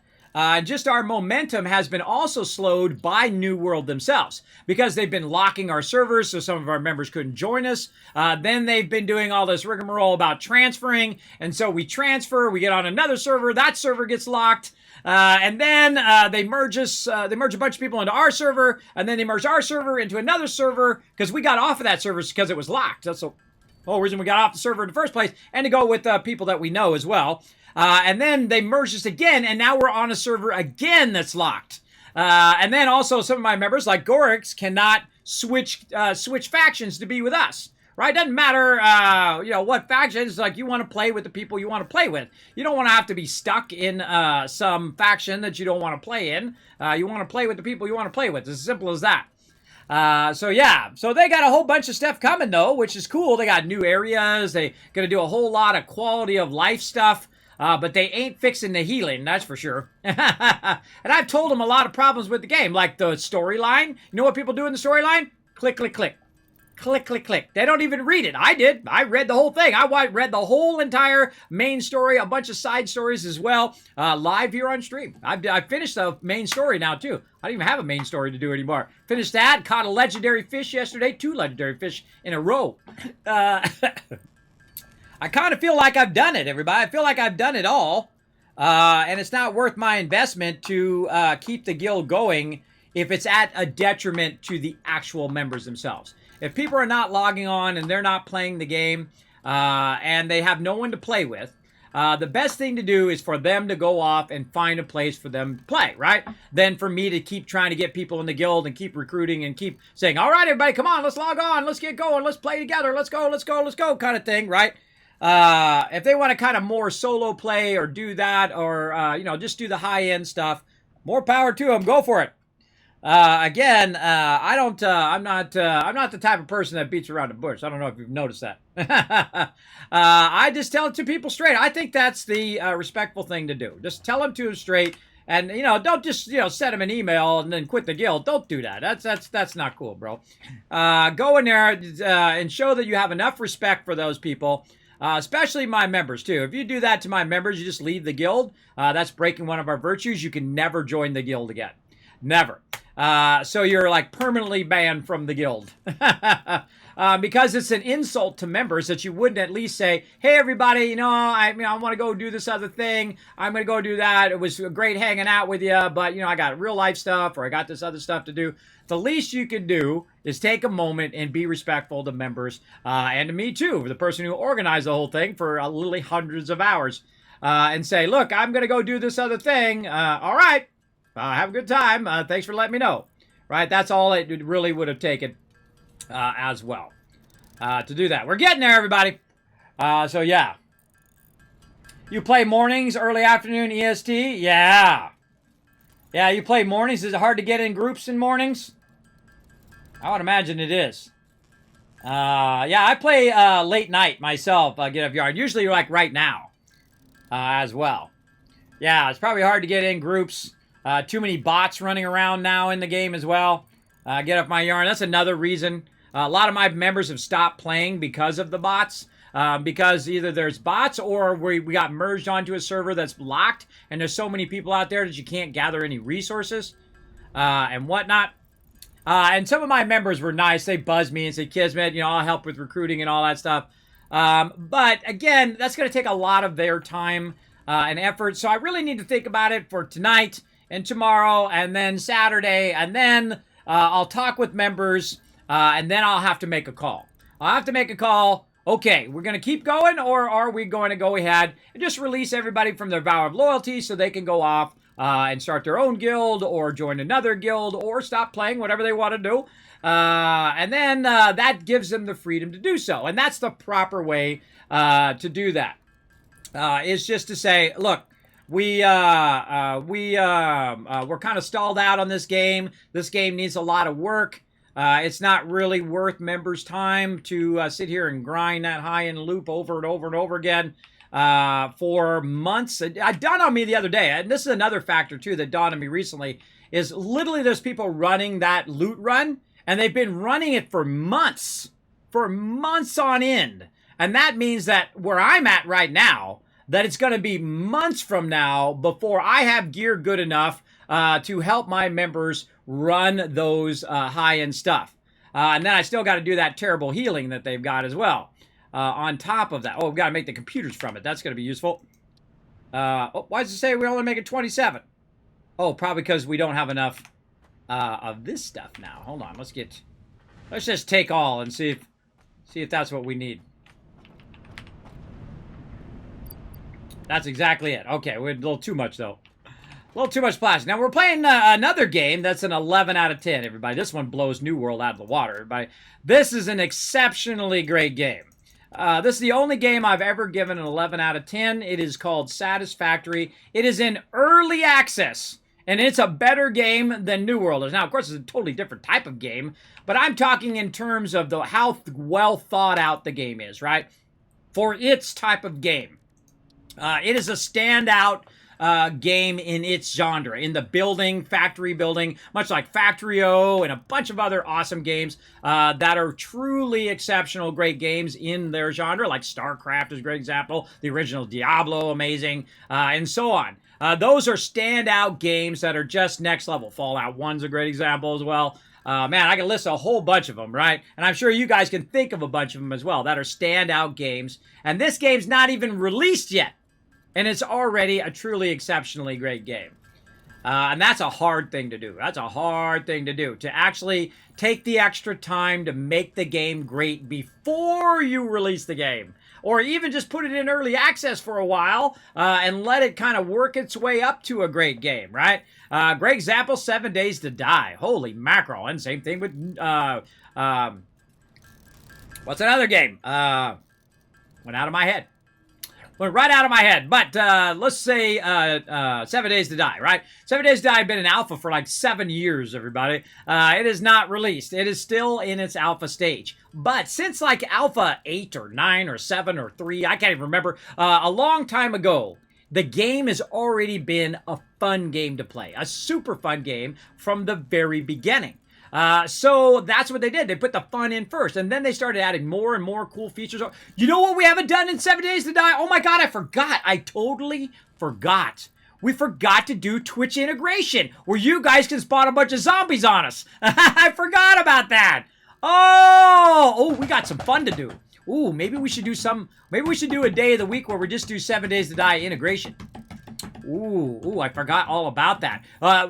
Just our momentum has been also slowed by New World themselves because they've been locking our servers so some of our members couldn't join us. Then they've been doing all this rigmarole about transferring. And so we transfer, we get on another server, that server gets locked. And then they merge a bunch of people into our server, and then they merge our server into another server because we got off of that server because it was locked. That's the whole reason we got off the server in the first place, and to go with people that we know as well. And then they merged us again, and now we're on a server again that's locked. And then also some of my members, like Gorix, cannot switch factions to be with us. Right? Doesn't matter, what factions. Like, you want to play with the people you want to play with. You don't want to have to be stuck in some faction that you don't want to play in. You want to play with the people you want to play with. It's as simple as that. So yeah, so they got a whole bunch of stuff coming though, which is cool. They got new areas. They gonna do a whole lot of quality of life stuff. But they ain't fixing the healing, that's for sure. And I've told them a lot of problems with the game, like the storyline. You know what people do in the storyline? Click, click, click. Click, click, click. They don't even read it. I did. I read the whole thing. I read the whole entire main story, a bunch of side stories as well, live here on stream. I finished the main story now, too. I don't even have a main story to do anymore. Finished that. Caught a legendary fish yesterday. 2 legendary fish in a row. I kind of feel like I've done it, everybody. I feel like I've done it all. And it's not worth my investment to keep the guild going if it's at a detriment to the actual members themselves. If people are not logging on and they're not playing the game and they have no one to play with, the best thing to do is for them to go off and find a place for them to play, right? Then for me to keep trying to get people in the guild and keep recruiting and keep saying, all right, everybody, come on, let's log on, let's get going, let's play together, let's go, kind of thing, right? If they want to kind of more solo play or do that or, just do the high-end stuff, more power to them, go for it. Again, I'm not the type of person that beats around the bush. I don't know if you've noticed that. I just tell it to people straight. I think that's the respectful thing to do. Just tell them to them straight, and don't just send them an email and then quit the guild. Don't do that. That's not cool, bro. Go in there and show that you have enough respect for those people. Especially my members, too. If you do that to my members, you just leave the guild. That's breaking one of our virtues. You can never join the guild again. Never. So you're like permanently banned from the guild. Because it's an insult to members that you wouldn't at least say, hey, everybody, I want to go do this other thing. I'm going to go do that. It was great hanging out with you, but, I got real life stuff or I got this other stuff to do. The least you can do is take a moment and be respectful to members and to me, too, the person who organized the whole thing for literally hundreds of hours and say, look, I'm going to go do this other thing. All right. Have a good time. Thanks for letting me know. Right? That's all it really would have taken as well to do that. We're getting there, everybody. So, yeah. You play mornings, early afternoon, EST? Yeah. Yeah, you play mornings. Is it hard to get in groups in mornings? I would imagine it is. Yeah, I play late night myself, Get Up Yard. Usually like right now as well. Yeah, it's probably hard to get in groups. Too many bots running around now in the game as well. Get Off My Yarn. That's another reason. A lot of my members have stopped playing because of the bots. Because either there's bots or we got merged onto a server that's locked and there's so many people out there that you can't gather any resources and whatnot. And some of my members were nice. They buzzed me and said, Kismet, I'll help with recruiting and all that stuff. But again, that's going to take a lot of their time and effort. So I really need to think about it for tonight and tomorrow, and then Saturday, and then I'll talk with members, and then I'll have to make a call. I'll have to make a call. Okay, we're going to keep going, or are we going to go ahead and just release everybody from their vow of loyalty so they can go off and start their own guild, or join another guild, or stop playing, whatever they want to do. And then that gives them the freedom to do so. And that's the proper way to do that. Is just to say, look, we're kind of stalled out on this game. This game needs a lot of work. It's not really worth members' time to sit here and grind that high-end loop over and over and over again for months. It dawned on me the other day, and this is another factor, too, that dawned on me recently, is literally there's people running that loot run, and they've been running it for months on end. And that means that where I'm at right now, that it's going to be months from now before I have gear good enough to help my members run those high-end stuff. And then I still got to do that terrible healing that they've got as well. On top of that, we've got to make the computers from it. That's going to be useful. Why does it say we only make it 27? Oh, probably because we don't have enough of this stuff now. Hold on, let's just take all and see if that's what we need. That's exactly it. Okay, we're a little too much, though. A little too much plastic. Now, we're playing another game that's an 11 out of 10, everybody. This one blows New World out of the water, everybody. This is an exceptionally great game. This is the only game I've ever given an 11 out of 10. It is called Satisfactory. It is in early access, and it's a better game than New World is. Now, of course, it's a totally different type of game, but I'm talking in terms of how well thought out the game is, right? For its type of game. It is a standout game in its genre, in the building, factory building, much like Factorio and a bunch of other awesome games that are truly exceptional, great games in their genre, like StarCraft is a great example, the original Diablo, amazing, and so on. Those are standout games that are just next level. Fallout 1's a great example as well. Man, I can list a whole bunch of them, right? And I'm sure you guys can think of a bunch of them as well that are standout games. And this game's not even released yet. And it's already a truly exceptionally great game. And that's a hard thing to do. That's a hard thing to do. To actually take the extra time to make the game great before you release the game. Or even just put it in early access for a while and let it kind of work its way up to a great game, right? Great example, 7 Days to Die. Holy mackerel. And same thing with... what's another game? Went out of my head. Went right out of my head. But let's say 7 Days to Die, right? 7 Days to Die had been in alpha for like 7 years, everybody. It is not released. It is still in its alpha stage. But since like alpha 8 or 9 or 7 or 3, I can't even remember, a long time ago, the game has already been a fun game to play. A super fun game from the very beginning. So that's what they did. They put the fun in first, and then they started adding more and more cool features. You know what we haven't done in 7 Days to Die? Oh my God, I forgot. I totally forgot. We forgot to do Twitch integration, where you guys can spawn a bunch of zombies on us. I forgot about that. Oh, we got some fun to do. Ooh, maybe we should do a day of the week where we just do 7 Days to Die integration. Ooh, I forgot all about that.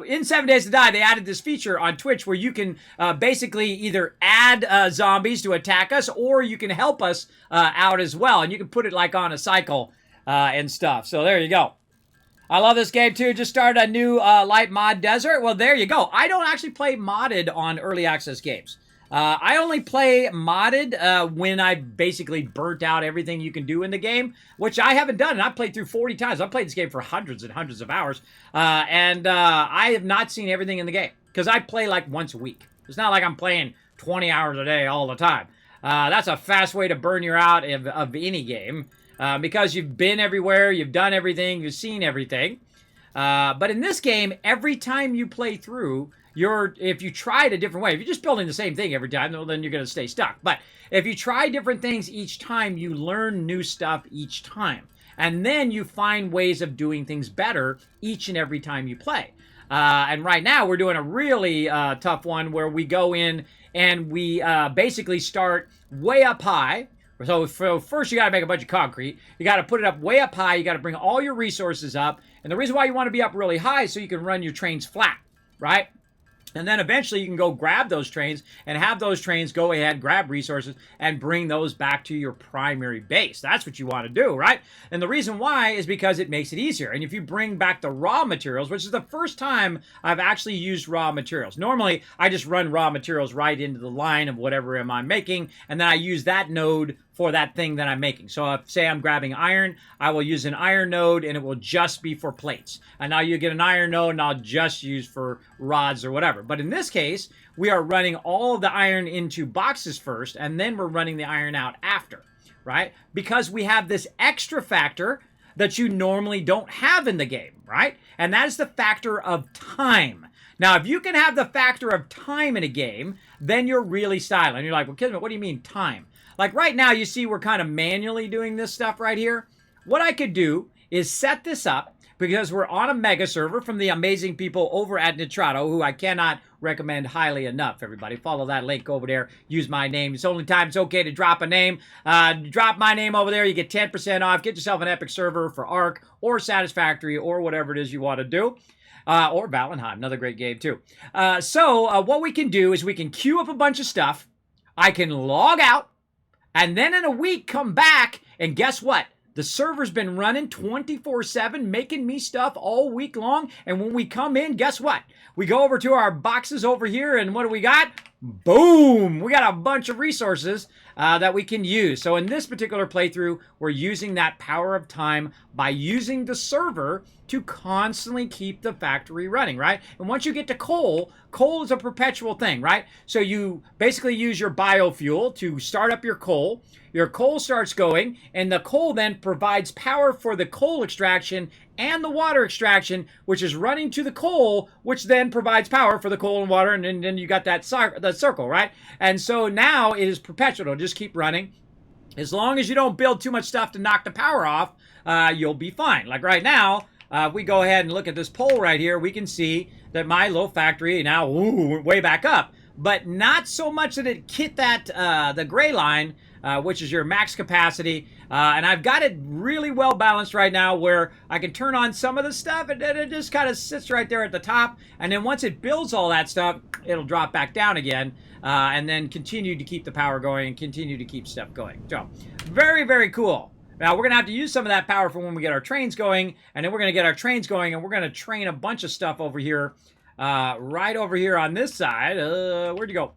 In 7 Days to Die, they added this feature on Twitch where you can basically either add zombies to attack us, or you can help us out as well. And you can put it like on a cycle and stuff. So there you go. I love this game too. Just started a new light mod desert. Well, there you go. I don't actually play modded on early access games. I only play modded when I basically burnt out everything you can do in the game, which I haven't done. And I've played through 40 times. I've played this game for hundreds and hundreds of hours. And I have not seen everything in the game because I play like once a week. It's not like I'm playing 20 hours a day all the time. That's a fast way to burn you out of any game because you've been everywhere, you've done everything, you've seen everything. But in this game, every time you play through, if you try it a different way, if you're just building the same thing every time, well, then you're going to stay stuck. But if you try different things each time, you learn new stuff each time. And then you find ways of doing things better each and every time you play. And right now, we're doing a really tough one where we go in and we basically start way up high. So first you got to make a bunch of concrete. You got to put it up way up high. You got to bring all your resources up. And the reason why you want to be up really high is so you can run your trains flat, right? And then eventually you can go grab those trains and have those trains go ahead, grab resources, and bring those back to your primary base. That's what you want to do, right? And the reason why is because it makes it easier. And if you bring back the raw materials, which is the first time I've actually used raw materials. Normally, I just run raw materials right into the line of whatever I'm making, and then I use that node for that thing that I'm making. So if, say I'm grabbing iron, I will use an iron node and it will just be for plates. And now you get an iron node and I'll just use for rods or whatever. But in this case, we are running all of the iron into boxes first and then we're running the iron out after, right? Because we have this extra factor that you normally don't have in the game, right? And that is the factor of time. Now, if you can have the factor of time in a game, then you're really styling. You're like, well, Kismet, what do you mean time? Like right now, you see we're kind of manually doing this stuff right here. What I could do is set this up because we're on a mega server from the amazing people over at Nitrato, who I cannot recommend highly enough. Everybody follow that link over there. Use my name. It's the only time it's okay to drop a name. Drop my name over there. You get 10% off. Get yourself an epic server for Arc or Satisfactory or whatever it is you want to do. Or Valheim, another great game too. So what we can do is we can queue up a bunch of stuff. I can log out. And then in a week, come back, and guess what? The server's been running 24/7, making me stuff all week long. And when we come in, guess what? We go over to our boxes over here, and what do we got? Boom! We got a bunch of resources that we can use. So in this particular playthrough, we're using that power of time by using the server to constantly keep the factory running, right? And once you get to coal, coal is a perpetual thing, right? So you basically use your biofuel to start up your coal. Your coal starts going, and the coal then provides power for the coal extraction and the water extraction, which is running to the coal, which then provides power for the coal and water, and then you got that circle, right? And so now it is perpetual. It'll just keep running. As long as you don't build too much stuff to knock the power off, you'll be fine. Like right now, if we go ahead and look at this pole right here, we can see that my little factory now went way back up, but not so much that it hit that the gray line, which is your max capacity. And I've got it really well balanced right now where I can turn on some of the stuff and then it just kind of sits right there at the top. And then once it builds all that stuff, it'll drop back down again and then continue to keep the power going and continue to keep stuff going. So very, very cool. Now, we're going to have to use some of that power for when we get our trains going, and then we're going to get our trains going, and we're going to train a bunch of stuff over here, right over here on this side. Where'd you go?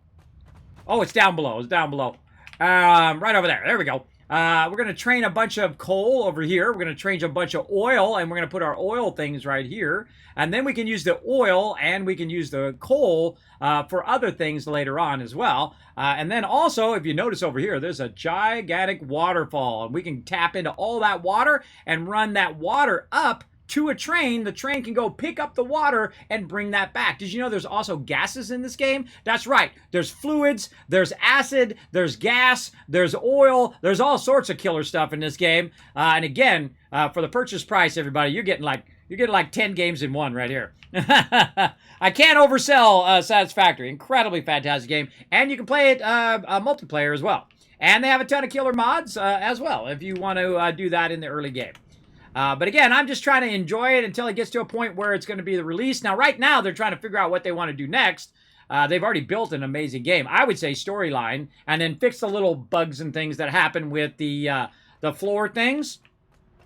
Oh, it's down below. It's down below. Right over there. There we go. We're going to train a bunch of coal over here. We're going to train a bunch of oil, and we're going to put our oil things right here. And then we can use the oil, and we can use the coal for other things later on as well. And then also, if you notice over here, there's a gigantic waterfall, and we can tap into all that water and run that water up to a train. The train can go pick up the water and bring that back. Did you know there's also gases in this game? That's right. There's fluids, there's acid, there's gas, there's oil, there's all sorts of killer stuff in this game. And again, for the purchase price, everybody, you're getting like 10 games in one right here. I can't oversell Satisfactory. Incredibly fantastic game. And you can play it multiplayer as well. And they have a ton of killer mods as well if you want to do that in the early game. But again, I'm just trying to enjoy it until it gets to a point where it's going to be the release. Now, right now, they're trying to figure out what they want to do next. They've already built an amazing game. I would say storyline, and then fix the little bugs and things that happen with the floor things.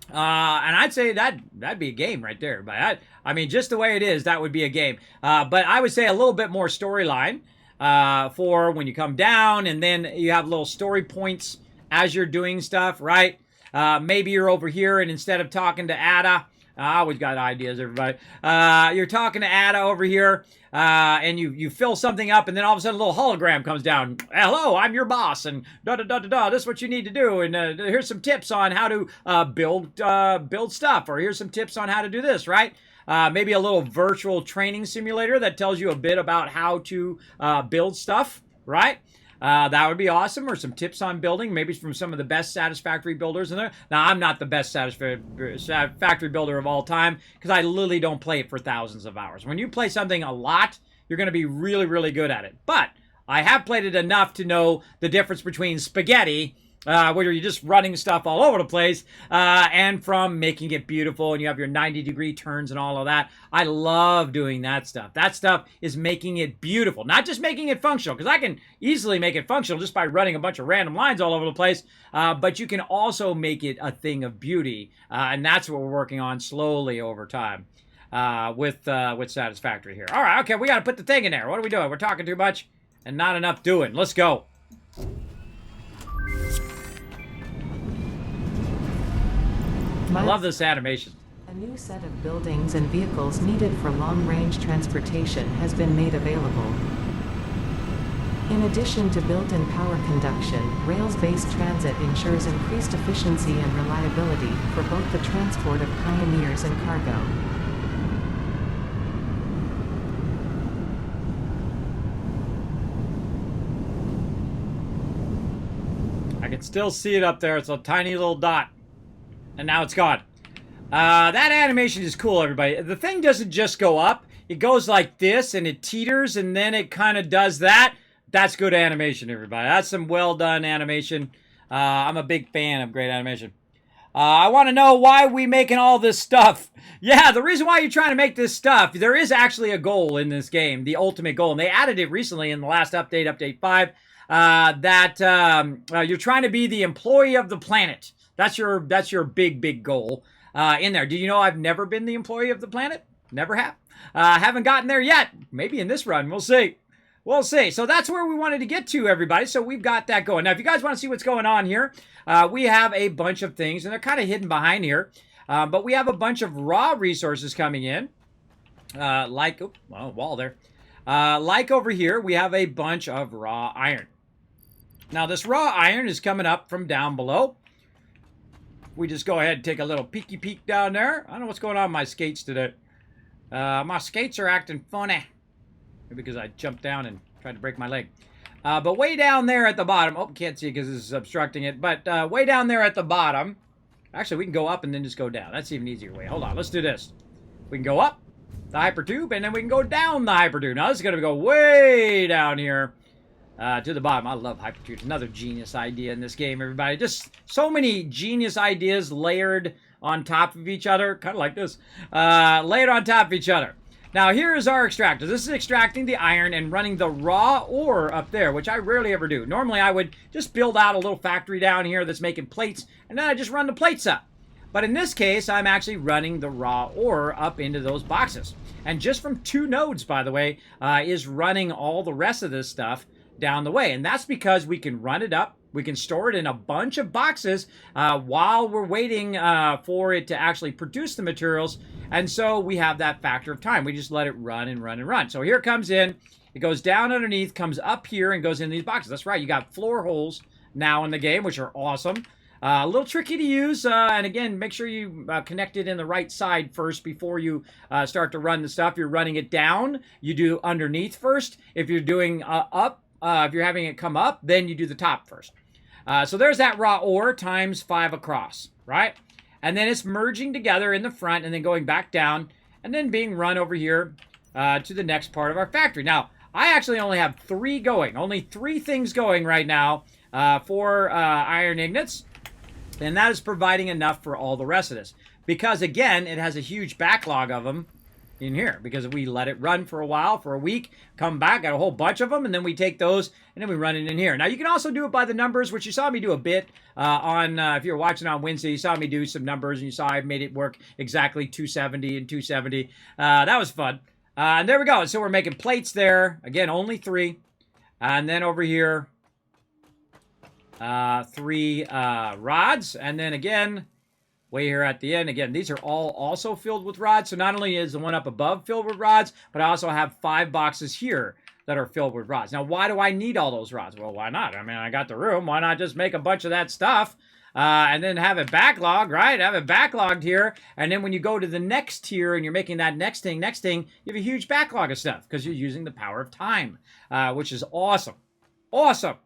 And I'd say that'd be a game right there. But I mean, just the way it is, that would be a game. But I would say a little bit more storyline for when you come down, and then you have little story points as you're doing stuff, right? Maybe you're over here, and instead of talking to Ada, I always got ideas, everybody. You're talking to Ada over here, and you fill something up, and then all of a sudden a little hologram comes down. Hello, I'm your boss, and da-da-da-da-da, this is what you need to do, and here's some tips on how to build stuff, or here's some tips on how to do this, right? Maybe a little virtual training simulator that tells you a bit about how to build stuff, right? That would be awesome, or some tips on building, maybe from some of the best Satisfactory builders in there. Now, I'm not the best Satisfactory builder of all time, because I literally don't play it for thousands of hours. When you play something a lot, you're going to be really, really good at it. But I have played it enough to know the difference between spaghetti where you're just running stuff all over the place, and from making it beautiful, and you have your 90-degree turns and all of that. I love doing that stuff. That stuff is making it beautiful, not just making it functional, because I can easily make it functional just by running a bunch of random lines all over the place, but you can also make it a thing of beauty, and that's what we're working on slowly over time. With Satisfactory here. All right, okay, we got to put the thing in there. What are we doing? We're talking too much and not enough doing. Let's go. I love this animation. A new set of buildings and vehicles needed for long-range transportation has been made available. In addition to built-in power conduction, rails-based transit ensures increased efficiency and reliability for both the transport of pioneers and cargo. I can still see it up there. It's a tiny little dot. And now it's gone. That animation is cool, everybody. The thing doesn't just go up. It goes like this, and it teeters, and then it kind of does that. That's good animation, everybody. That's some well-done animation. I'm a big fan of great animation. I want to know why we making all this stuff. Yeah, the reason why you're trying to make this stuff, there is actually a goal in this game, the ultimate goal. And they added it recently in the last update, Update 5, that you're trying to be the employee of the planet. That's your big goal in there. Do you know I've never been the employee of the planet? Never have. Haven't gotten there yet. Maybe in this run. We'll see. We'll see. So that's where we wanted to get to, everybody. So we've got that going. Now, if you guys want to see what's going on here, we have a bunch of things, and they're kind of hidden behind here. But we have a bunch of raw resources coming in. Wall there. Like over here, we have a bunch of raw iron. Now, this raw iron is coming up from down below. We just go ahead and take a little peeky peek down there. I don't know what's going on with my skates today. My skates are acting funny. Maybe because I jumped down and tried to break my leg. But way down there at the bottom. Oh, can't see because this is obstructing it. But way down there at the bottom. Actually, we can go up and then just go down. That's even easier way. Hold on. Let's do this. We can go up the hypertube, and then we can go down the hypertube. Now, this is going to go way down here. To the bottom. I love hypertubes. Another genius idea in this game, everybody. Just so many genius ideas layered on top of each other. Kind of like this. Layered on top of each other. Now, here is our extractor. This is extracting the iron and running the raw ore up there, which I rarely ever do. Normally, I would just build out a little factory down here that's making plates, and then I just run the plates up. But in this case, I'm actually running the raw ore up into those boxes. And just from 2 nodes, by the way, is running all the rest of this stuff down the way. And that's because we can run it up. We can store it in a bunch of boxes while we're waiting for it to actually produce the materials. And so we have that factor of time. We just let it run and run and run. So here it comes in. It goes down underneath, comes up here, and goes in these boxes. That's right. You got floor holes now in the game, which are awesome. A little tricky to use. And again, make sure you connect it in the right side first before you start to run the stuff. You're running it down. You do underneath first. If you're doing up, if you're having it come up, then you do the top first. So there's that raw ore times 5 across, right? And then it's merging together in the front and then going back down and then being run over here to the next part of our factory. Now, I actually only have 3 going. Only 3 things going right now for iron ingots. And that is providing enough for all the rest of this. Because, again, it has a huge backlog of them in here because we let it run for a while, for a week, come back, got a whole bunch of them, and then we take those and then we run it in here. Now, you can also do it by the numbers, which you saw me do a bit on, if you were watching on Wednesday, you saw me do some numbers, and you saw I made it work exactly 270 and 270. That was fun. And there we go. So we're making plates there. Again, only 3. And then over here, 3 rods. And then again, way here at the end. Again, these are all also filled with rods. So not only is the one up above filled with rods, but I also have 5 boxes here that are filled with rods. Now, why do I need all those rods? Well, why not? I mean, I got the room. Why not just make a bunch of that stuff and then have it backlogged, right? Have it backlogged here. And then when you go to the next tier and you're making that next thing, you have a huge backlog of stuff because you're using the power of time, which is awesome. Awesome.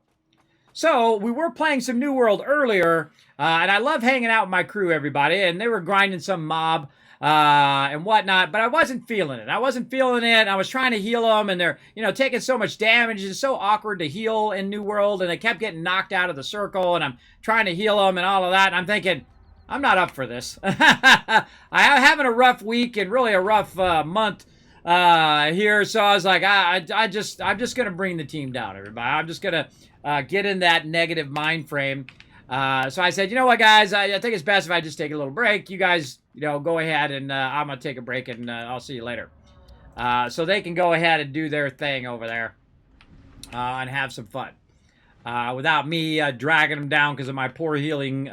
So, we were playing some New World earlier, and I love hanging out with my crew, everybody, and they were grinding some mob, and whatnot, but I wasn't feeling it. I was trying to heal them, and they're, taking so much damage. It's so awkward to heal in New World, and they kept getting knocked out of the circle, and I'm trying to heal them and all of that, and I'm thinking, I'm not up for this. I'm having a rough week and really a rough month here, so I was like, I'm just going to bring the team down, everybody. I'm just going to get in that negative mind frame. So I said, you know what, guys, I think it's best if I just take a little break. You guys, go ahead, and I'm going to take a break, and I'll see you later. So they can go ahead and do their thing over there and have some fun without me dragging them down because of my poor healing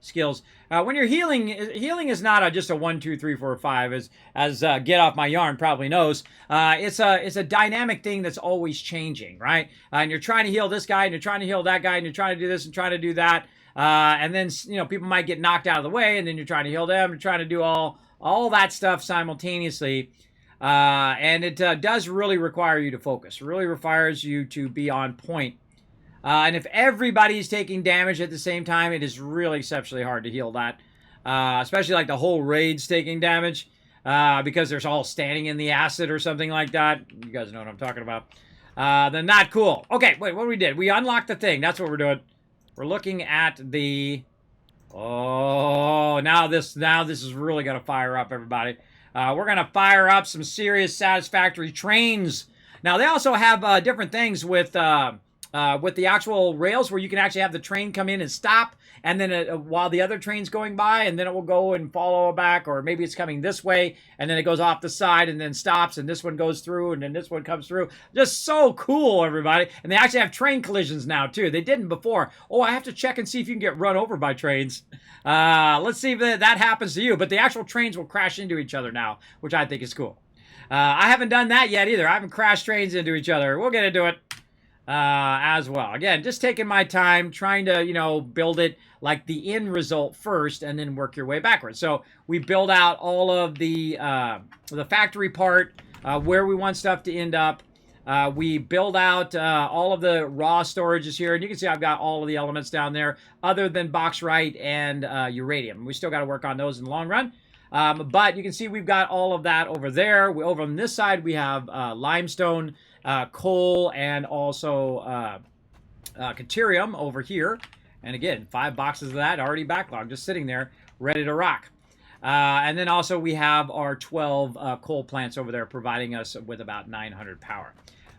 skills. When you're healing is not just a 1, 2, 3, 4, 5, as Get Off My Yarn probably knows. It's a dynamic thing that's always changing, right? And you're trying to heal this guy, and you're trying to heal that guy, and you're trying to do this and trying to do that. And then, people might get knocked out of the way, and then you're trying to heal them, you're trying to do all that stuff simultaneously. And it does really require you to focus. It really requires you to be on point. And if everybody's taking damage at the same time, it is really exceptionally hard to heal that. Especially like the whole raid's taking damage. Because they're all standing in the acid or something like that. You guys know what I'm talking about. Then not cool. Okay, wait, what we did? We unlocked the thing. That's what we're doing. We're looking at the... Oh, now this is really going to fire up, everybody. We're going to fire up some serious Satisfactory trains. Now, they also have different things with the actual rails where you can actually have the train come in and stop, and then while the other train's going by, and then it will go and follow back, or maybe it's coming this way, and then it goes off the side and then stops, and this one goes through, and then this one comes through. Just so cool, everybody. And they actually have train collisions now, too. They didn't before. Oh, I have to check and see if you can get run over by trains. Let's see if that happens to you. But the actual trains will crash into each other now, which I think is cool. I haven't done that yet either. I haven't crashed trains into each other. We'll get into it. As well. Again, just taking my time, trying to, build it like the end result first and then work your way backwards. So we build out all of the factory part, where we want stuff to end up. We build out all of the raw storages here, and you can see I've got all of the elements down there other than bauxite and uranium. We still got to work on those in the long run. But you can see we've got all of that over there. Over on this side, we have limestone, coal, and also deuterium over here. And again, 5 boxes of that already backlogged, just sitting there, ready to rock. And then also we have our 12 coal plants over there providing us with about 900 power.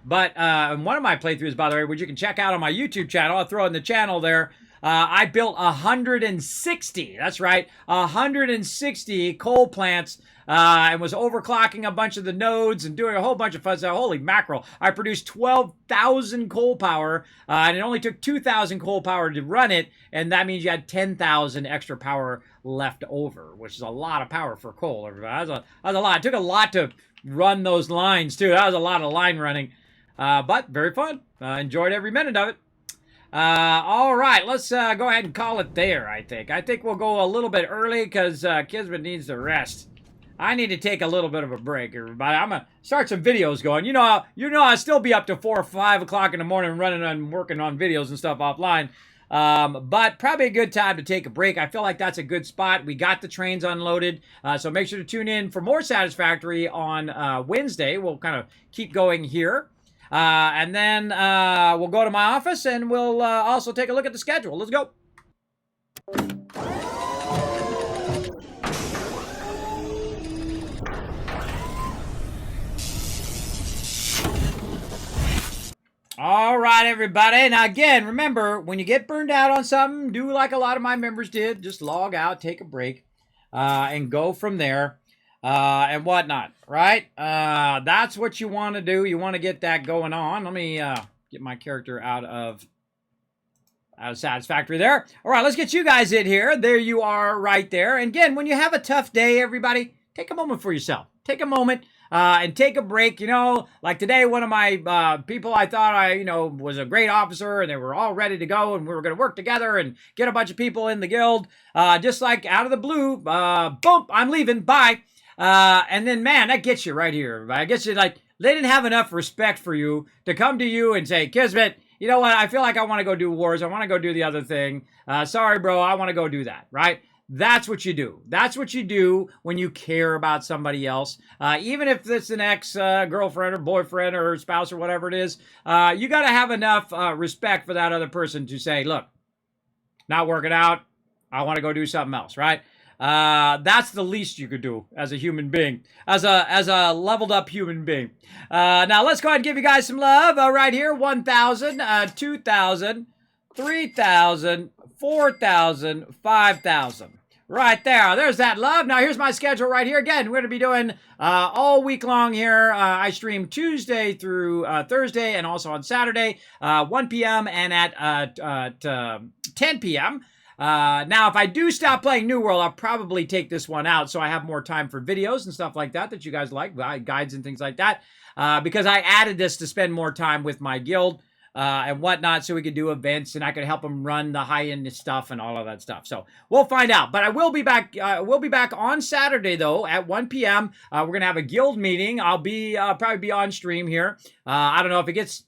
But in one of my playthroughs, by the way, which you can check out on my YouTube channel, I'll throw it in the channel there, I built 160, that's right, 160 coal plants, and was overclocking a bunch of the nodes and doing a whole bunch of fun stuff. Holy mackerel. I produced 12,000 coal power, and it only took 2,000 coal power to run it, and that means you had 10,000 extra power left over, which is a lot of power for coal, everybody. That was a lot. It took a lot to run those lines, too. That was a lot of line running, but very fun. Enjoyed every minute of it. All right, let's go ahead and call it there, I think. I think we'll go a little bit early because Kismet needs to rest. I need to take a little bit of a break, everybody. I'm going to start some videos going. I'll still be up to 4 or 5 o'clock in the morning running and working on videos and stuff offline. But probably a good time to take a break. I feel like that's a good spot. We got the trains unloaded. So make sure to tune in for more Satisfactory on Wednesday. We'll kind of keep going here. And then we'll go to my office and we'll also take a look at the schedule. Let's go. All right, everybody. Now, again, remember, when you get burned out on something, do like a lot of my members did. Just log out, take a break, and go from there. And whatnot, right? That's what you want to do. You want to get that going on. Let me get my character out of Satisfactory there. All right, let's get you guys in here. There you are right there. And again, when you have a tough day, everybody, take a moment for yourself. Take a moment and take a break. Like today, one of my people I thought was a great officer, and they were all ready to go, and we were going to work together and get a bunch of people in the guild. Just like out of the blue, boom, I'm leaving, bye. And then, man, that gets you right here. I guess you they didn't have enough respect for you to come to you and say, Kismet, you know what? I feel like I want to go do wars. I want to go do the other thing. Sorry, bro. I want to go do that, right? That's what you do. That's what you do when you care about somebody else. Even if it's an ex girlfriend or boyfriend or spouse or whatever it is, you got to have enough respect for that other person to say, look, not working out. I want to go do something else, right? That's the least you could do as a human being, as a leveled up human being. Now let's go ahead and give you guys some love right here. 1,000, 2,000, 3,000, 4,000, 5,000. Right there. There's that love. Now, here's my schedule right here. Again, we're going to be doing all week long here. I stream Tuesday through Thursday and also on Saturday, 1 p.m. and at 10 p.m. Now, if I do stop playing New World, I'll probably take this one out so I have more time for videos and stuff like that you guys like, guides and things like that, because I added this to spend more time with my guild. And whatnot, so we could do events, and I could help them run the high-end stuff and all of that stuff. So we'll find out. But I will be back. We'll be back on Saturday though at 1 p.m. We're gonna have a guild meeting. I'll be probably be on stream here. I don't know if it gets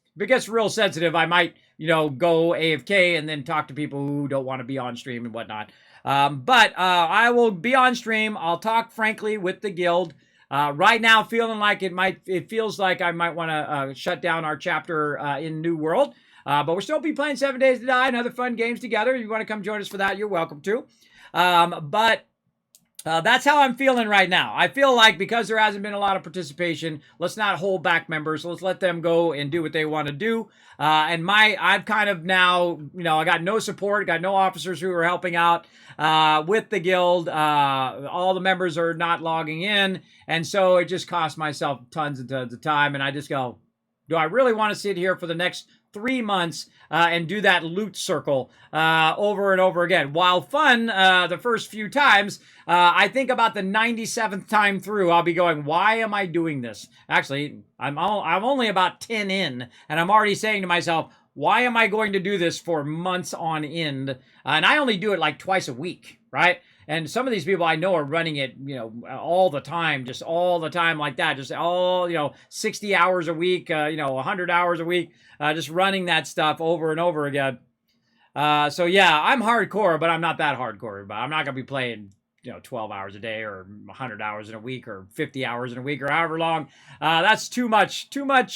real sensitive. I might go AFK and then talk to people who don't want to be on stream and whatnot. But I will be on stream. I'll talk frankly with the guild. Right now, feeling like it feels like I might want to shut down our chapter in New World. But we'll still be playing 7 Days to Die and other fun games together. If you want to come join us for that, you're welcome to. But that's how I'm feeling right now. I feel like because there hasn't been a lot of participation, let's not hold back members. Let's let them go and do what they want to do. I've kind of now, I got no support, got no officers who are helping out with the guild. All the members are not logging in. And so it just costs myself tons and tons of time. And I just go, do I really want to sit here for the next 3 months and do that loot circle over and over again? While fun the first few times, I think about the 97th time through, I'll be going, why am I doing this? Actually, I'm only about 10 in, and I'm already saying to myself, why am I going to do this for months on end? And I only do it like twice a week, right? And some of these people I know are running it, all the time, just all the time like that. Just all, 60 hours a week, 100 hours a week, just running that stuff over and over again. So yeah, I'm hardcore, but I'm not that hardcore. But I'm not going to be playing 12 hours a day or 100 hours in a week or 50 hours in a week or however long. That's too much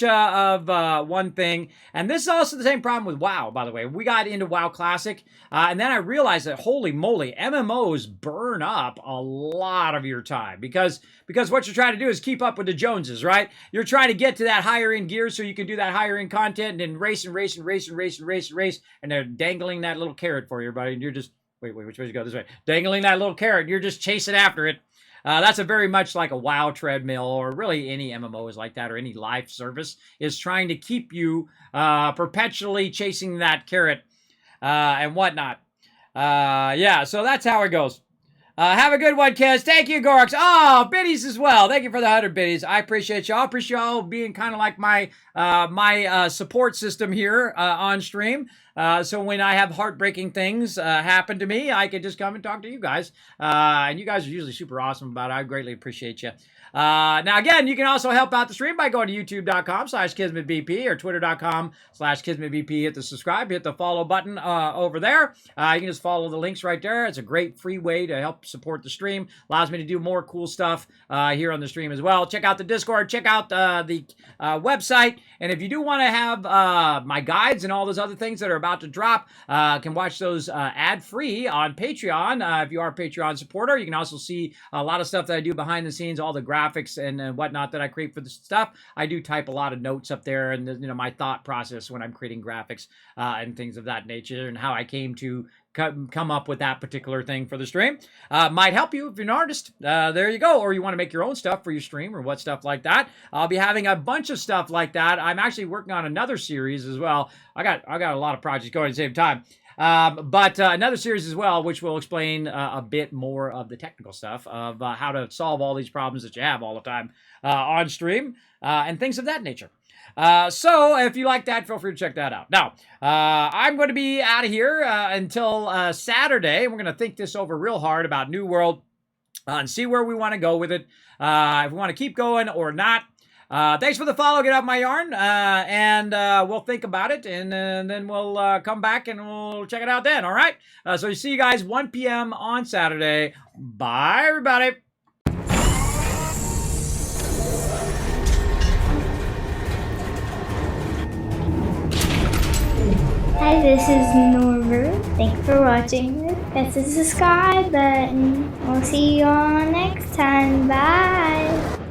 of one thing. And this is also the same problem with WoW, by the way. We got into WoW Classic, and then I realized that, holy moly, MMOs burn up a lot of your time because what you're trying to do is keep up with the Joneses, right? You're trying to get to that higher end gear so you can do that higher end content and then race, and they're dangling that little carrot for you, buddy, and you're just, wait, which way to go? This way. Dangling that little carrot, you're just chasing after it. That's a very much like a WoW treadmill, or really any MMO is like that, or any live service is trying to keep you perpetually chasing that carrot and whatnot. Yeah, so that's how it goes. Have a good one, kids. Thank you, Gorks. Oh, biddies as well. Thank you for the 100 biddies. I appreciate y'all. Appreciate y'all being kind of like my support system here on stream. So when I have heartbreaking things happen to me, I can just come and talk to you guys. And you guys are usually super awesome about it. I greatly appreciate you. Now, again, you can also help out the stream by going to youtube.com/KismetBP or twitter.com/KismetBP. Hit the subscribe, hit the follow button over there. You can just follow the links right there. It's a great free way to help support the stream. Allows me to do more cool stuff here on the stream as well. Check out the Discord. Check out the website. And if you do want to have my guides and all those other things that are about to drop, can watch those ad-free on Patreon. If you are a Patreon supporter, you can also see a lot of stuff that I do behind the scenes, all the graphics and whatnot that I create for the stuff. I do type a lot of notes up there, and my thought process when I'm creating graphics and things of that nature, and how I came to come up with that particular thing for the stream. Might help you if you're an artist. There you go. Or you want to make your own stuff for your stream or what stuff like that. I'll be having a bunch of stuff like that. I'm actually working on another series as well. I got a lot of projects going at the same time. But another series as well, which will explain a bit more of the technical stuff of how to solve all these problems that you have all the time on stream and things of that nature. So if you like that, feel free to check that out. Now, I'm going to be out of here until Saturday. We're going to think this over real hard about New World and see where we want to go with it. If we want to keep going or not. Thanks for the follow. Get off my yarn. And we'll think about it. And then we'll come back and we'll check it out then. All right. So see you guys 1 p.m. on Saturday. Bye, everybody. Hi, this is Norbert. Thanks for watching. Press the subscribe button. We'll see you all next time. Bye.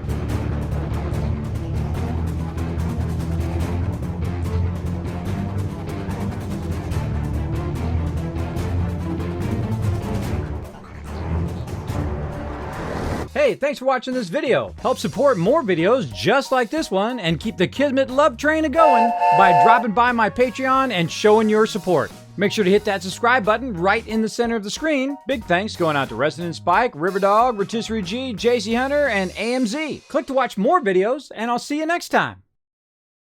Hey, thanks for watching this video. Help support more videos just like this one and keep the Kismet love train a-going by dropping by my Patreon and showing your support. Make sure to hit that subscribe button right in the center of the screen. Big thanks going out to Resident Spike, Riverdog, Rotisserie G, JC Hunter, and AMZ. Click to watch more videos, and I'll see you next time.